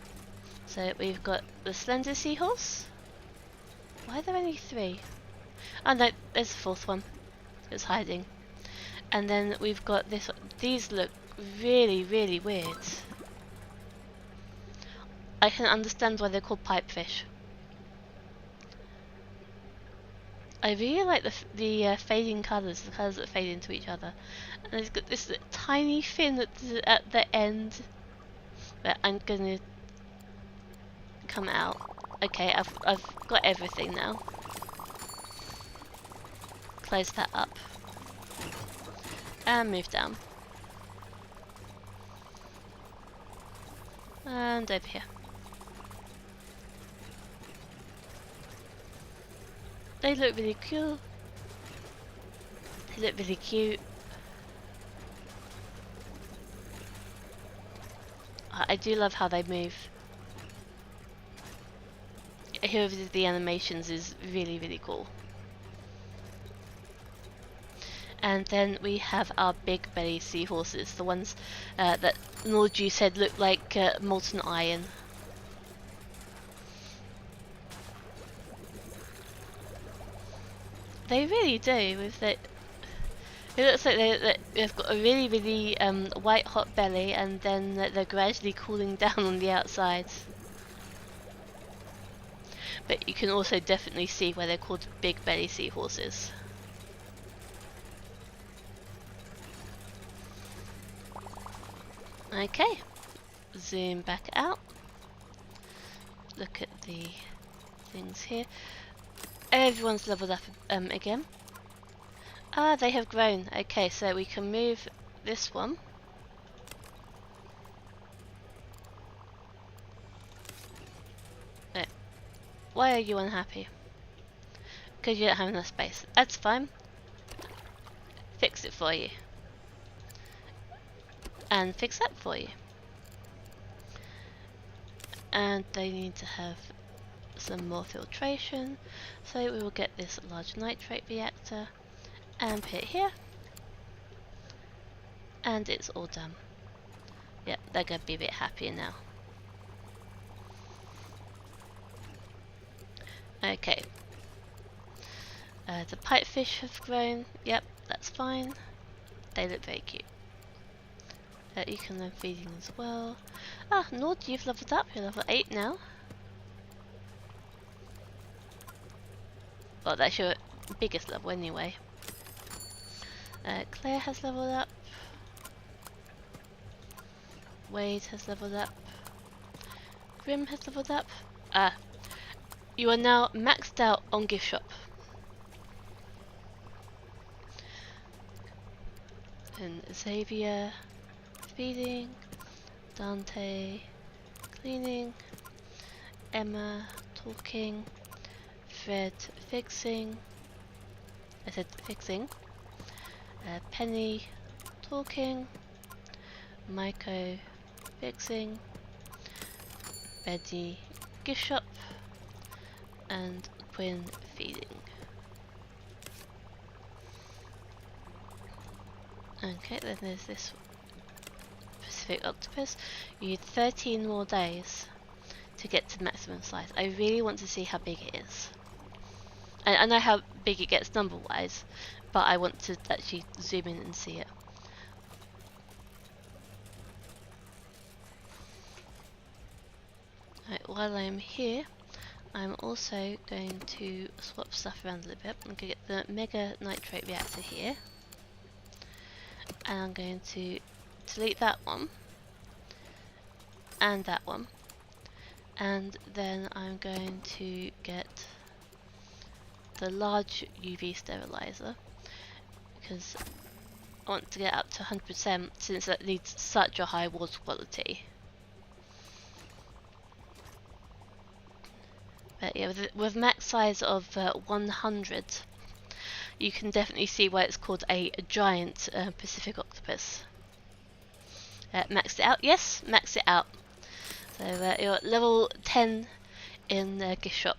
So we've got the slender seahorse. Why are there only 3? Oh no, there's the 4th one. It's hiding. And then we've got this one. These look really, really weird. I can understand why they're called pipefish. I really like the fading colours, the colours that fade into each other. And it's got this tiny fin at the end. But I'm gonna come out. Okay, I've got everything now. Close that up. And move down. And over here. They look really cool. They look really cute. I do love how they move. Whoever did the animations is really, really cool. And then we have our big belly seahorses, the ones that Norju said look like molten iron. They really do. With it looks like they've got a really, really white hot belly, and then they're gradually cooling down on the outside. But you can also definitely see why they're called big belly seahorses. Okay, zoom back out. Look at the things here. Everyone's leveled up again. Ah, they have grown. Okay, so we can move this one. No. Why are you unhappy? Because you don't have enough space. That's fine. Fix it for you. And fix that for you. And they need to have some more filtration, so we will get this large nitrate reactor and put it here, and it's all done. Yep, they're going to be a bit happier now. Okay, the pipefish have grown. Yep, that's fine. They look very cute. You can learn feeding as well. Ah, Nord, you've leveled up. You're level 8 now. Well, that's your biggest level anyway. Claire has leveled up. Wade has leveled up. Grim has leveled up. Ah, you are now maxed out on gift shop. And Xavier feeding, Dante cleaning, Emma talking, Fred fixing. I said fixing. Penny talking, Maiko fixing, Betty gift shop, and Quinn feeding. Okay, then there's this Pacific octopus. You need 13 more days to get to the maximum size. I really want to see how big it is. I know how big it gets number-wise, but I want to actually zoom in and see it. Right, while I'm here, I'm also going to swap stuff around a little bit. I'm going to get the Mega Nitrate Reactor here. And I'm going to delete that one. And that one. And then I'm going to get the large UV sterilizer, because I want to get up to 100% since that needs such a high water quality. But yeah, with max size of 100, you can definitely see why it's called a giant Pacific octopus. Maxed it out? Yes, maxed it out. So you're at level 10 in gift shop.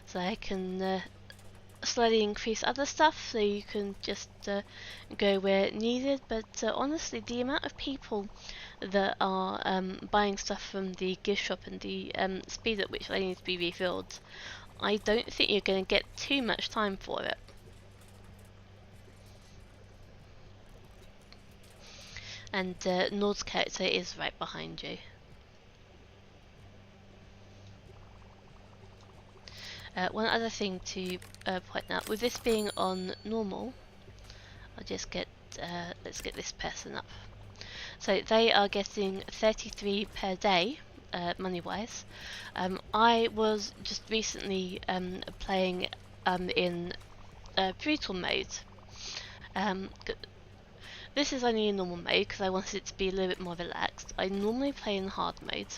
So I can slightly increase other stuff, so you can just go where needed. But honestly, the amount of people that are buying stuff from the gift shop and the speed at which they need to be refilled, I don't think you're going to get too much time for it. And Nord's character is right behind you. One other thing to point out, with this being on normal, I'll just get, let's get this person up. So they are getting 33 per day, money-wise. I was just recently playing in brutal mode. This is only in normal mode because I wanted it to be a little bit more relaxed. I normally play in hard mode,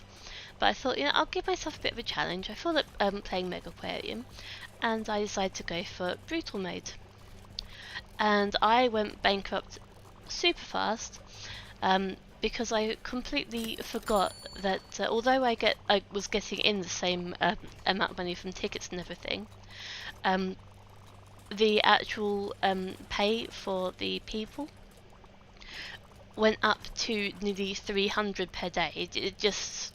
but I thought, you know, I'll give myself a bit of a challenge. I feel like playing Megaquarium, and I decided to go for brutal mode. And I went bankrupt super fast because I completely forgot that although I was getting in the same amount of money from tickets and everything, the actual pay for the people went up to nearly 300 per day. It just,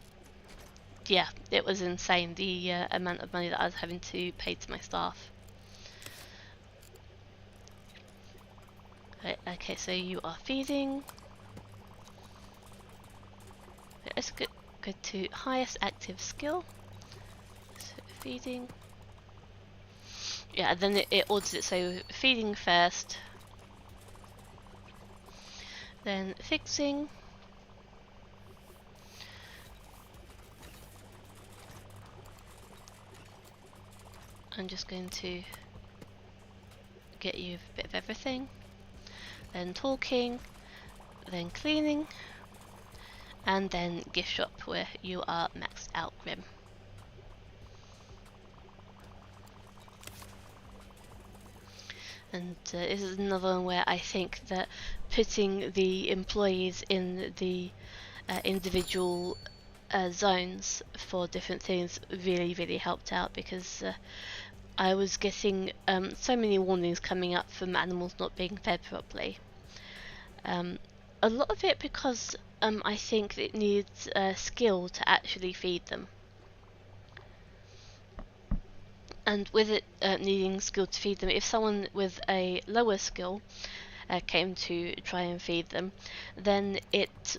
yeah, it was insane, the amount of money that I was having to pay to my staff. Right, okay, so you are feeding. Let's go to highest active skill. So feeding. Yeah, and then it orders it, so feeding first. Then fixing. I'm just going to get you a bit of everything. Then talking. Then cleaning. And then gift shop, where you are maxed out, Grim. And this is another one where I think that putting the employees in the individual zones for different things really helped out, because I was getting so many warnings coming up from animals not being fed properly. A lot of it because I think it needs skill to actually feed them. And with it needing skill to feed them, if someone with a lower skill came to try and feed them, then it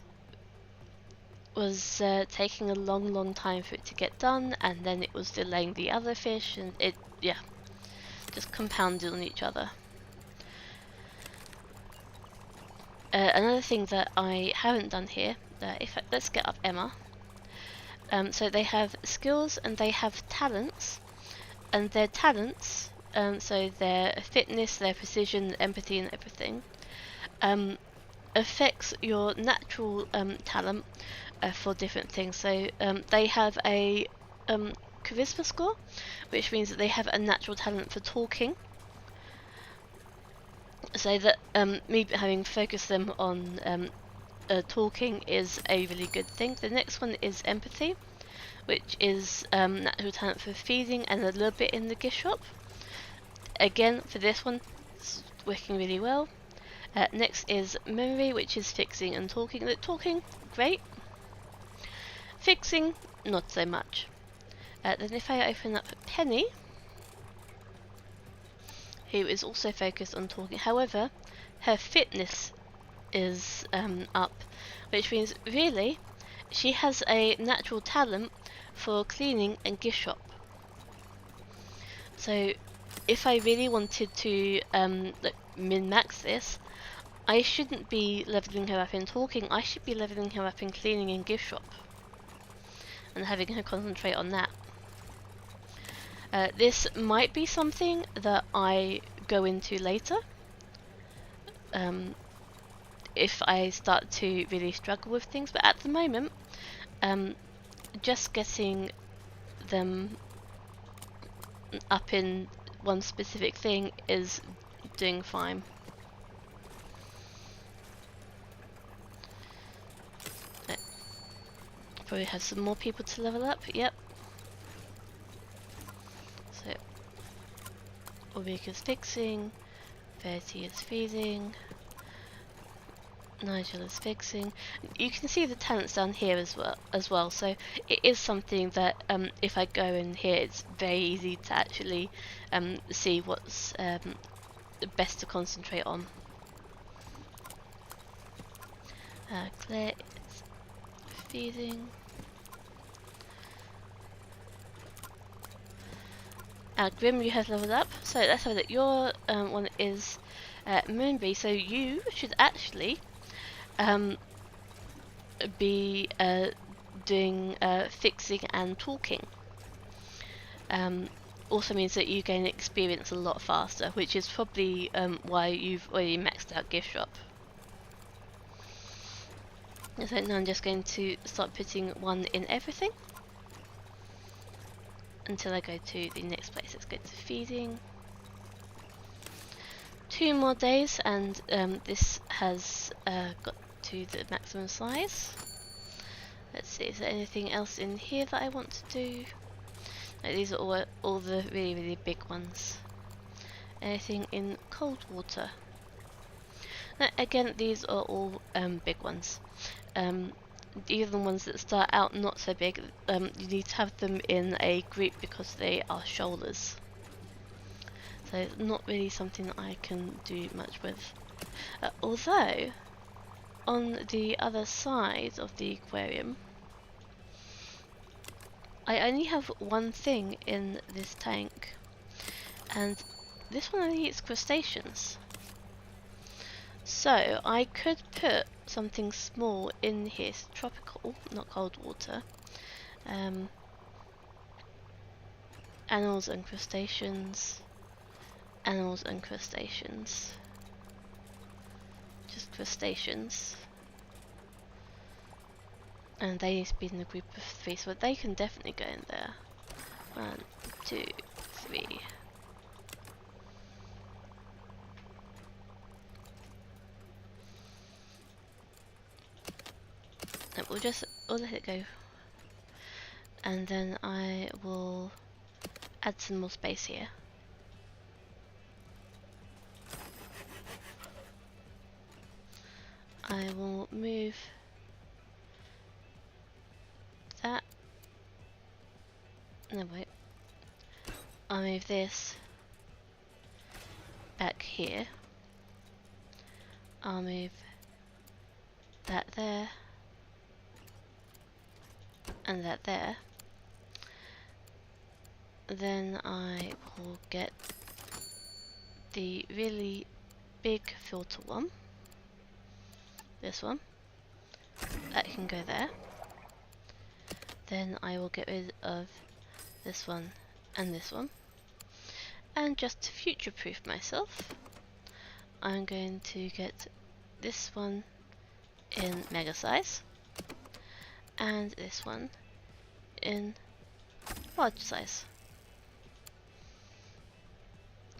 was taking a long time for it to get done, and then it was delaying the other fish, and it, yeah, just compounded on each other. Another thing that I haven't done here, let's get up Emma. So they have skills and they have talents. And their talents, so their fitness, their precision, empathy and everything, affects your natural talent for different things. So they have a charisma score, which means that they have a natural talent for talking. So that me having focused them on talking is a really good thing. The next one is empathy, which is natural talent for feeding and a little bit in the gift shop. Again, for this one, it's working really well. Next is memory, which is fixing and talking. Talking, great. Fixing, not so much. Then if I open up Penny, who is also focused on talking. However, her fitness is up, which means really she has a natural talent for cleaning and gift shop. So if I really wanted to like min-max this, I shouldn't be leveling her up in talking, I should be leveling her up in cleaning and gift shop and having her concentrate on that. This might be something that I go into later, if I start to really struggle with things, but at the moment, just getting them up in one specific thing is doing fine. Probably have some more people to level up, yep. So, Ulrika's fixing, Verity is feeding, Nigel is fixing. You can see the talents down here as well. So it is something that if I go in here, it's very easy to actually see what's best to concentrate on. Claire is feeding. Grim, you have leveled up. So let's have a look. Your one is Moonbee, so you should actually be doing fixing and talking. Also means that you gain experience a lot faster, which is probably why you've already maxed out gift shop. So now I'm just going to start putting one in everything until I go to the next place. Let's go to feeding. 2 more days and this has got to the maximum size. Let's see, is there anything else in here that I want to do? No, these are all the really big ones. Anything in cold water? No, again, these are all big ones. Even the ones that start out not so big, you need to have them in a group because they are shoulders. So it's not really something that I can do much with. Although, on the other side of the aquarium, I only have one thing in this tank, and this one only eats crustaceans. So I could put something small in here, tropical, not cold water. Animals and crustaceans. Animals and crustaceans. Just crustaceans. And they need to be in a group of 3, so they can definitely go in there. 1, 2, 3. And we'll let it go. And then I will add some more space here. I will move that. No, wait. I'll move this back here. I'll move that there. And that there. Then I will get the really big filter one. This one. That can go there. Then I will get rid of this one and this one. And just to future-proof myself, I'm going to get this one in mega size and this one in large size.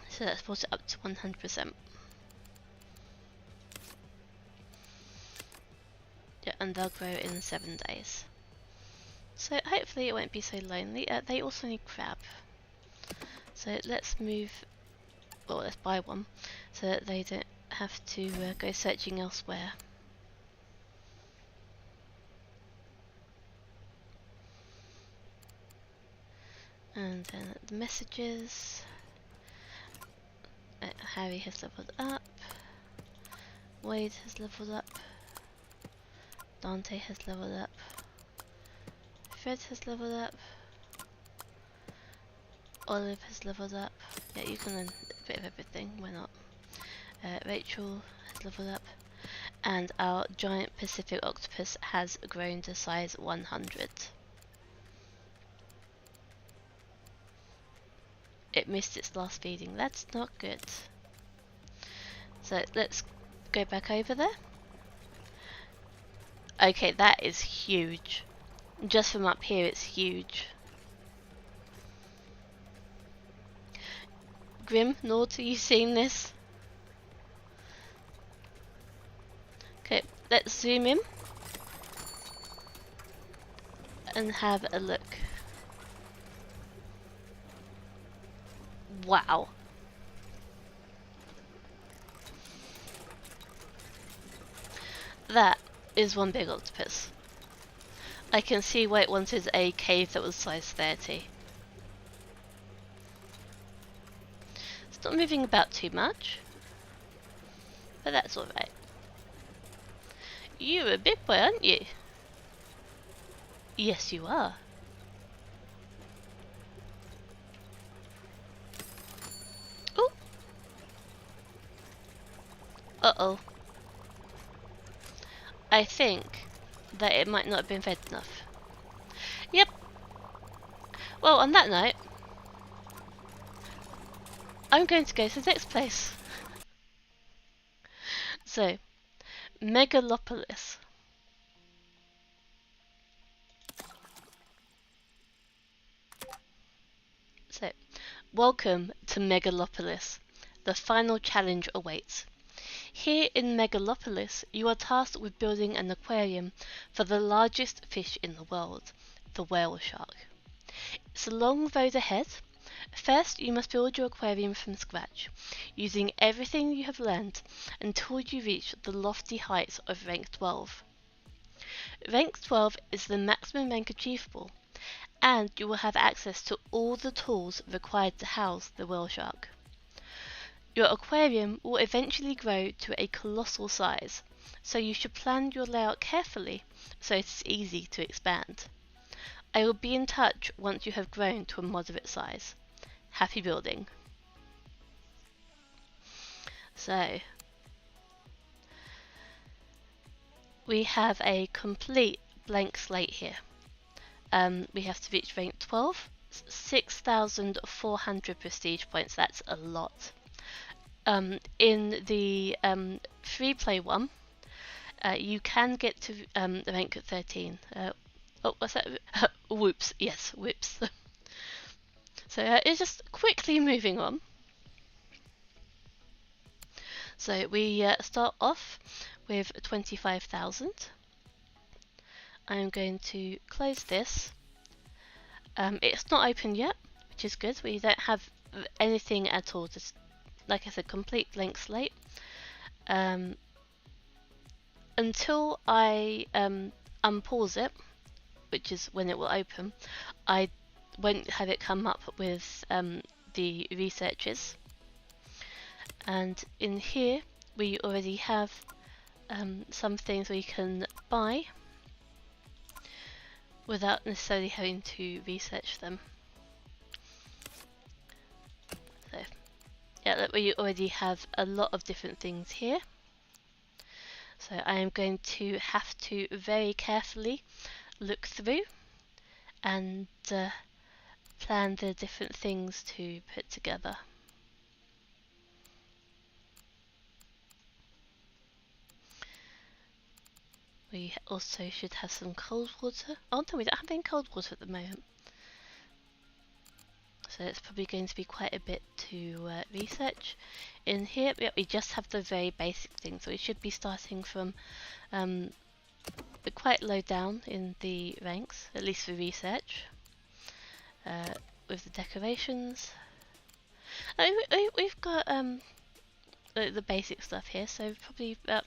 So let's put it up to 100%. Yeah, and they'll grow in 7 days. So hopefully it won't be so lonely. They also need crab. So let's move, well, let's buy one so that they don't have to go searching elsewhere. And then the messages. Harry has leveled up. Wade has leveled up. Dante has leveled up. Fred has leveled up. Olive has leveled up. Yeah, you can learn a bit of everything, why not? Rachel has leveled up. And our giant Pacific octopus has grown to size 100. It missed its last feeding. That's not good. So let's go back over there. Okay, that is huge. Just from up here, it's huge. Grim, Nord, are you seeing this? Okay, let's zoom in and have a look. Wow. That is one big octopus. I can see why it wanted a cave that was size 30. It's not moving about too much, but that's alright. You're a big boy, aren't you? Yes, you are. Oh! Uh-oh. I think that it might not have been fed enough. Yep. Well, on that note, I'm going to go to the next place. So, Megalopolis. So, welcome to Megalopolis. The final challenge awaits. Here in Megalopolis, you are tasked with building an aquarium for the largest fish in the world, the whale shark. It's a long road ahead. First, you must build your aquarium from scratch, using everything you have learned until you reach the lofty heights of rank 12. Rank 12 is the maximum rank achievable, and you will have access to all the tools required to house the whale shark. Your aquarium will eventually grow to a colossal size, so you should plan your layout carefully so it is easy to expand. I will be in touch once you have grown to a moderate size. Happy building. So, we have a complete blank slate here. We have to reach rank 12, 6,400 prestige points, that's a lot. In the free play one, you can get to rank 13. Oh, what's that? Whoops, yes, whoops. So it's just quickly moving on. So we start off with 25,000. I'm going to close this. It's not open yet, which is good. We don't have anything at all, just like I said, complete blank slate. Until I unpause it, which is when it will open, I won't have it come up with the researches. And in here we already have some things we can buy without necessarily having to research them. So yeah, look, we already have a lot of different things here. So I am going to have to very carefully look through and plan the different things to put together. We also should have some cold water. Oh no, we don't have any cold water at the moment. So it's probably going to be quite a bit to research. In here, yeah, we just have the very basic things. So we should be starting from quite low down in the ranks, at least for research. With the decorations. We've got the basic stuff here, so probably about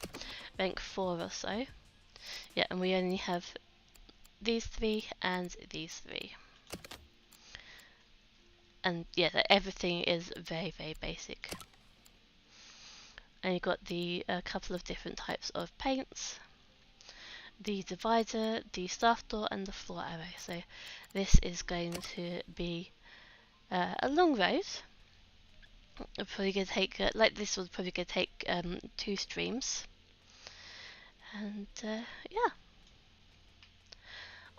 rank 4 or so. Yeah, and we only have these 3 and these 3. And yeah, everything is very, very basic. And you've got the couple of different types of paints, the divider, the staff door, and the floor arrow. So this is going to be a long road. Probably going to take, like this was probably going to take 2 streams. And yeah,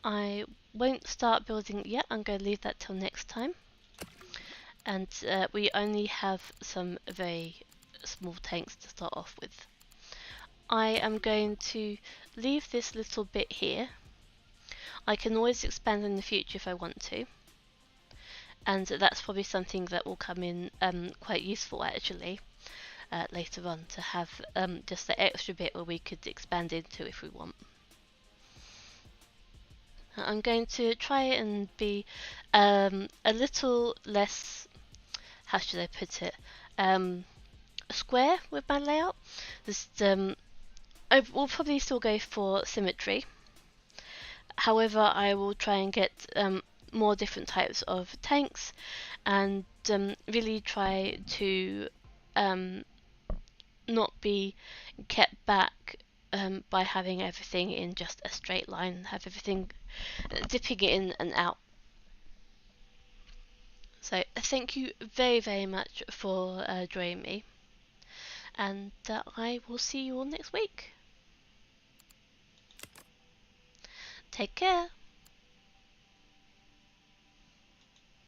I won't start building yet. I'm going to leave that till next time. And we only have some very small tanks to start off with. I am going to leave this little bit here. I can always expand in the future if I want to. And that's probably something that will come in quite useful actually later on, to have just the extra bit where we could expand into if we want. I'm going to try and be a little less, how should I put it, square with my layout. Just, I will probably still go for symmetry. However, I will try and get more different types of tanks, and really try to not be kept back by having everything in just a straight line, have everything dipping in and out. So thank you very, very much for joining me, and I will see you all next week. Take care.